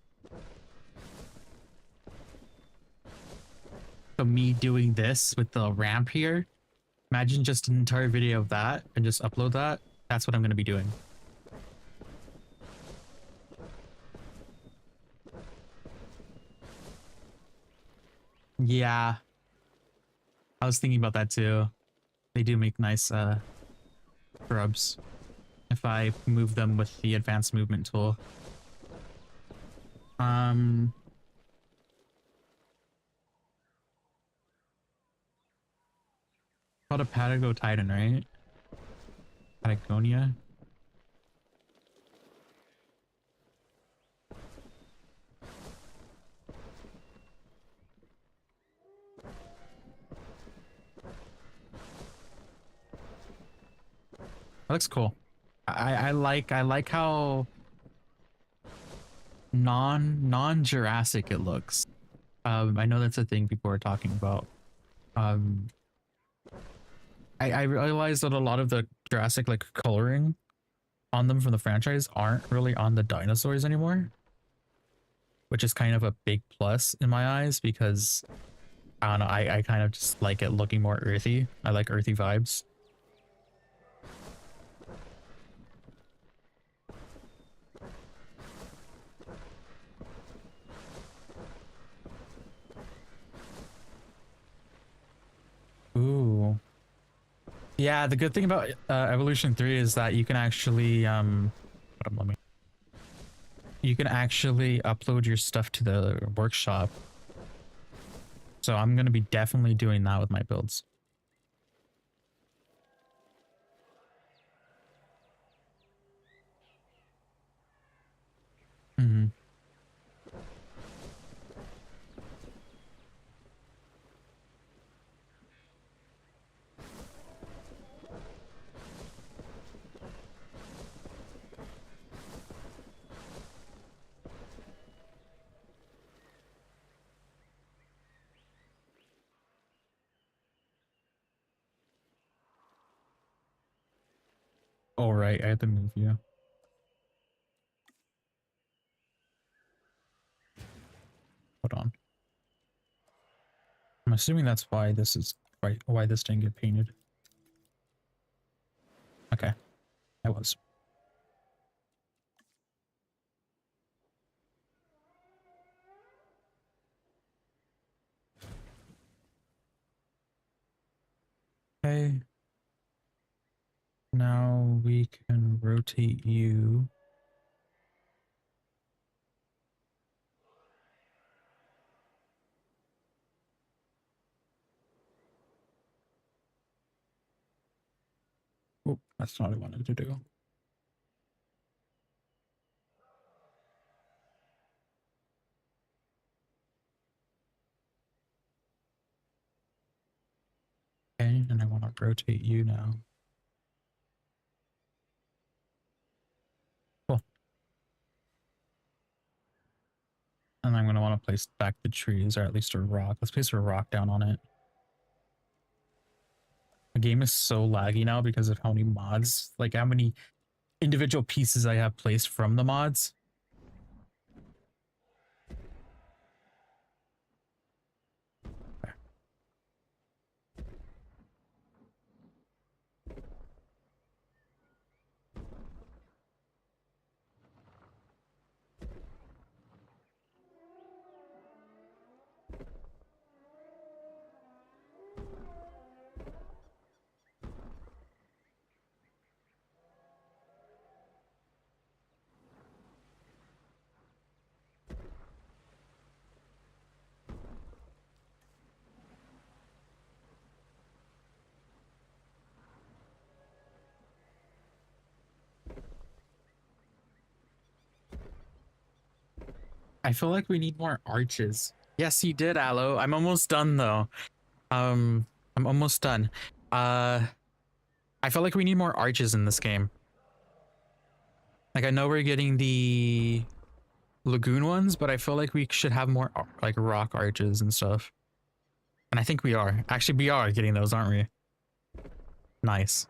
So me doing this with the ramp here, imagine just an entire video of that and just upload that. That's what I'm gonna be doing. Yeah. I was thinking about that too. They do make nice shrubs if I move them with the advanced movement tool. Called a Patago Titan, right? Patagonia. looks cool. I like how non Jurassic it looks. I know that's a thing people are talking about. Um, I realized that a lot of the Jurassic like coloring on them from the franchise aren't really on the dinosaurs anymore, which is kind of a big plus in my eyes because I don't know, I kind of just like it looking more earthy. I like earthy vibes. Ooh. Yeah, the good thing about Evolution 3 is that you can actually hold on, you can actually upload your stuff to the workshop. So I'm going to be definitely doing that with my builds. Mm-hmm. All right, I had to move you. Hold on. I'm assuming that's why this is why this didn't get painted. Okay, I was. Okay. Now we can rotate you. Oh, that's not what I wanted to do. Okay, and I want to rotate you now. Cool. And I'm going to want to place back the trees, or at least a rock. Let's place a rock down on it. The game is so laggy now because of how many mods, like how many individual pieces I have placed from the mods. I feel like we need more arches. Yes, you did, Aloe. I'm almost done though. Um, I'm almost done. Uh, I feel like we need more arches in this game. Like I know we're getting the Lagoon ones, but I feel like we should have more like rock arches and stuff. And I think we are. Actually, we are getting those, aren't we? Nice.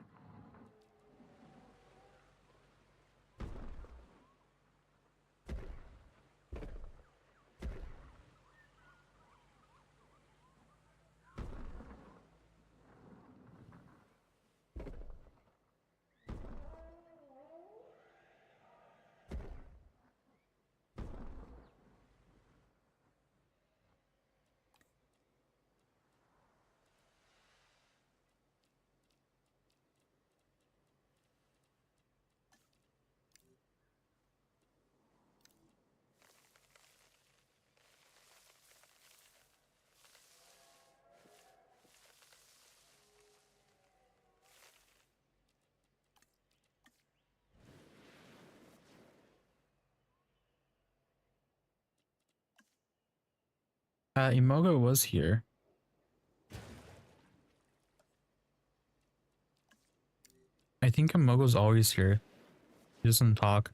Imogo was here. I think Amogo's always here. He doesn't talk.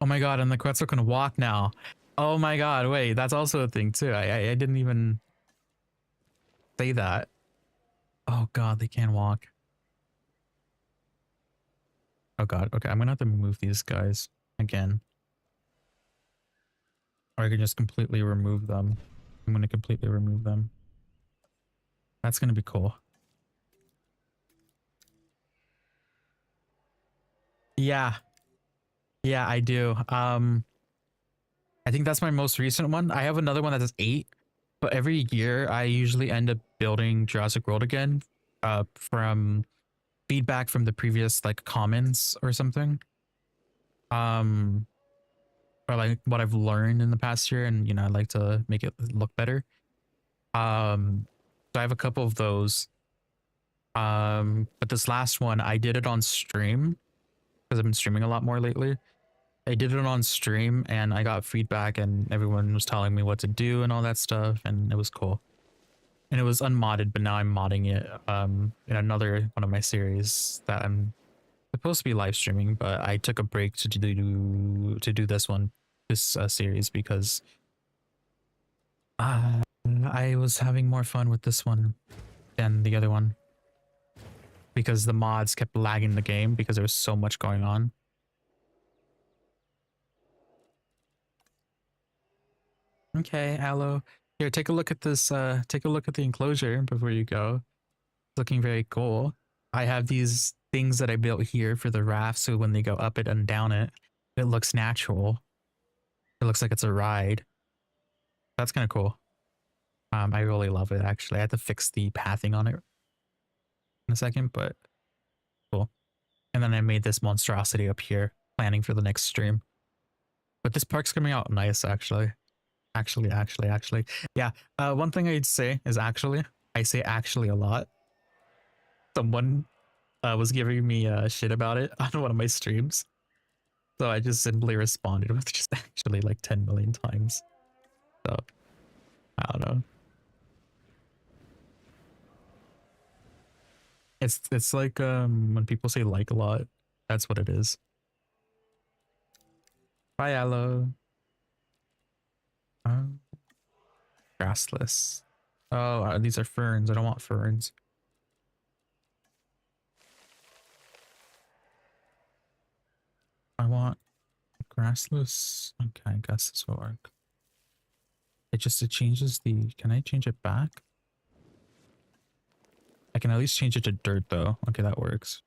Oh my god, and the Quetzal can walk now. Oh my god, wait, that's also a thing too. I didn't even say that. Oh god, they can't walk. Oh god, okay, I'm gonna have to move these guys again. Or I could just completely remove them. I'm gonna completely remove them. That's gonna be cool. Yeah. Yeah, I do. I think that's my most recent one. I have another one that has 8, but every year I usually end up building Jurassic World again, from feedback from the previous like comments or something. Um, or like what I've learned in the past year, and you know, I like to make it look better. So I have a couple of those. But this last one I did it on stream because I've been streaming a lot more lately. I did it on stream and I got feedback and everyone was telling me what to do and all that stuff, and it was cool. And it was unmodded, but now I'm modding it in another one of my series that I'm supposed to be live streaming, but I took a break to do this series because I was having more fun with this one than the other one because the mods kept lagging the game because there was so much going on. Okay, Aloe. Here, take a look at this. Take a look at the enclosure before you go. It's looking very cool. I have these things that I built here for the raft, so when they go up it and down it, it looks natural. It looks like it's a ride. That's kind of cool. I really love it, actually. I had to fix the pathing on it in a second, but cool. And then I made this monstrosity up here, planning for the next stream. But this park's coming out nice, actually. Actually. Yeah. One thing I'd say is actually, I say actually a lot. Someone was giving me shit about it on one of my streams. So I just simply responded with just actually like 10 million times. So, I don't know. It's like when people say like a lot, that's what it is. Bye, Aloe. Grassless. Oh, these are ferns. I don't want ferns. I want grassless. Okay, I guess this will work. It changes the, can I change it back? I can at least change it to dirt though. Okay, that works.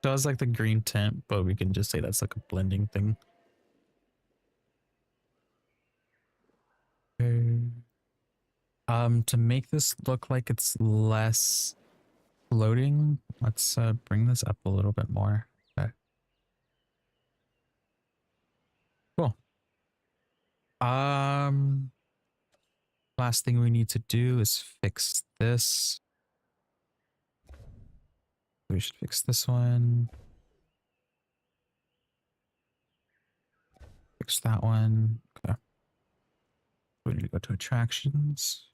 Does like the green tint, but we can just say that's like a blending thing. Okay. To make this look like it's less floating, let's bring this up a little bit more. Okay. Cool. Last thing we need to do is fix this. We should fix this one. Fix that one. Okay. We need to go to attractions.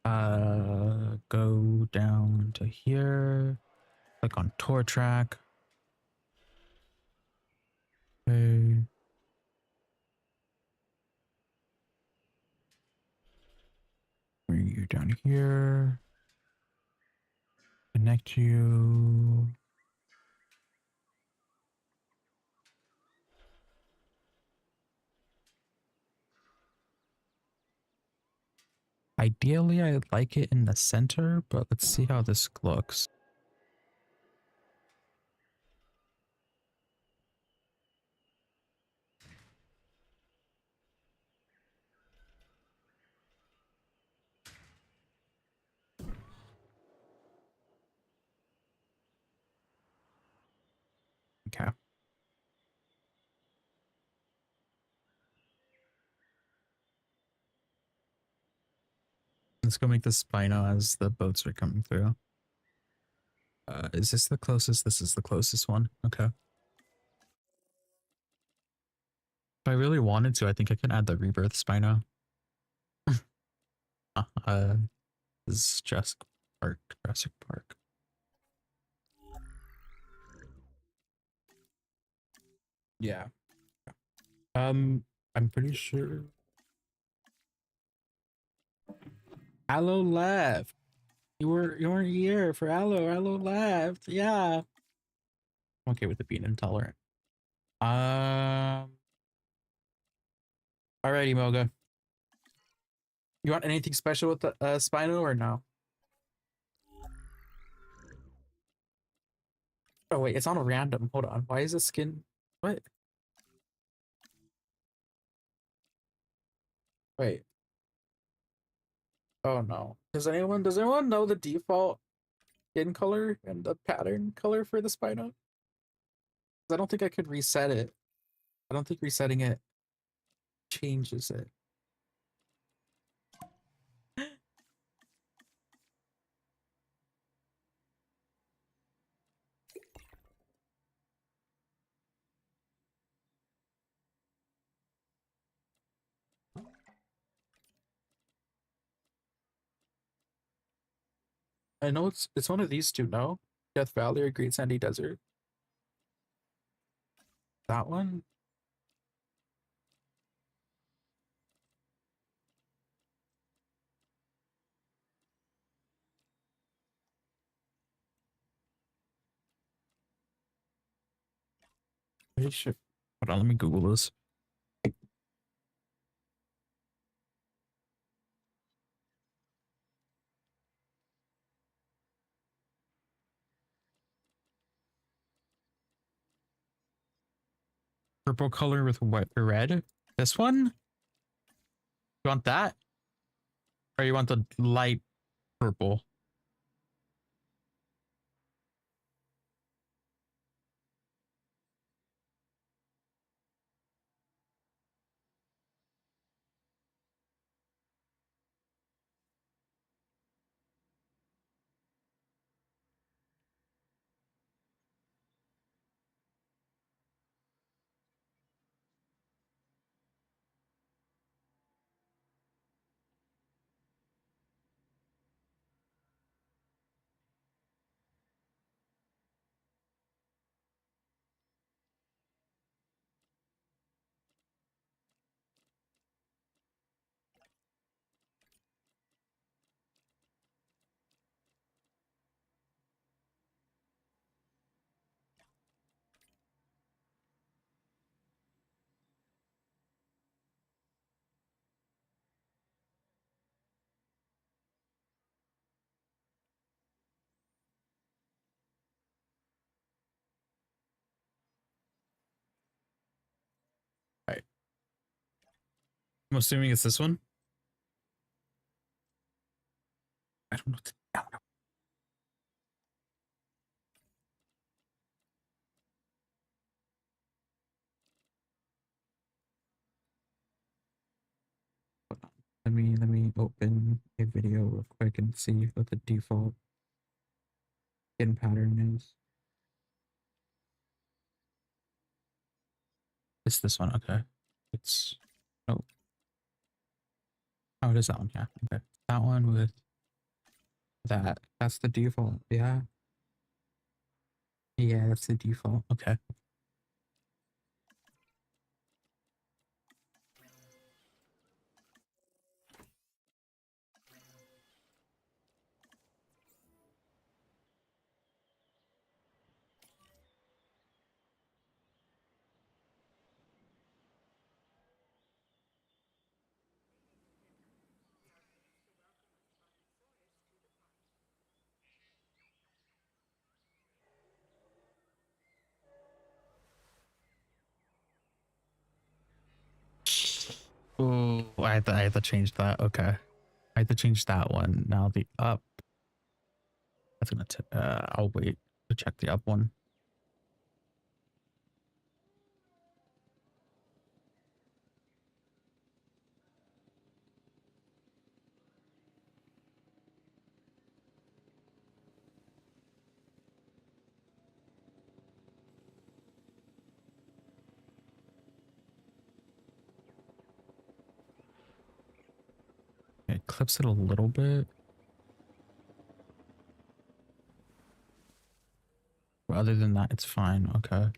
Go down to here. Click on tour track. Okay. Bring you down here. Connect you. Ideally, I'd like it in the center, but let's see how this looks. Okay. Let's go make the Spino as the boats are coming through. Is this the closest? This is the closest one. Okay. If I really wanted to, I think I can add the rebirth Spino. uh, this is Jurassic Park. Jurassic Park. Yeah. I'm pretty sure. Aloe left. You weren't here for Aloe. Aloe left. Yeah. I'm okay with it being intolerant. Alrighty, Moga. You want anything special with the Spino or no? Oh wait, it's on a random. Hold on. Why is the skin? What? Wait. Oh no. Does anyone know the default skin color and the pattern color for the Spino? I don't think I could reset it. I don't think resetting it changes it. I know it's one of these two, no? Death Valley or Great Sandy Desert. That one? Pretty sure. Hold on, let me Google this. Purple color with white red. This one? You want that? Or you want the light purple? Right. I'm assuming it's this one. I don't know. I don't know. Let me open a video real quick and see what the default skin pattern is. It's this one, okay. It's oh oh it is that one, yeah. Okay. That one with that. That's the default, yeah. Yeah, that's the default. Okay. Oh, I had to change that. Okay. I had to change that one. Now the up. That's gonna I'll wait to check the up one. It clips it a little bit. But other than that, it's fine. Okay.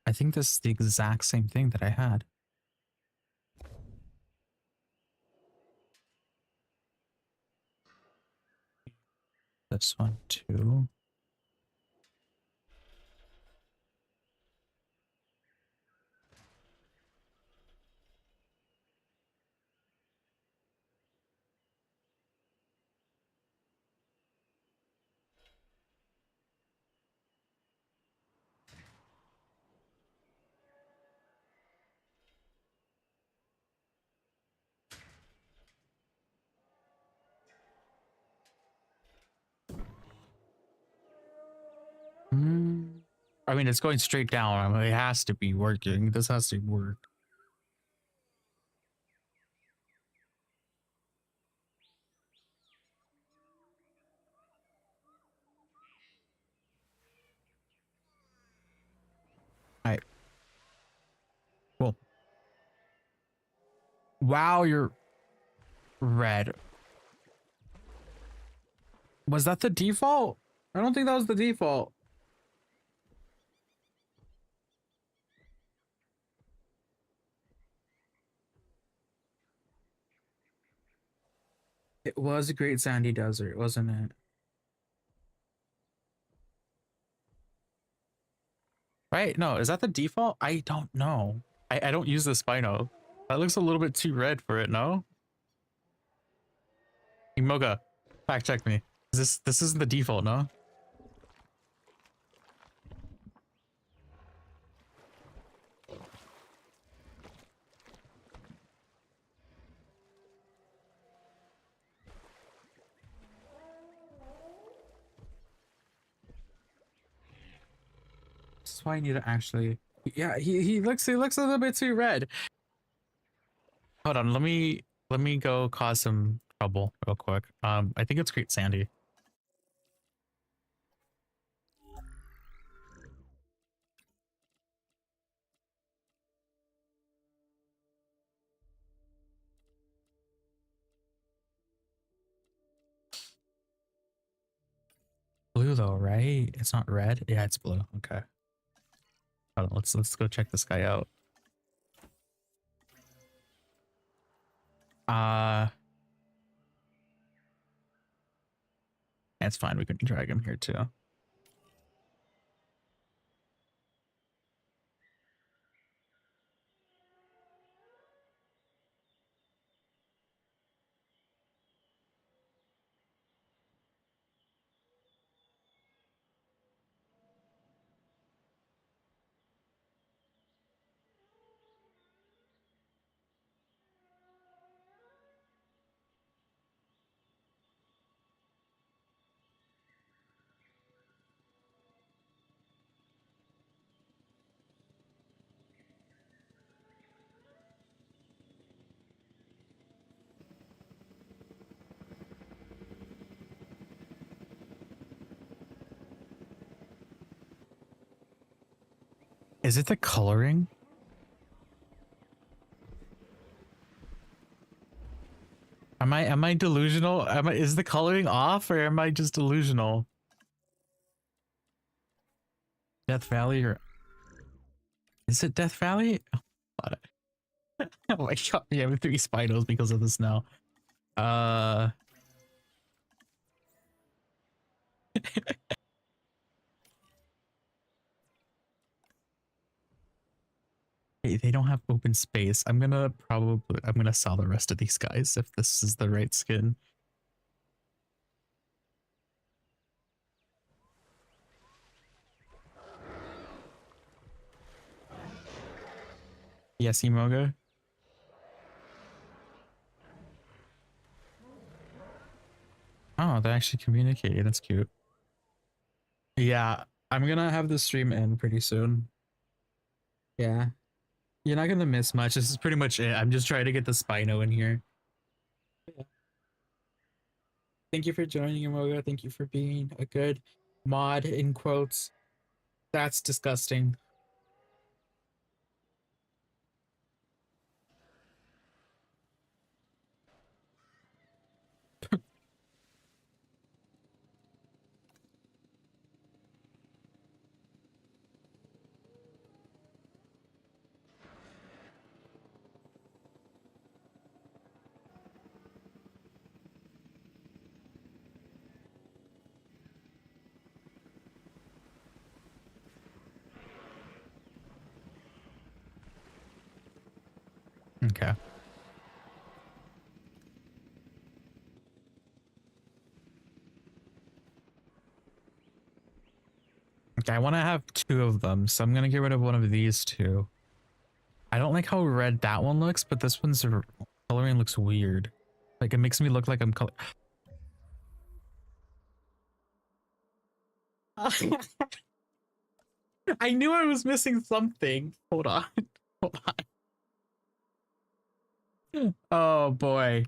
I think this is the exact same thing that I had. This one too. I mean, it's going straight down. I mean, it has to be working. This has to work. All right. Cool. Wow, you're red. Was that the default? I don't think that was the default. It was a great sandy desert, wasn't it? Right? No, is that the default? I don't know. I don't use the Spino. That looks a little bit too red for it, no? Moga, fact check me. This isn't the default, no? This is why I need to actually. Yeah, he looks a little bit too red. Hold on, let me go cause some trouble real quick. I think it's Great Sandy. Blue though, right? It's not red. Yeah, it's blue. Okay. Hold on, let's go check this guy out. It's fine. We can drag him here too. Is it the coloring? Am I delusional? Is the coloring off or am I just delusional? Death Valley or is it Death Valley? Oh, oh my god, we have 3 Spinos because of this now. They don't have open space. I'm gonna sell the rest of these guys if this is the right skin. Yes, Emoga. Oh, they actually communicated. That's cute. Yeah, I'm gonna have the stream end pretty soon. Yeah. You're not gonna miss much. This is pretty much it. I'm just trying to get the Spino in here. Yeah. Thank you for joining, Emoga. Thank you for being a good mod in quotes. That's disgusting. Okay. Okay, I want to have two of them, so I'm gonna get rid of one of these two. I don't like how red that one looks, but this one's coloring looks weird. Like it makes me look like I'm color. I knew I was missing something. Hold on. Hold on. Oh boy.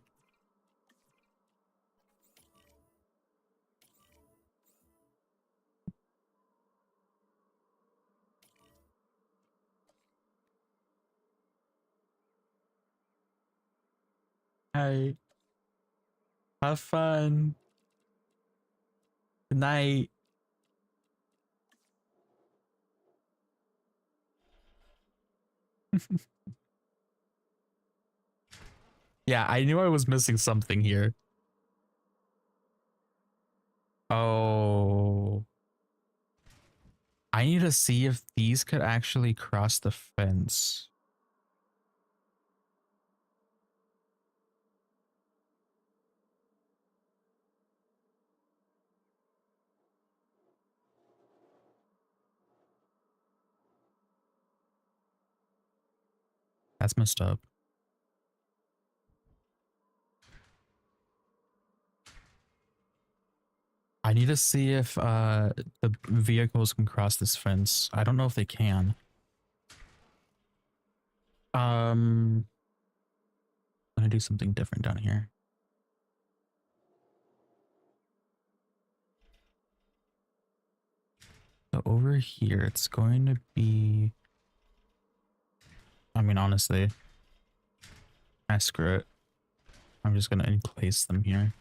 Hey, have fun. Good night. Yeah, I knew I was missing something here. Oh. I need to see if these could actually cross the fence. That's messed up. I need to see if the vehicles can cross this fence. I don't know if they can. I'm gonna do something different down here. So over here, it's going to be. I mean, honestly, screw it. I'm just gonna enclose them here.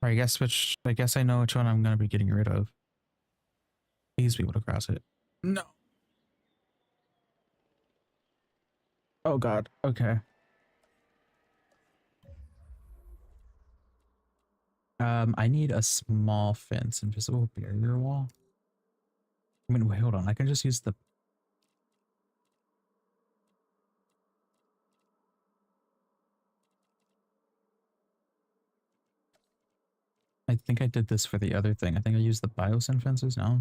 Or I guess I know which one I'm gonna be getting rid of. These people to cross it. No. Oh god. Okay. I need a small fence, invisible barrier wall. I mean, wait, hold on. I can just use the. I think I did this for the other thing. I think I used the biosyn fences now.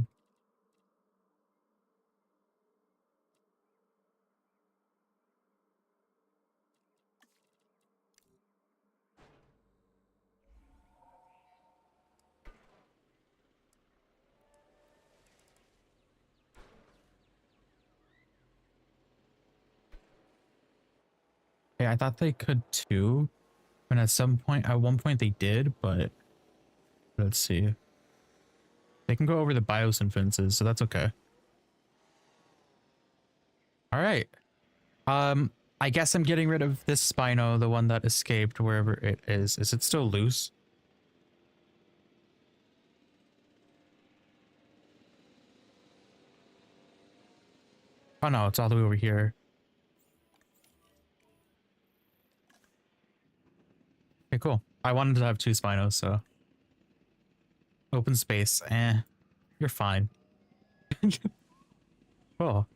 Hey, I thought they could too. And at one point they did, but let's see. They can go over the biosyn fences, so that's okay. All right. I guess I'm getting rid of this Spino, the one that escaped wherever it is. Is it still loose? Oh no, it's all the way over here. Okay, cool. I wanted to have two Spinos, so. Open space. You're fine. Oh.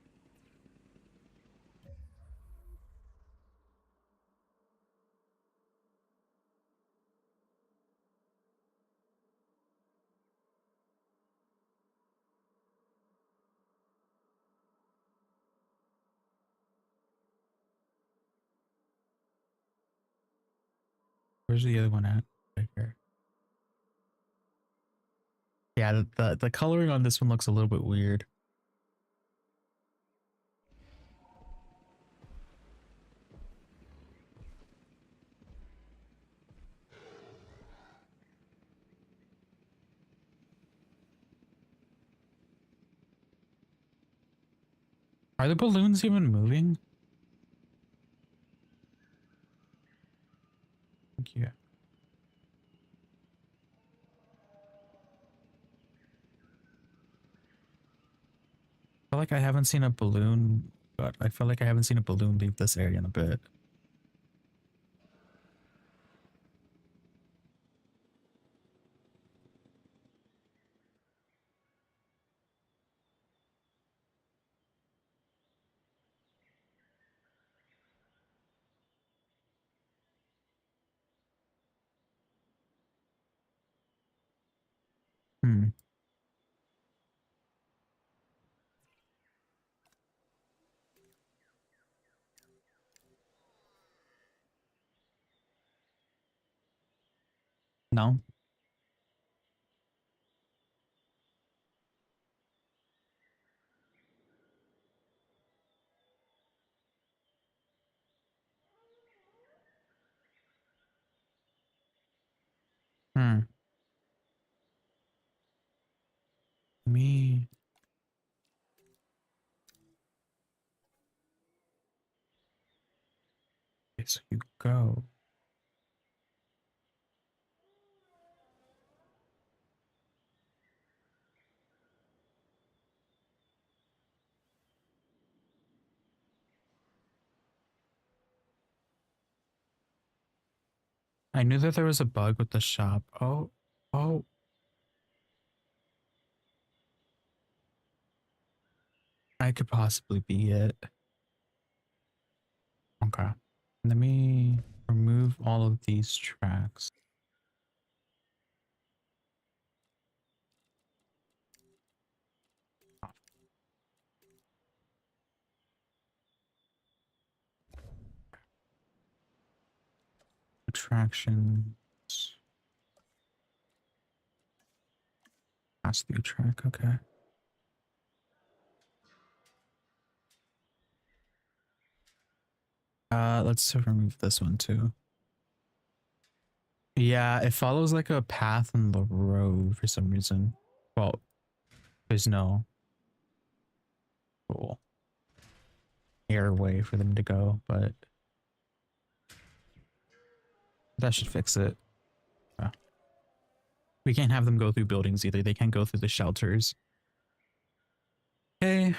Where's the other one at? Right here. Yeah, the coloring on this one looks a little bit weird. Are the balloons even moving? Thank you. I feel like I haven't seen a balloon, but I feel like I haven't seen a balloon leave this area in a bit. Hmm. No. Hmm. Me. Okay, so you go. I knew that there was a bug with the shop. Oh, oh. I could possibly be it. Okay. Let me remove all of these tracks. Attractions. Pass through track. Okay. Let's remove this one too. Yeah, it follows like a path in the road for some reason. Well, there's no cool airway for them to go, but that should fix it. We can't have them go through buildings either. They can't go through the shelters. Okay.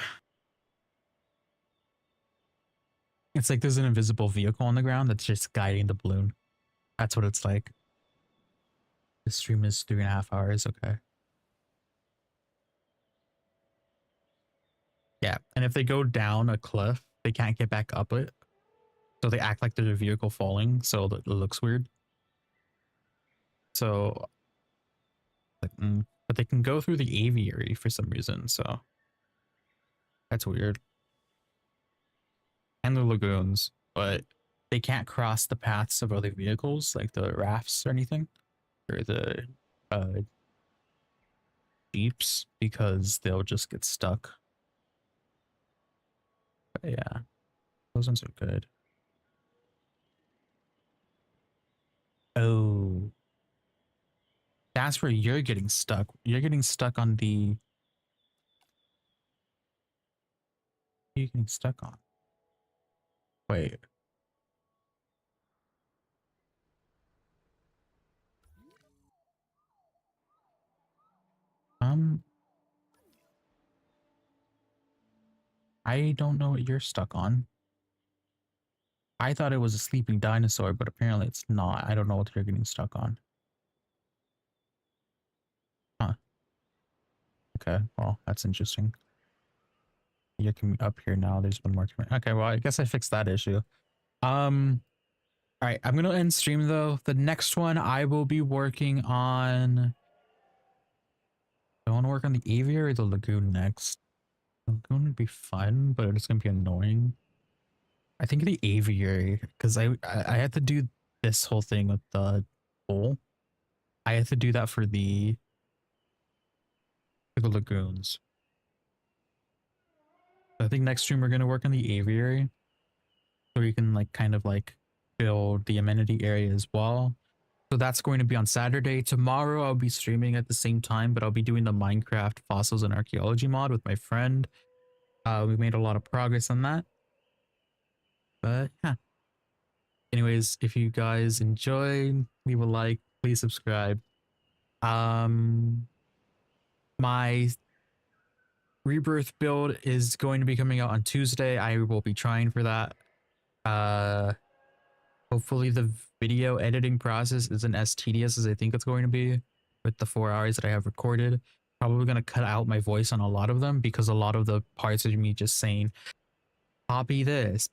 It's like there's an invisible vehicle on the ground that's just guiding the balloon. That's what it's like. The stream is 3.5 hours. Okay. Yeah. And if they go down a cliff, they can't get back up it. So they act like there's a vehicle falling. So it looks weird. So, like, but they can go through the aviary for some reason. So that's weird. And the lagoons, but they can't cross the paths of other vehicles like the rafts or anything, or the jeeps, because they'll just get stuck. But yeah, those ones are good. Oh, that's where you're getting stuck. You're getting stuck on the. What are you getting stuck on? Wait. I don't know what you're stuck on. I thought it was a sleeping dinosaur, but apparently it's not. I don't know what you're getting stuck on. Huh. okay. Well, that's interesting. You can up here now. There's one more. Okay, well, I guess I fixed that issue. All right, I'm gonna end stream though. The next one I will be working on. I want to work on the aviary or the lagoon next. The lagoon would be fun, but it's gonna be annoying. I think the aviary, because I had to do this whole thing with the bowl. I had to do that for the lagoons. I think next stream we're gonna work on the aviary, so we can like kind of like build the amenity area as well. So that's going to be on Saturday. Tomorrow I'll be streaming at the same time, but I'll be doing the Minecraft fossils and archaeology mod with my friend. We made a lot of progress on that. But yeah. Anyways, if you guys enjoyed, leave a like, please subscribe. My rebirth build is going to be coming out on Tuesday. I will be trying for that. Hopefully the video editing process isn't as tedious as I think it's going to be with the 4 hours that I have recorded. Probably going to cut out my voice on a lot of them because a lot of the parts are me just saying, copy this,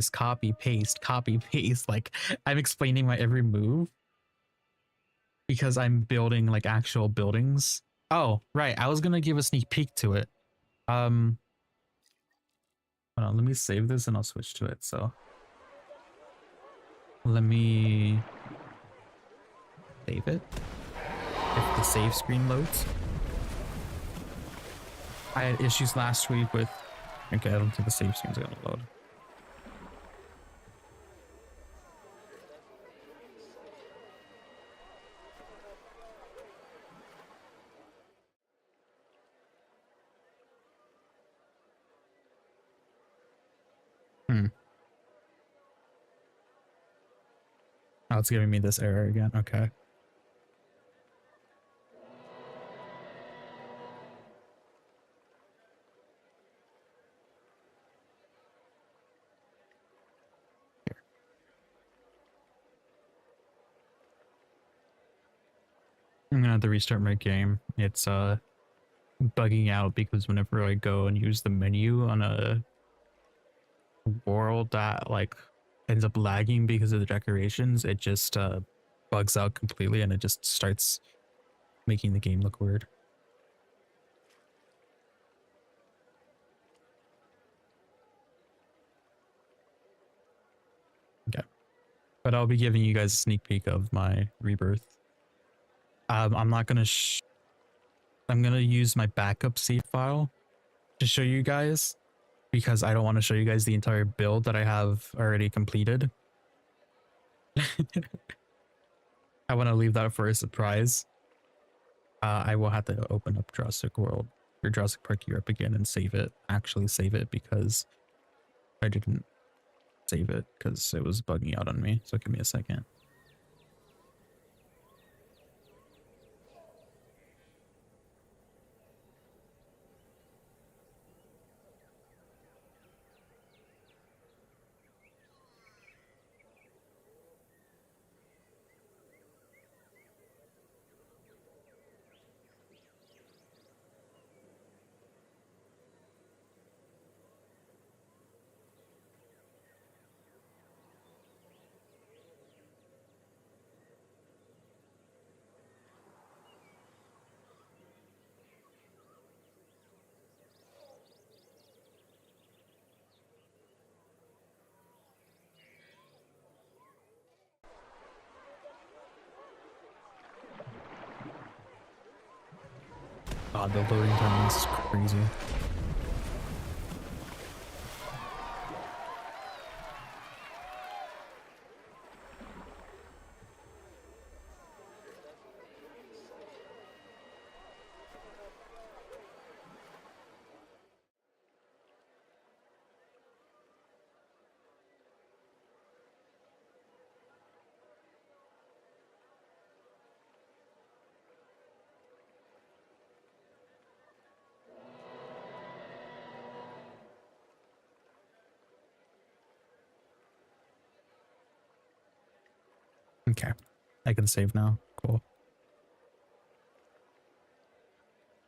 copy, paste. Like I'm explaining my every move because I'm building like actual buildings. Oh, right. I was going to give a sneak peek to it. Hold on, let me save this and I'll switch to it. So let me save it. If the save screen loads. I had issues last week with... Okay, I don't think the save screen's gonna load. Oh, it's giving me this error again. Okay. Here. I'm gonna have to restart my game. It's bugging out because whenever I go and use the menu on a world that like ends up lagging because of the decorations, it just bugs out completely and it just starts making the game look weird. Okay, but I'll be giving you guys a sneak peek of my rebirth. I'm not gonna I'm gonna use my backup save file to show you guys because I don't want to show you guys the entire build that I have already completed. I want to leave that for a surprise. I will have to open up Jurassic World or Jurassic Park Europe again and save it. Actually save it because I didn't save it because it was bugging out on me. So give me a second. God, the loading time is crazy. Okay, I can save now. Cool.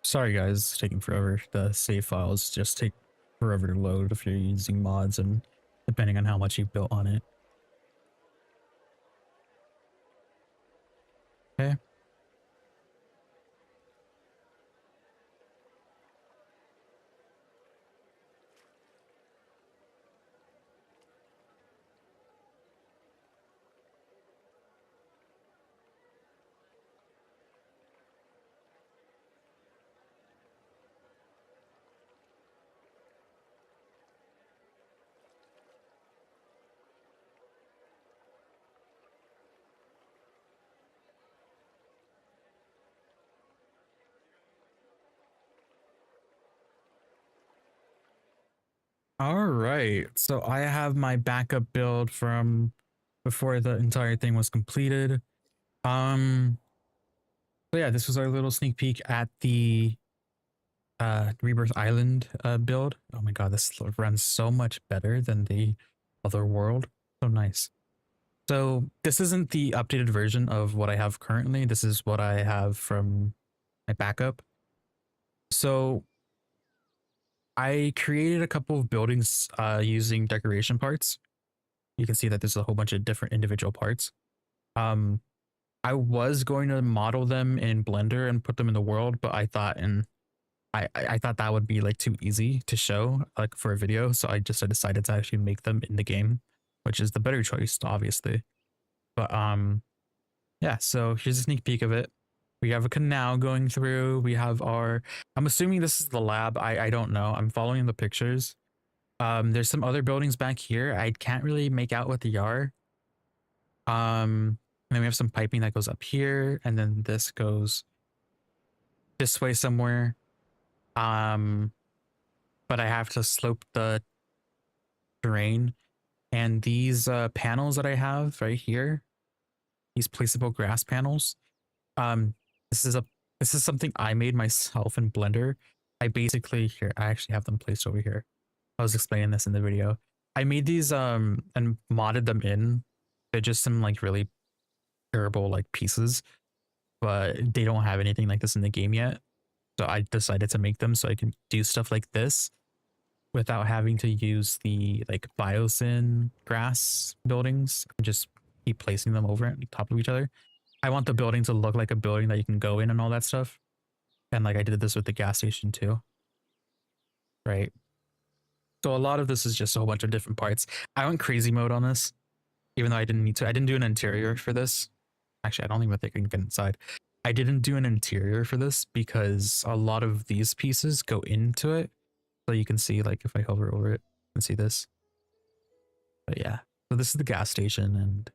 Sorry guys, it's taking forever. The save files just take forever to load if you're using mods and depending on how much you built on it. Okay. All right. So I have my backup build from before the entire thing was completed. So yeah, this was our little sneak peek at the Rebirth Island build. Oh my god, this runs so much better than the other world. So nice. So this isn't the updated version of what I have currently. This is what I have from my backup. So I created a couple of buildings using decoration parts. You can see that there's a whole bunch of different individual parts. I was going to model them in Blender and put them in the world, but I thought I thought that would be like too easy to show like for a video, so I just decided to actually make them in the game, which is the better choice, obviously. But yeah, so here's a sneak peek of it. We have a canal going through. We have our, I'm assuming this is the lab. I don't know. I'm following the pictures. There's some other buildings back here. I can't really make out what they are. And then we have some piping that goes up here, and then this goes this way somewhere. But I have to slope the terrain, and these panels that I have right here, these placeable grass panels. Um, this is something I made myself in Blender. I basically here I actually have them placed over here. I was explaining this in the video. I made these and modded them in. They're just some like really terrible like pieces, but they don't have anything like this in the game yet. So I decided to make them so I can do stuff like this without having to use the like biosyn grass buildings and just keep placing them over on top of each other. I want the building to look like a building that you can go in and all that stuff. And like I did this with the gas station too. Right. So a lot of this is just a whole bunch of different parts. I went crazy mode on this, even though I didn't need to. I didn't do an interior for this. Actually, I don't even think I can get inside. I didn't do an interior for this because a lot of these pieces go into it. So you can see, like, if I hover over it, you can see this. But yeah, so this is the gas station, and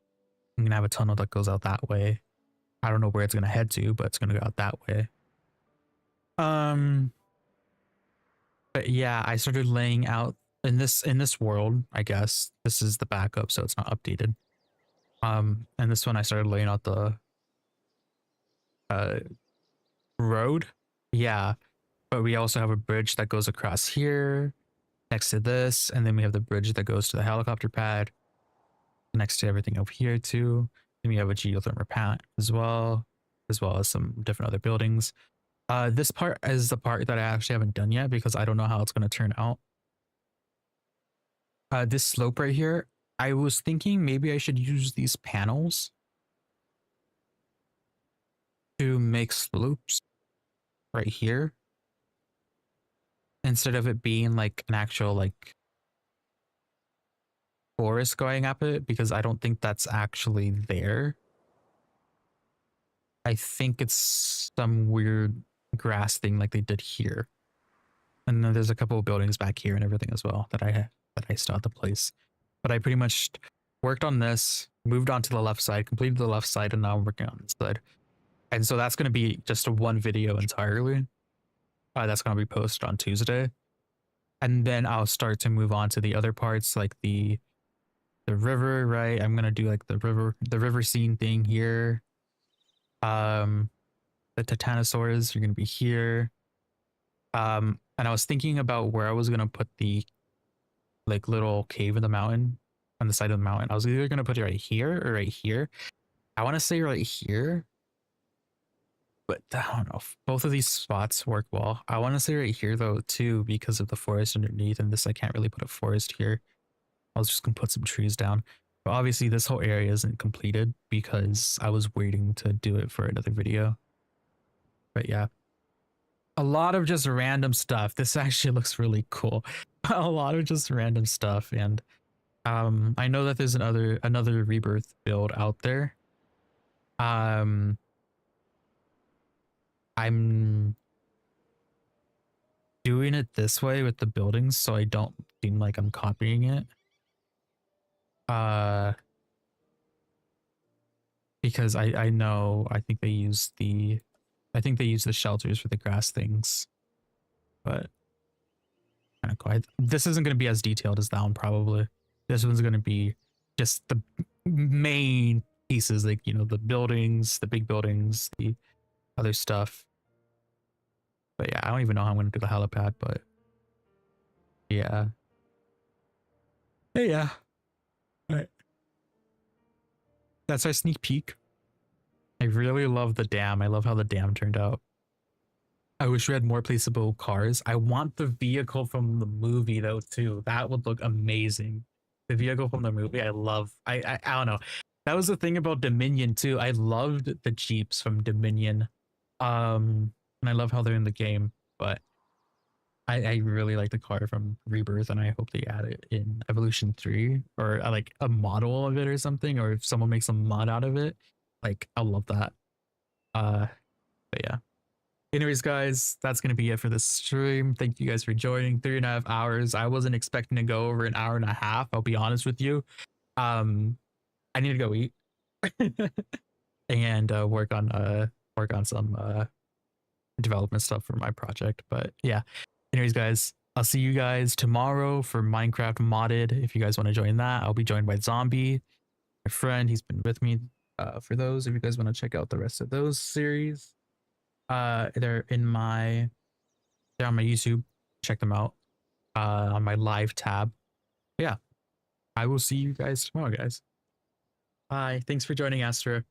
I'm gonna have a tunnel that goes out that way. I don't know where it's gonna head to, but it's gonna go out that way. But yeah, I started laying out in this world. I guess this is the backup, so it's not updated. And this one I started laying out the road. Yeah, but we also have a bridge that goes across here next to this, and then we have the bridge that goes to the helicopter pad next to everything over here too. Then we have a geothermal plant as well as some different other buildings. This part is the part that I actually haven't done yet because I don't know how it's going to turn out. This slope right here, I was thinking maybe I should use these panels to make slopes right here instead of it being like an actual like forest going up it, because I don't think that's actually there. I think it's some weird grass thing like they did here. And then there's a couple of buildings back here and everything as well that I still have to place. But I pretty much worked on this, moved on to the left side, completed the left side, and now I'm working on this side. And so that's going to be just a one video entirely. That's going to be posted on Tuesday. And then I'll start to move on to the other parts, like the river, right? I'm going to do like the river scene thing here. The Titanosaurs are going to be here. And I was thinking about where I was going to put the like little cave in the mountain, on the side of the mountain. I was either going to put it right here or right here. I want to say right here. but I don't know. Both of these spots work well. I want to say right here though too, because of the forest underneath, and this I can't really put a forest here. I was just gonna put some trees down. But obviously this whole area isn't completed because I was waiting to do it for another video. But yeah, a lot of just random stuff. This actually looks really cool. A lot of just random stuff, and I know that there's another rebirth build out there. I'm doing it this way with the buildings so I don't seem like I'm copying it. Because I know I think they use the shelters for the grass things, but kind of quiet. This isn't going to be as detailed as that one probably. This one's going to be just the main pieces, like, you know, the buildings, the big buildings, the other stuff. But yeah, I don't even know how I'm going to do the helipad, but yeah. Hey, yeah. All right. That's our sneak peek. I really love the dam. I love how the dam turned out. I wish we had more placeable cars. I want the vehicle from the movie though too. That would look amazing. The vehicle from the movie, I love. I don't know. That was the thing about Dominion too. I loved the Jeeps from Dominion. And I love how they're in the game, but I really like the car from Rebirth, and I hope they add it in Evolution 3 or like a model of it or something, or if someone makes a mod out of it, like I love that. But yeah. Anyways, guys, that's gonna be it for this stream. Thank you guys for joining. 3.5 hours. I wasn't expecting to go over an hour and a half. I'll be honest with you. I need to go eat and work on some development stuff for my project. But yeah. Anyways, guys, I'll see you guys tomorrow for Minecraft Modded. If you guys want to join that, I'll be joined by Zombie, my friend. He's been with me for those. If you guys want to check out the rest of those series, they're on my YouTube. Check them out on my live tab. Yeah, I will see you guys tomorrow, guys. Bye. Thanks for joining, Astra.